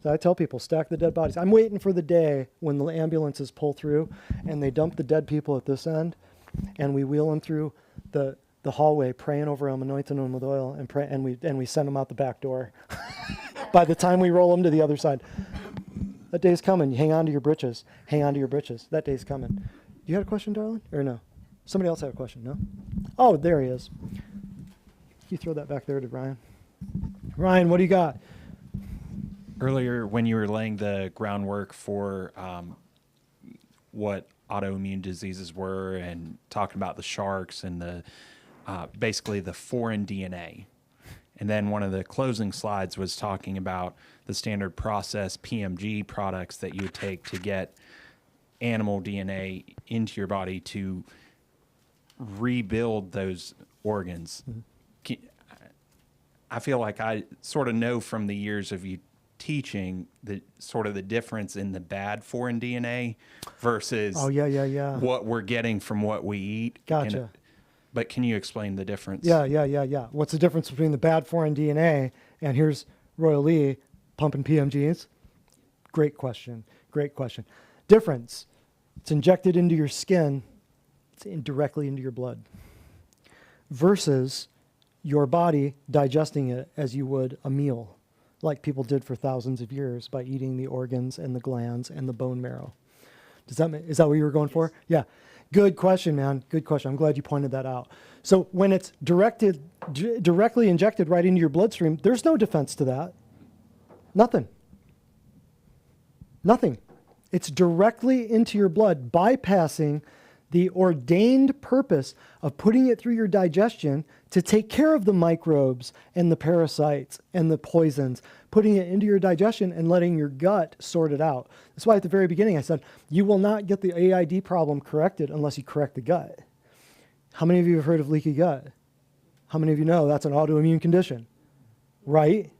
So I tell people, stack the dead bodies. I'm waiting for the day when the ambulances pull through and they dump the dead people at this end, and we wheel them through the hallway, praying over them, anointing them with oil, and we send them out the back door. By the time we roll them to the other side, that day's coming. You hang on to your britches. Hang on to your britches. That day's coming. You had a question, darling, or no? Somebody else had a question. No? Oh, there he is. You throw that back there to Ryan. Ryan, what do you got? Earlier, when you were laying the groundwork for what autoimmune diseases were and talking about the sharks and the basically the foreign DNA, and then one of the closing slides was talking about the standard process PMG products that you would take to get animal DNA into your body to rebuild those organs. I feel like I sort of know from the years of you teaching the sort of the difference in the bad foreign DNA versus what we're getting from what we eat. Gotcha. But can you explain the difference? Yeah. What's the difference between the bad foreign DNA and here's Royal Lee pumping PMGs? Great question. Difference. It's injected into your skin. It's directly into your blood. Versus your body digesting it as you would a meal, like people did for thousands of years by eating the organs and the glands and the bone marrow. Is that what you were going for? Yeah. Good question, man. Good question. I'm glad you pointed that out. So when it's directly injected right into your bloodstream, there's no defense to that. Nothing. It's directly into your blood, bypassing the ordained purpose of putting it through your digestion to take care of the microbes and the parasites and the poisons, putting it into your digestion and letting your gut sort it out. That's why at the very beginning I said, you will not get the AID problem corrected unless you correct the gut. How many of you have heard of leaky gut? How many of you know that's an autoimmune condition? Right?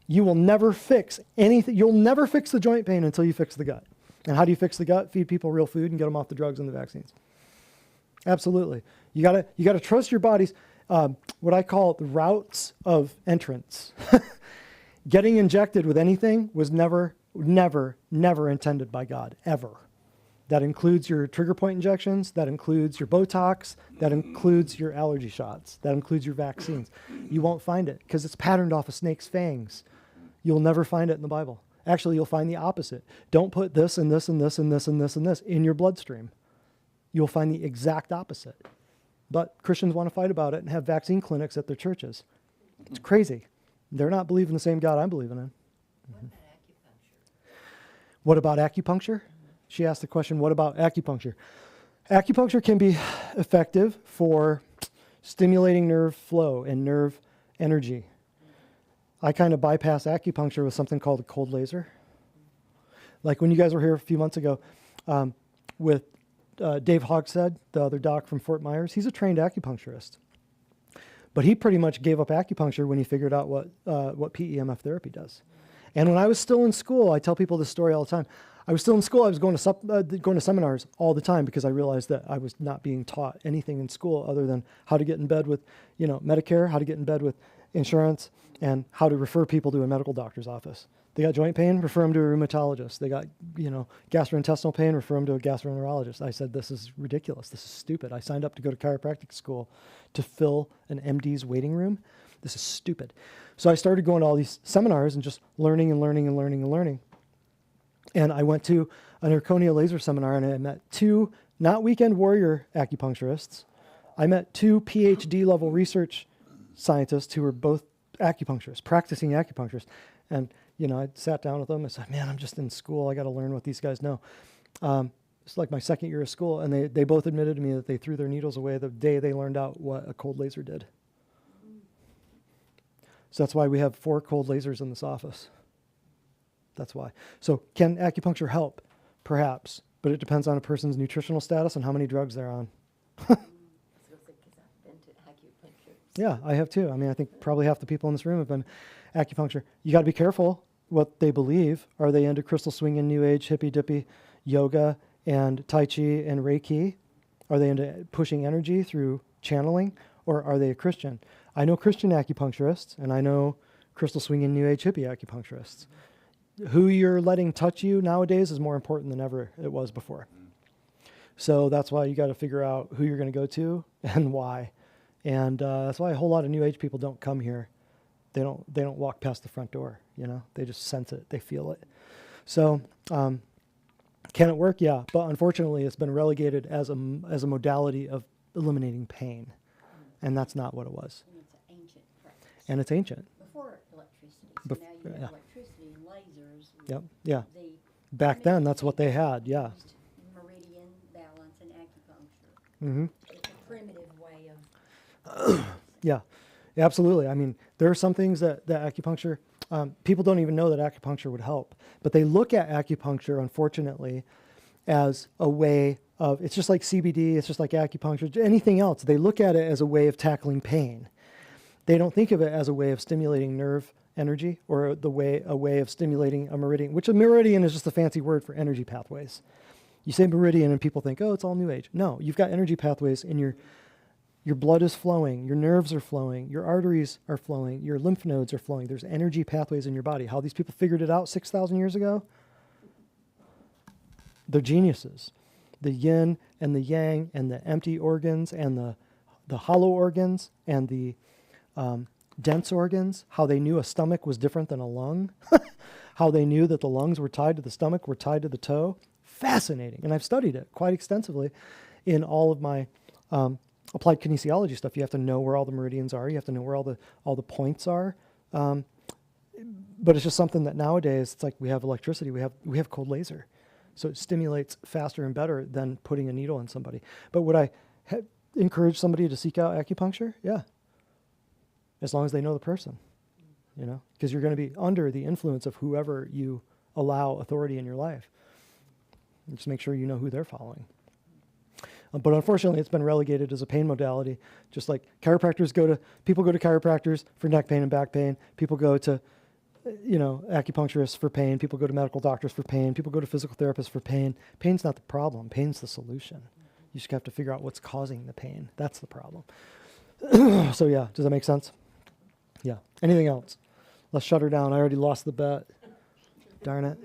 You will never fix anything. You'll never fix the joint pain until you fix the gut. And how do you fix the gut? Feed people real food and get them off the drugs and the vaccines. Absolutely. You gotta trust your body's, what I call the routes of entrance. Getting injected with anything was never intended by God, ever. That includes your trigger point injections, that includes your Botox, that includes your allergy shots, that includes your vaccines. You won't find it because it's patterned off a snake's fangs. You'll never find it in the Bible. Actually, you'll find the opposite. Don't put this and this and this and this and this and this in your bloodstream. You'll find the exact opposite. But Christians want to fight about it and have vaccine clinics at their churches. It's crazy. They're not believing the same God I'm believing in. What about acupuncture? She asked the question, what about acupuncture? Acupuncture can be effective for stimulating nerve flow and nerve energy. I kind of bypass acupuncture with something called a cold laser. Like when you guys were here a few months ago with Dave Hogshead, the other doc from Fort Myers, he's a trained acupuncturist. But he pretty much gave up acupuncture when he figured out what PEMF therapy does. And when I was still in school, I tell people this story all the time. I was still in school. I was going to seminars all the time because I realized that I was not being taught anything in school other than how to get in bed with, Medicare, how to get in bed with insurance, and how to refer people to a medical doctor's office. They got joint pain, refer them to a rheumatologist. They got, gastrointestinal pain, refer them to a gastroenterologist. I said, this is ridiculous. This is stupid. I signed up to go to chiropractic school to fill an MD's waiting room. This is stupid. So I started going to all these seminars and just learning. And I went to an Zirconia laser seminar and I met two, not weekend warrior acupuncturists. I met two PhD level research scientists who were both acupuncturists, practicing acupuncturists. And, I sat down with them and said, man, I'm just in school. I got to learn what these guys know. It's like my second year of school. And they both admitted to me that they threw their needles away the day they learned out what a cold laser did. So that's why we have 4 cold lasers in this office. That's why. So can acupuncture help? Perhaps. But it depends on a person's nutritional status and how many drugs they're on. Yeah, I have too. I think probably half the people in this room have been acupuncture. You got to be careful what they believe. Are they into crystal swinging, new age, hippy dippy yoga and Tai Chi and Reiki? Are they into pushing energy through channeling? Or are they a Christian? I know Christian acupuncturists and I know crystal swinging, new age, hippie acupuncturists. Who you're letting touch you nowadays is more important than ever it was before. So that's why you got to figure out who you're going to go to and why. And that's why a whole lot of new age people don't come here. They don't walk past the front door, They just sense it. They feel it. So can it work? Yeah. But unfortunately, it's been relegated as a modality of eliminating pain. And that's not what it was. It's an and it's ancient. Before electricity. So Bef- now you have yeah. electricity and lasers. Yep. Yeah. The Back then, that's what they had. Yeah. used meridian balance and acupuncture. Mm-hmm. It's a primitive way of. Yeah, absolutely. I mean, there are some things that acupuncture, people don't even know that acupuncture would help, but they look at acupuncture, unfortunately, as a way of, it's just like CBD, it's just like acupuncture, anything else. They look at it as a way of tackling pain. They don't think of it as a way of stimulating nerve energy or a way of stimulating a meridian, which a meridian is just a fancy word for energy pathways. You say meridian and people think, oh, it's all new age. No, you've got energy pathways in your blood is flowing, your nerves are flowing, your arteries are flowing, your lymph nodes are flowing. There's energy pathways in your body. How these people figured it out 6,000 years ago? They're geniuses. The yin and the yang and the empty organs and the hollow organs and the dense organs, how they knew a stomach was different than a lung, how they knew that the lungs were tied to the stomach, were tied to the toe. Fascinating. And I've studied it quite extensively in all of my applied kinesiology stuff. You have to know where all the meridians are. You have to know where all the points are. But it's just something that nowadays, it's like we have electricity, we have cold laser. So it stimulates faster and better than putting a needle in somebody. But would I encourage somebody to seek out acupuncture? Yeah. As long as they know the person, because you're going to be under the influence of whoever you allow authority in your life. And just make sure you know who they're following. But unfortunately, it's been relegated as a pain modality. Just like people go to chiropractors for neck pain and back pain. People go to, acupuncturists for pain. People go to medical doctors for pain. People go to physical therapists for pain. Pain's not the problem. Pain's the solution. You just have to figure out what's causing the pain. That's the problem. So yeah, does that make sense? Yeah. Anything else? Let's shut her down. I already lost the bet. Darn it.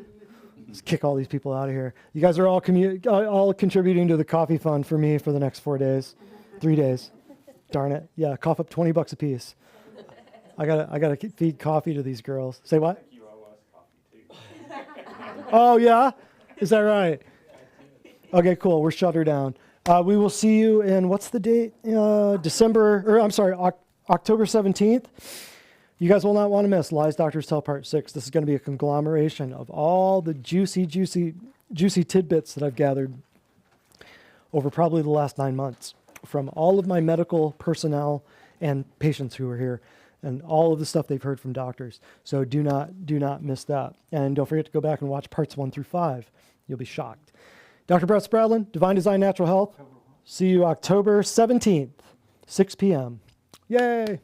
Let's kick all these people out of here. You guys are all contributing to the coffee fund for me for the next 4 days, 3 days. Darn it. Yeah, cough up $20 a piece. I gotta feed coffee to these girls. Say what? You owe us coffee too. Oh yeah, is that right? Okay, cool. We're shut her down. We will see you in, what's the date? October 17th. You guys will not want to miss Lies Doctors Tell Part 6. This is going to be a conglomeration of all the juicy tidbits that I've gathered over probably the last 9 months from all of my medical personnel and patients who are here and all of the stuff they've heard from doctors. So do not miss that. And don't forget to go back and watch parts 1 through 5. You'll be shocked. Dr. Brett Spradlin, Divine Design Natural Health. See you October 17th, 6 p.m. Yay!